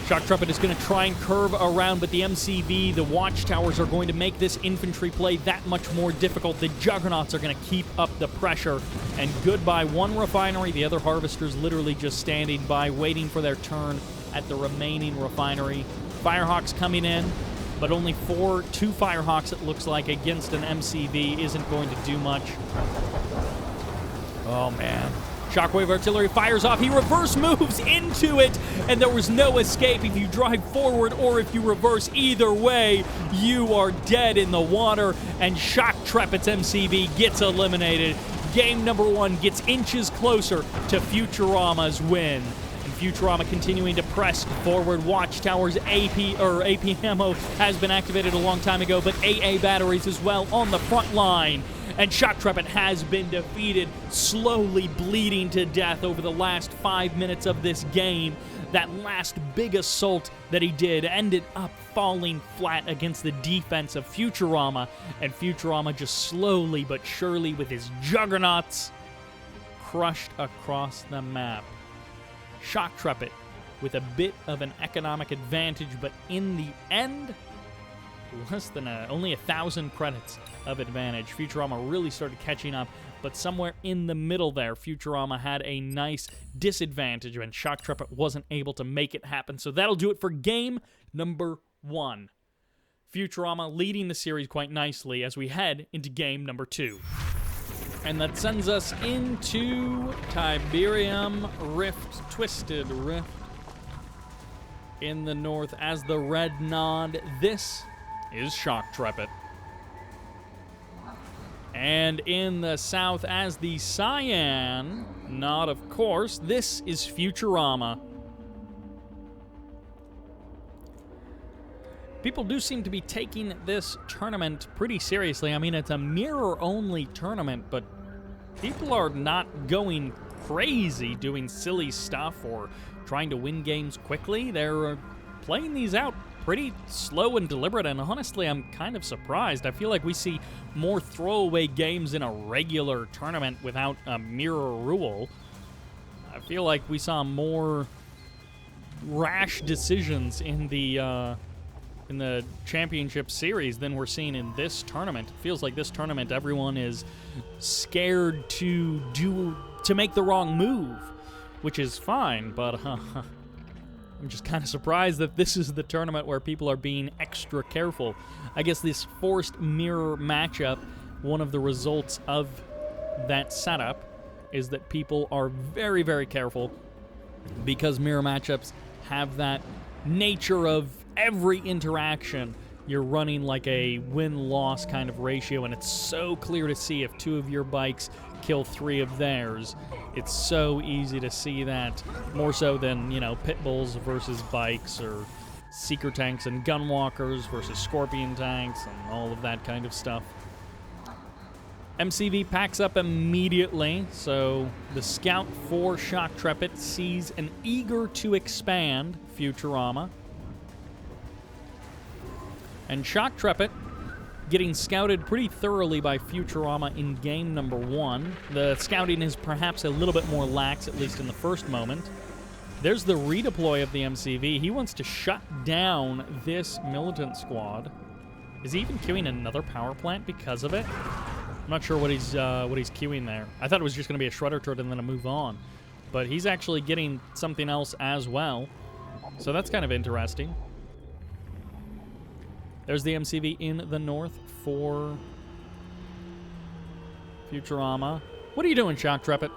Shoktrepet is going to try and curve around, but the MCV, the watchtowers, are going to make this infantry play that much more difficult. The Juggernauts are going to keep up the pressure, and goodbye one refinery. The other harvesters literally just standing by, waiting for their turn at the remaining refinery. Firehawks coming in, but only two Firehawks, it looks like, against an MCV isn't going to do much. Oh, man. Shockwave Artillery fires off. He reverse moves into it, and there was no escape. If you drive forward or if you reverse, either way, you are dead in the water, and Shoktrepet's MCV gets eliminated. Game number 1 gets inches closer to Futurama's win. Futurama continuing to press forward. Watchtowers, AP ammo has been activated a long time ago, but AA batteries as well on the front line. And Shoktrepet has been defeated, slowly bleeding to death over the last 5 minutes of this game. That last big assault that he did ended up falling flat against the defense of Futurama, and Futurama just slowly but surely, with his Juggernauts, crushed across the map. Shoktrepet with a bit of an economic advantage, but in the end, less than only 1,000 credits of advantage. Futurama really started catching up, but somewhere in the middle there, Futurama had a nice disadvantage, and Shoktrepet wasn't able to make it happen. So that'll do it for game number 1. Futurama leading the series quite nicely as we head into game number 2. And that sends us into Tiberium Rift, Twisted Rift. In the north, as the red nod, this is Shoktrepet. And in the south, as the cyan nod, of course, this is Futurama. People do seem to be taking this tournament pretty seriously. I mean, it's a mirror-only tournament, but people are not going crazy doing silly stuff or trying to win games quickly. They're playing these out pretty slow and deliberate, and honestly, I'm kind of surprised. I feel like we see more throwaway games in a regular tournament without a mirror rule. I feel like we saw more rash decisions in the championship series than we're seeing in this tournament. It feels like this tournament, everyone is scared to make the wrong move, which is fine, but I'm just kind of surprised that this is the tournament where people are being extra careful. I guess this forced mirror matchup, one of the results of that setup is that people are very, very careful because mirror matchups have that nature of every interaction you're running like a win-loss kind of ratio, and it's so clear to see if two of your bikes kill three of theirs. It's so easy to see that, more so than, you know, pit bulls versus bikes or seeker tanks and gunwalkers versus scorpion tanks and all of that kind of stuff. MCV packs up immediately, so the scout for Shoktrepet sees an eager-to-expand Futurama. And Shoktrepet getting scouted pretty thoroughly by Futurama in game number 1. The scouting is perhaps a little bit more lax, at least in the first moment. There's the redeploy of the MCV. He wants to shut down this militant squad. Is he even queuing another power plant because of it? I'm not sure what he's queuing there. I thought it was just going to be a shredder turret and then a move on. But he's actually getting something else as well. So that's kind of interesting. There's the MCV in the north for Futurama. What are you doing, Shoktrepet?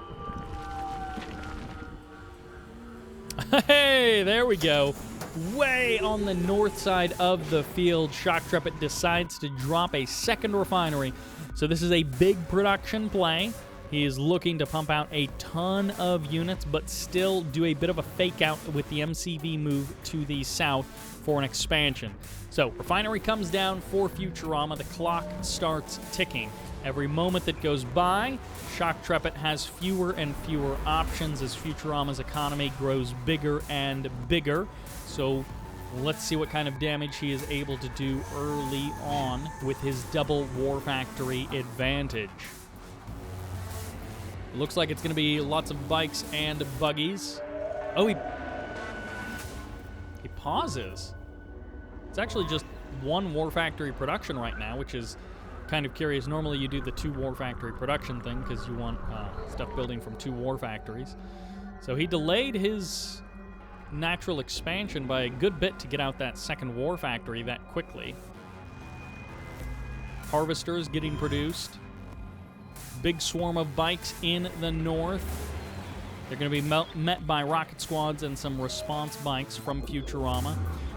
Hey, there we go. Way on the north side of the field, Shoktrepet decides to drop a second refinery. So this is a big production play. He is looking to pump out a ton of units, but still do a bit of a fake out with the MCV move to the south for an expansion. So, refinery comes down for Futurama. The clock starts ticking. Every moment that goes by, Shoktrepet has fewer and fewer options as Futurama's economy grows bigger and bigger. So, let's see what kind of damage he is able to do early on with his double war factory advantage. It looks like it's going to be lots of bikes and buggies. Oh, he pauses. It's actually just one war factory production right now, which is kind of curious. Normally you do the 2 war factory production thing because you want stuff building from 2 war factories. So he delayed his natural expansion by a good bit to get out that second war factory that quickly. Harvesters getting produced. Big swarm of bikes in the north. They're going to be met by rocket squads and some response bikes from Futurama.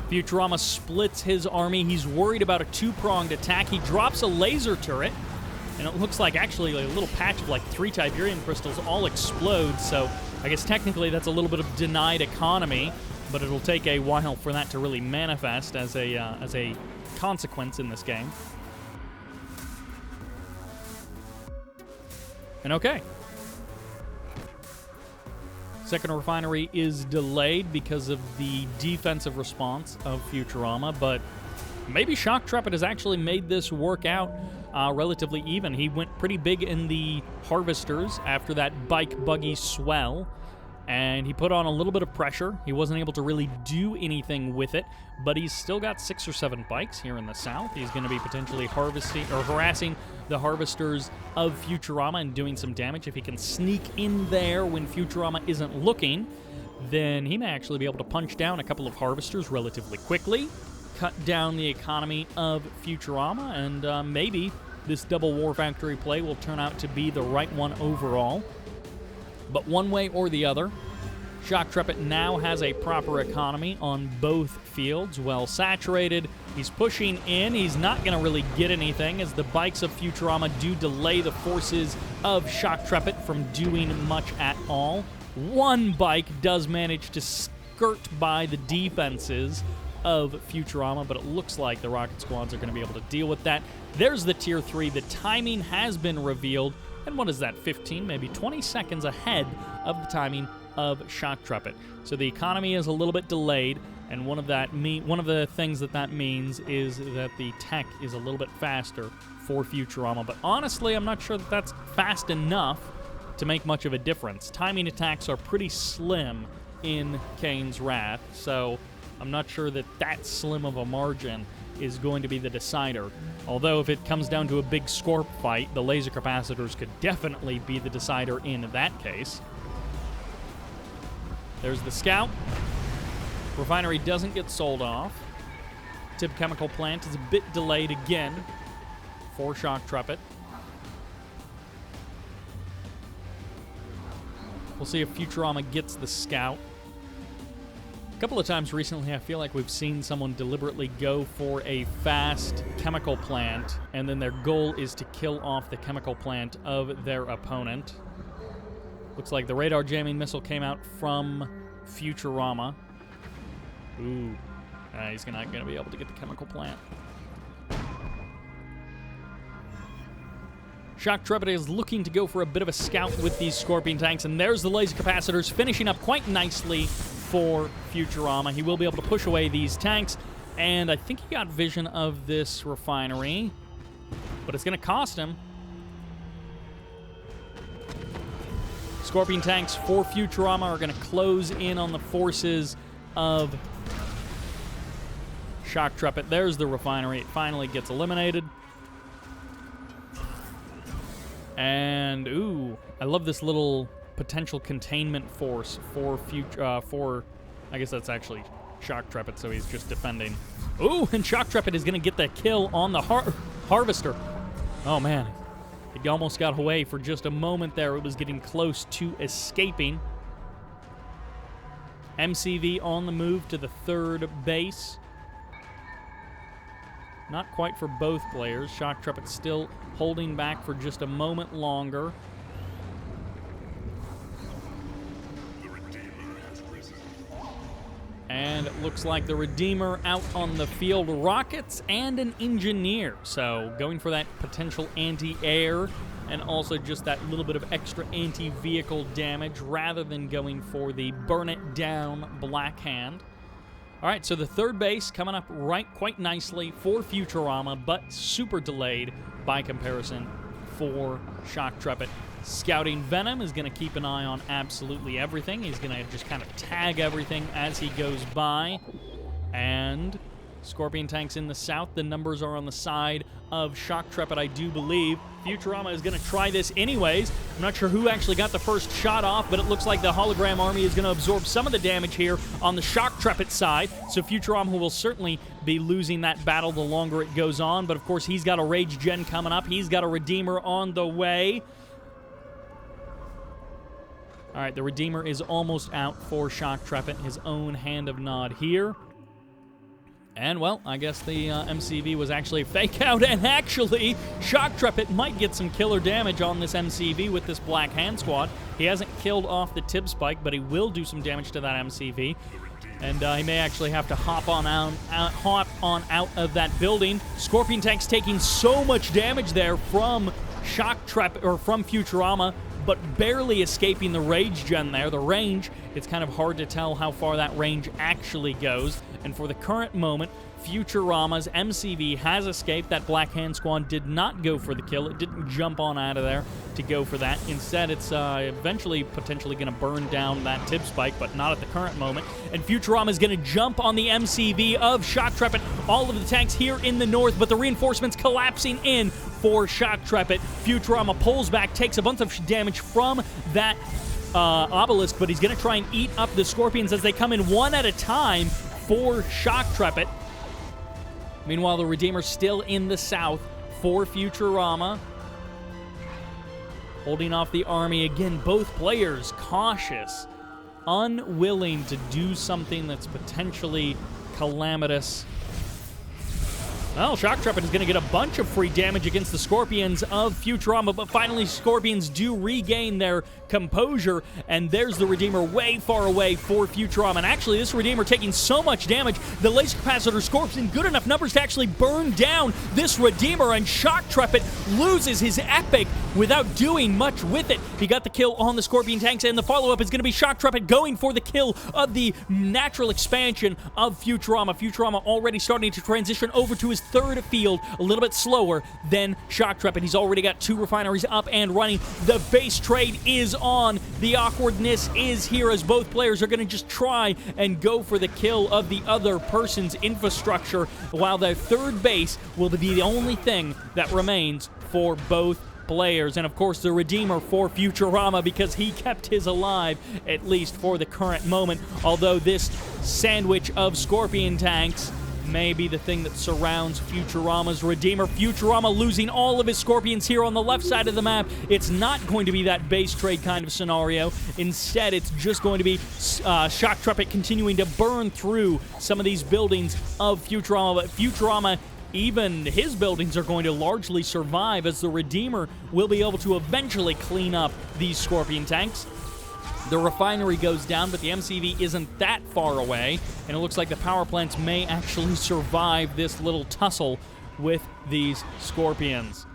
Futurama splits his army. He's worried about a 2-pronged attack. He drops a laser turret, and it looks like actually a little patch of like 3 Tiberium crystals all explode. So I guess technically that's a little bit of denied economy, but it'll take a while for that to really manifest as a consequence in this game. And okay. Second refinery is delayed because of the defensive response of Futurama, but maybe Shoktrepet has actually made this work out relatively even. He went pretty big in the harvesters after that bike-buggy swell, and he put on a little bit of pressure. He wasn't able to really do anything with it, but he's still got 6 or 7 bikes here in the south. He's going to be potentially harvesting or harassing the harvesters of Futurama and doing some damage. If he can sneak in there when Futurama isn't looking, then he may actually be able to punch down a couple of harvesters relatively quickly, cut down the economy of Futurama, and maybe this double war factory play will turn out to be the right one overall. But one way or the other, Shoktrepet now has a proper economy on both fields, well saturated. He's pushing in. He's not going to really get anything as the bikes of Futurama do delay the forces of Shoktrepet from doing much at all. One bike does manage to skirt by the defenses of Futurama, but it looks like the Rocket Squads are going to be able to deal with that. There's the Tier 3. The timing has been revealed. And what is that, 15, maybe 20 seconds ahead of the timing of Shoktrepet. So the economy is a little bit delayed, and one of the things that means is that the tech is a little bit faster for Futurama. But honestly, I'm not sure that that's fast enough to make much of a difference. Timing attacks are pretty slim in Kane's Wrath, so I'm not sure that slim of a margin is going to be the decider. Although if it comes down to a big Scorp fight, the laser capacitors could definitely be the decider in that case. There's the Scout. Refinery doesn't get sold off. Tib Chemical Plant is a bit delayed again for Shoktrepet. We'll see if Futurama gets the Scout. A couple of times recently, I feel like we've seen someone deliberately go for a fast chemical plant, and then their goal is to kill off the chemical plant of their opponent. Looks like the radar jamming missile came out from Futurama. Ooh, he's not going to be able to get the chemical plant. Shoktrepet is looking to go for a bit of a scout with these Scorpion tanks, and there's the laser capacitors finishing up quite nicely for Futurama. He will be able to push away these tanks, and I think he got vision of this refinery, but it's going to cost him. Scorpion tanks for Futurama are going to close in on the forces of Shoktrepet. There's the refinery. It finally gets eliminated. And, ooh, I love this little potential containment force for I guess that's actually Shoktrepet, so he's just defending. Ooh, and Shoktrepet is going to get the kill on the Harvester. Oh, man. It almost got away for just a moment there. It was getting close to escaping. MCV on the move to the third base. Not quite for both players. Shoktrepet still holding back for just a moment longer. And it looks like the Redeemer out on the field. Rockets and an Engineer. So going for that potential anti-air and also just that little bit of extra anti-vehicle damage rather than going for the burn it down Black Hand. All right, so the third base coming up quite nicely for Futurama, but super delayed by comparison for Shoktrepet. Scouting Venom is going to keep an eye on absolutely everything. He's going to just kind of tag everything as he goes by. And Scorpion tanks in the south. The numbers are on the side of Shoktrepet, I do believe. Futurama is going to try this anyways. I'm not sure who actually got the first shot off, but it looks like the hologram army is going to absorb some of the damage here on the Shoktrepet side. So Futurama will certainly be losing that battle the longer it goes on. But of course, he's got a Rage Gen coming up. He's got a Redeemer on the way. All right, the Redeemer is almost out for Shoktrepet. His own hand of nod here. And, well, I guess the MCV was actually a fake out, and actually, Shoktrepet might get some killer damage on this MCV with this Black Hand squad. He hasn't killed off the Tib Spike, but he will do some damage to that MCV. And he may actually have to hop on out of that building. Scorpion tanks taking so much damage there from Shoktrepet, or from Futurama, but barely escaping the Rage Gen there. The range, it's kind of hard to tell how far that range actually goes. And for the current moment, Futurama's MCV has escaped. That Black Hand squad did not go for the kill. It didn't jump on out of there to go for that. Instead, it's eventually potentially going to burn down that Tib Spike, but not at the current moment. And Futurama is going to jump on the MCV of Shoktrepet. All of the tanks here in the north, but the reinforcements collapsing in for Shoktrepet. Futurama pulls back, takes a bunch of damage from that obelisk, but he's going to try and eat up the Scorpions as they come in one at a time for Shoktrepet. Meanwhile, the Redeemer's still in the south for Futurama. Holding off the army again. Both players cautious unwilling to do something that's potentially calamitous. Well, Shoktrepet is going to get a bunch of free damage against the Scorpions of Futurama, but finally Scorpions do regain their composure, and there's the Redeemer way far away for Futurama. And actually, this Redeemer taking so much damage, the Laser Capacitor Scorp's in good enough numbers to actually burn down this Redeemer, and Shoktrepet loses his epic without doing much with it. He got the kill on the Scorpion tanks, and the follow-up is going to be Shoktrepet going for the kill of the natural expansion of Futurama. Futurama already starting to transition over to his third field, a little bit slower than Shoktrepet. He's already got 2 refineries up and running. The base trade is on. The awkwardness is here as both players are going to just try and go for the kill of the other person's infrastructure, while their third base will be the only thing that remains for both players. And of course the Redeemer for Futurama, because he kept his alive, at least for the current moment, although this sandwich of Scorpion tanks may be the thing that surrounds Futurama's Redeemer. Futurama losing all of his Scorpions here on the left side of the map. It's not going to be that base trade kind of scenario. Instead, it's just going to be Shoktrepet continuing to burn through some of these buildings of Futurama. But Futurama, even his buildings are going to largely survive, as the Redeemer will be able to eventually clean up these Scorpion tanks. The refinery goes down, but the MCV isn't that far away, and it looks like the power plants may actually survive this little tussle with these Scorpions.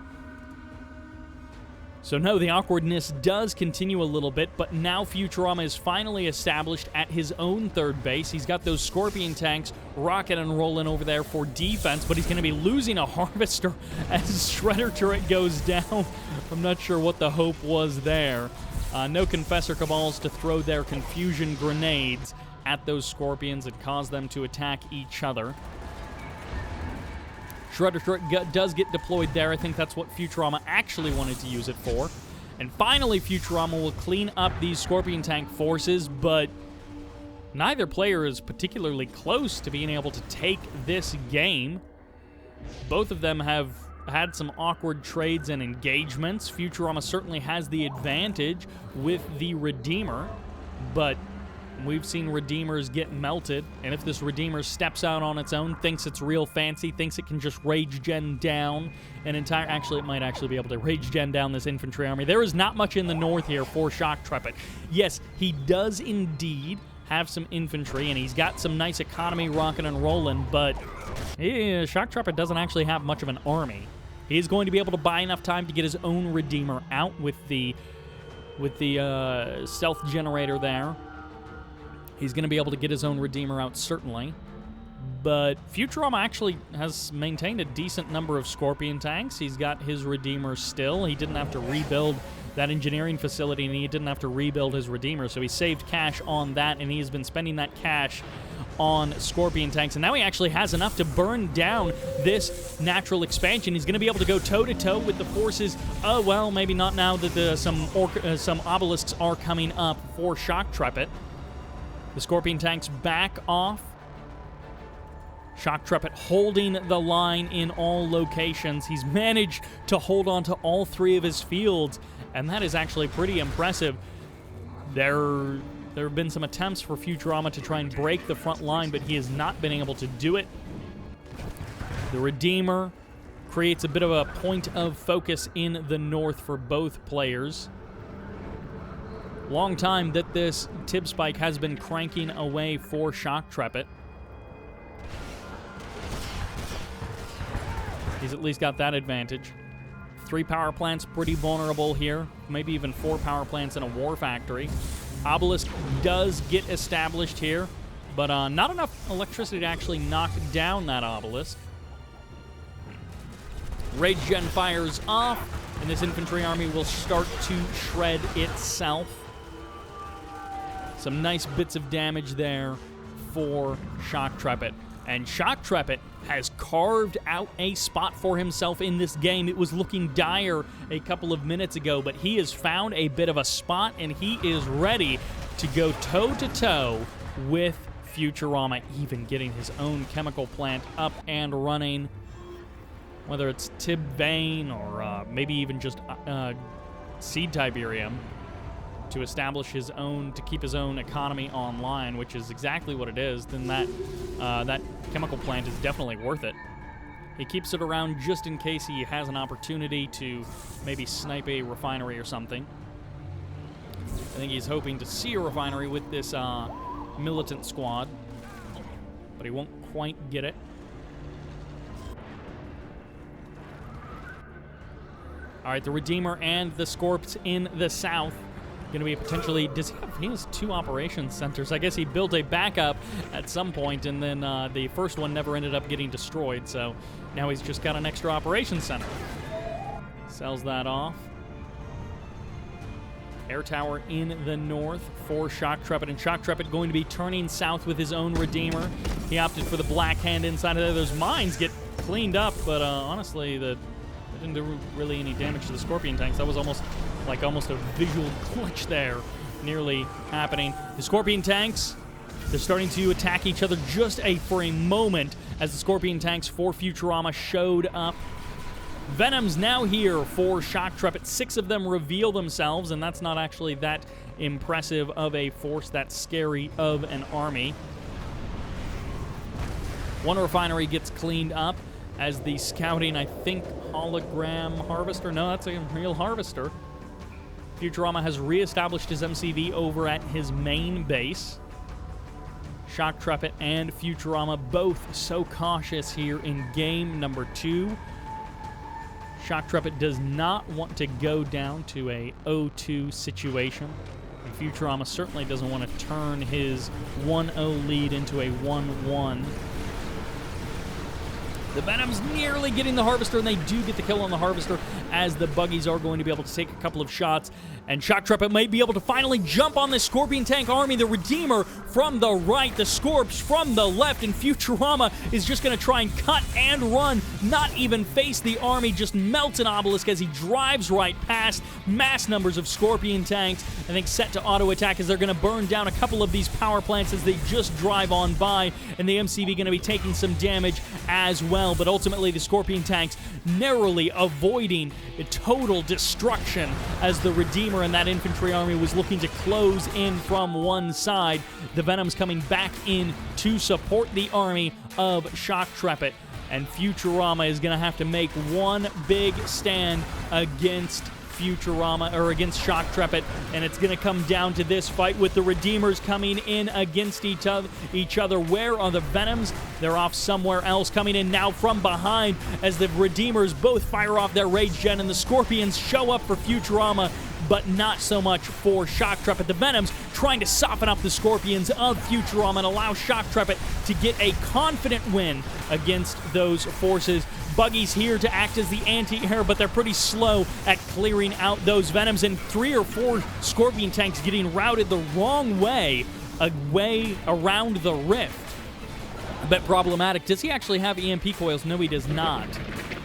So no, the awkwardness does continue a little bit, but now Futurama is finally established at his own third base. He's got those Scorpion tanks rocking and rolling over there for defense, but he's going to be losing a Harvester as Shredder Turret goes down. I'm not sure what the hope was there. No Confessor Cabals to throw their confusion grenades at those Scorpions and cause them to attack each other. Shredder Turret does get deployed there. I think that's what Futurama actually wanted to use it for. And finally, Futurama will clean up these Scorpion tank forces, but neither player is particularly close to being able to take this game. Both of them have had some awkward trades and engagements. Futurama certainly has the advantage with the Redeemer, but we've seen Redeemers get melted, and if this Redeemer steps out on its own, thinks it's real fancy, thinks it can just rage gen down an entire... Actually, it might actually be able to rage gen down this infantry army. There is not much in the north here for Shoktrepet. Yes, he does indeed have some infantry, and he's got some nice economy rocking and rolling, but Shoktrepet doesn't actually have much of an army. He is going to be able to buy enough time to get his own Redeemer out with the stealth generator there. He's going to be able to get his own Redeemer out, certainly. But Futurama actually has maintained a decent number of Scorpion tanks. He's got his Redeemer still. He didn't have to rebuild that engineering facility, and he didn't have to rebuild his Redeemer, so he saved cash on that, and he has been spending that cash on Scorpion tanks, and now he actually has enough to burn down this natural expansion. He's going to be able to go toe-to-toe with the forces. Oh, well, maybe not now that some obelisks are coming up for Shoktrepet. The Scorpion tanks back off. Shoktrepet holding the line in all locations. He's managed to hold on to all 3 of his fields, and that is actually pretty impressive. There have been some attempts for Futurama to try and break the front line, but he has not been able to do it. The Redeemer creates a bit of a point of focus in the north for both players. Long time that this Tib Spike has been cranking away for Shoktrepet. He's at least got that advantage. 3 power plants, pretty vulnerable here. Maybe even 4 power plants in a war factory. Obelisk does get established here, but not enough electricity to actually knock down that obelisk. Rage Gen fires off, and this infantry army will start to shred itself. Some nice bits of damage there for Shoktrepet. And Shoktrepet has carved out a spot for himself in this game. It was looking dire a couple of minutes ago, but he has found a bit of a spot, and he is ready to go toe-to-toe with Futurama, even getting his own chemical plant up and running. Whether it's Tib Vein or maybe even just Seed Tiberium. to establish his own, to keep his own economy online, which is exactly what it is, then that chemical plant is definitely worth it. He keeps it around just in case he has an opportunity to maybe snipe a refinery or something. I think he's hoping to see a refinery with this militant squad, but he won't quite get it. All right, the Redeemer and the Scorps in the south. Going to be potentially... he has 2 operations centers. I guess he built a backup at some point, and then the first one never ended up getting destroyed, so now he's just got an extra operations center. Sells that off. Air tower in the north for Shoktrepet, and Shoktrepet going to be turning south with his own Redeemer. He opted for the Black Hand inside of there. Those mines get cleaned up, but honestly, they didn't do really any damage to the Scorpion tanks. That was almost a visual glitch there nearly happening. The Scorpion tanks, they're starting to attack each other just for a moment as the Scorpion tanks for Futurama showed up. Venom's now here for Shoktrepet. 6 of them reveal themselves, and that's not actually that impressive of a force, that scary of an army. One refinery gets cleaned up as the scouting, I think, hologram harvester. No, that's a real harvester. Futurama has reestablished his MCV over at his main base. Shoktrepet and Futurama both so cautious here in game number 2. Shoktrepet does not want to go down to a 0-2 situation. And Futurama certainly doesn't want to turn his 1-0 lead into a 1-1. The Venom's nearly getting the Harvester, and they do get the kill on the Harvester as the buggies are going to be able to take a couple of shots. And Shoktrepet might be able to finally jump on this Scorpion tank army. The Redeemer from the right, the Scorps from the left, and Futurama is just going to try and cut and run, not even face the army, just melts an obelisk as he drives right past mass numbers of Scorpion tanks. I think set to auto attack as they're going to burn down a couple of these power plants as they just drive on by, and the MCV going to be taking some damage as well. But ultimately, the Scorpion tanks narrowly avoiding a total destruction as the Redeemer and that infantry army was looking to close in from one side. The Venom's coming back in to support the army of Shoktrepet, and Futurama is going to have to make one big stand against Futurama, or against Shoktrepet, and it's going to come down to this fight with the Redeemers coming in against each other. Where are the Venoms? They're off somewhere else, coming in now from behind as the Redeemers both fire off their Rage Gen, and the Scorpions show up for Futurama, but not so much for Shoktrepet. The Venoms trying to soften up the Scorpions of Futurama and allow Shoktrepet to get a confident win against those forces. Buggies here to act as the anti-air, but they're pretty slow at clearing out those Venoms, and 3 or 4 Scorpion tanks getting routed the wrong way, away around the rift. A bit problematic. Does he actually have EMP coils? No, he does not.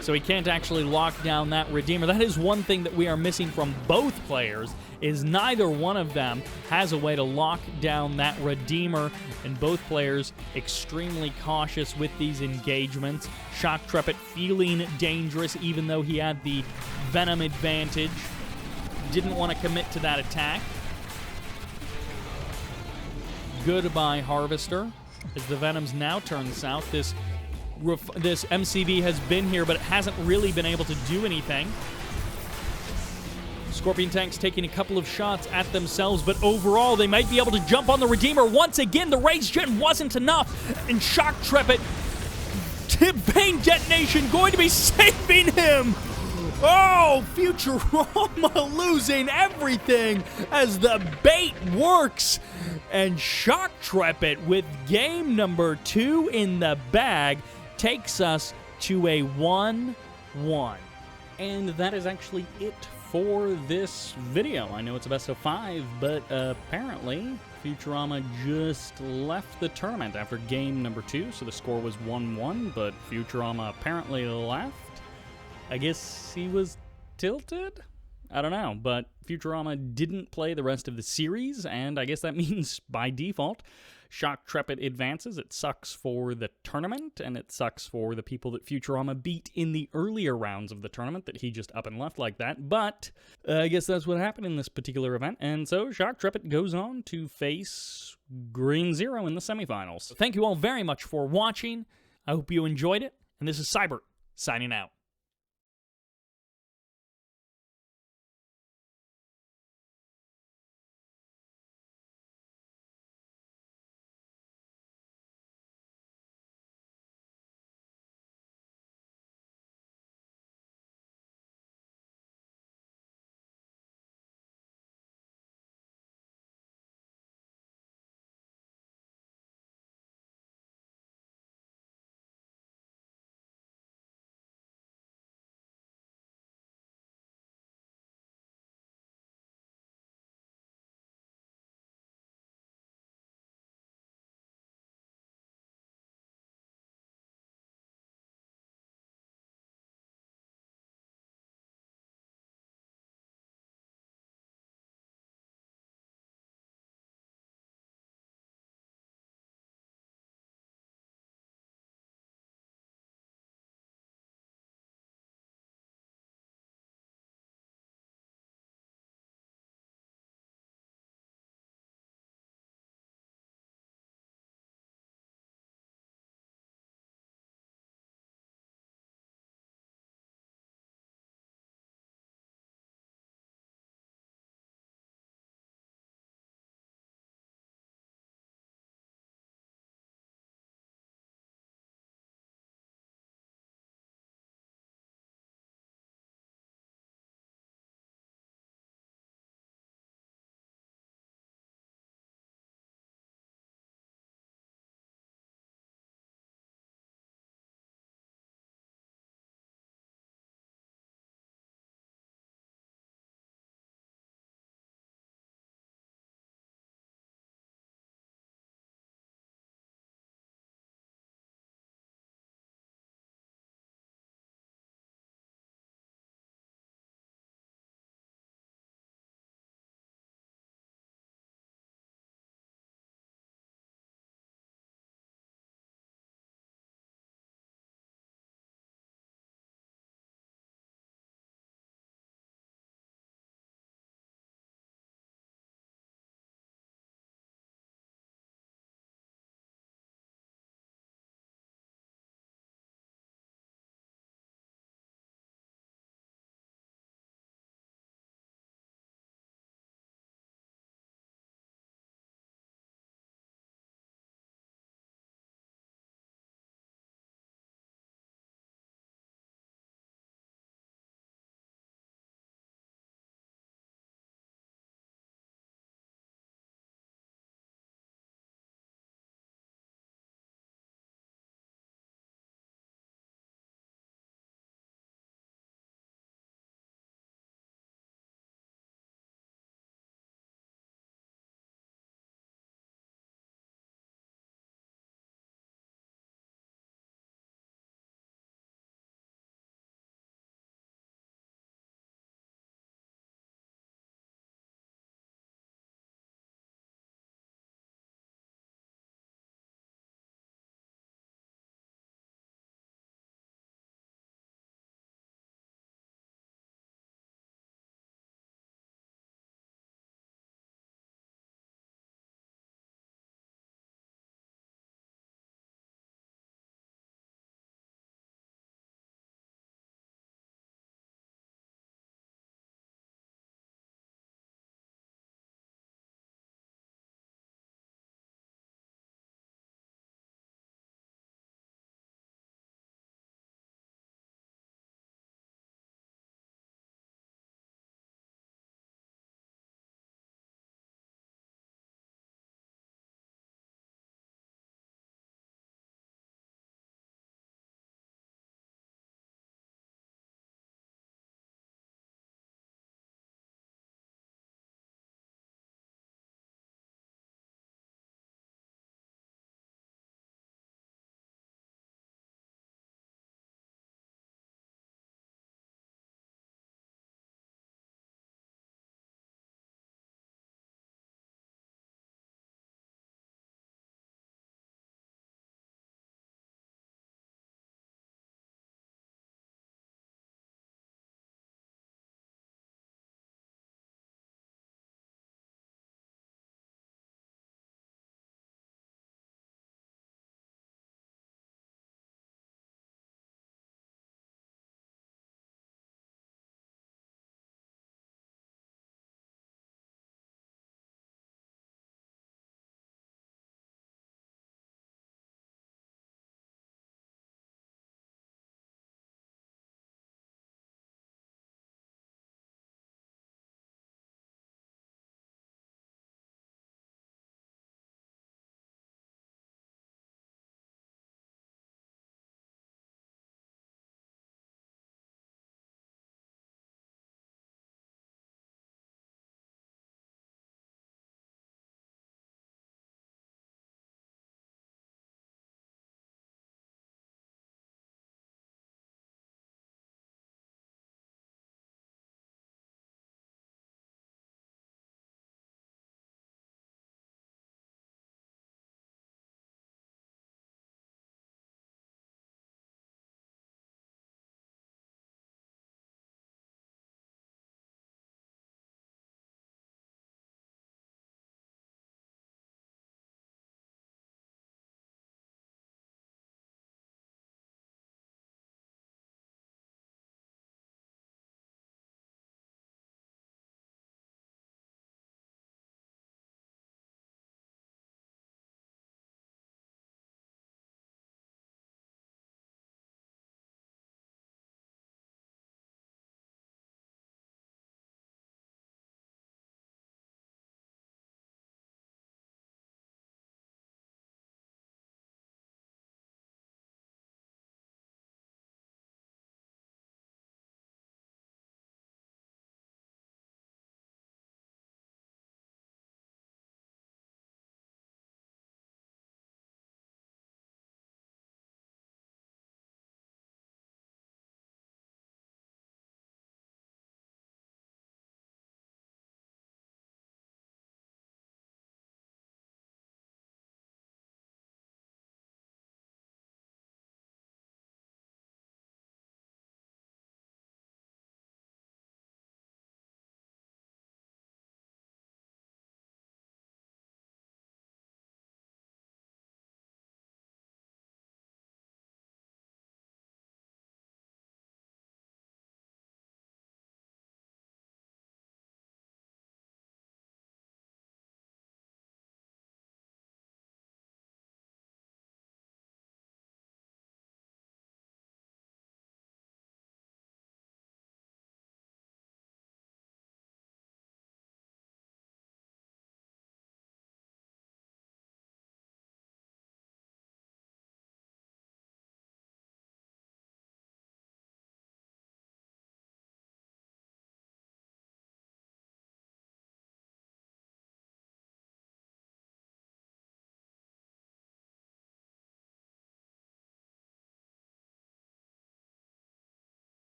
So he can't actually lock down that Redeemer. That is one thing that we are missing from both players, is neither one of them has a way to lock down that Redeemer, and both players extremely cautious with these engagements. Shoktrepet feeling dangerous even though he had the Venom advantage. Didn't want to commit to that attack. Goodbye, Harvester, as the Venoms now turn south. This MCV has been here, but it hasn't really been able to do anything. Scorpion tanks taking a couple of shots at themselves, but overall they might be able to jump on the Redeemer. Once again, the Rage Gen wasn't enough, and Shoktrepet, Bane detonation going to be saving him. Oh, Futurama losing everything as the bait works. And Shoktrepet, with game number 2 in the bag, takes us to a 1-1. And that is actually it for this video. I know it's a best of 5, but apparently Futurama just left the tournament after game number 2, so the score was 1-1, but Futurama apparently left. I guess he was tilted? I don't know, but Futurama didn't play the rest of the series, and I guess that means, by default, Shoktrepet advances. It sucks for the tournament, and it sucks for the people that Futurama beat in the earlier rounds of the tournament that he just up and left like that. But I guess that's what happened in this particular event, and so Shoktrepet goes on to face Green Zero in the semifinals. So thank you all very much for watching. I hope you enjoyed it, and this is Sybert signing out.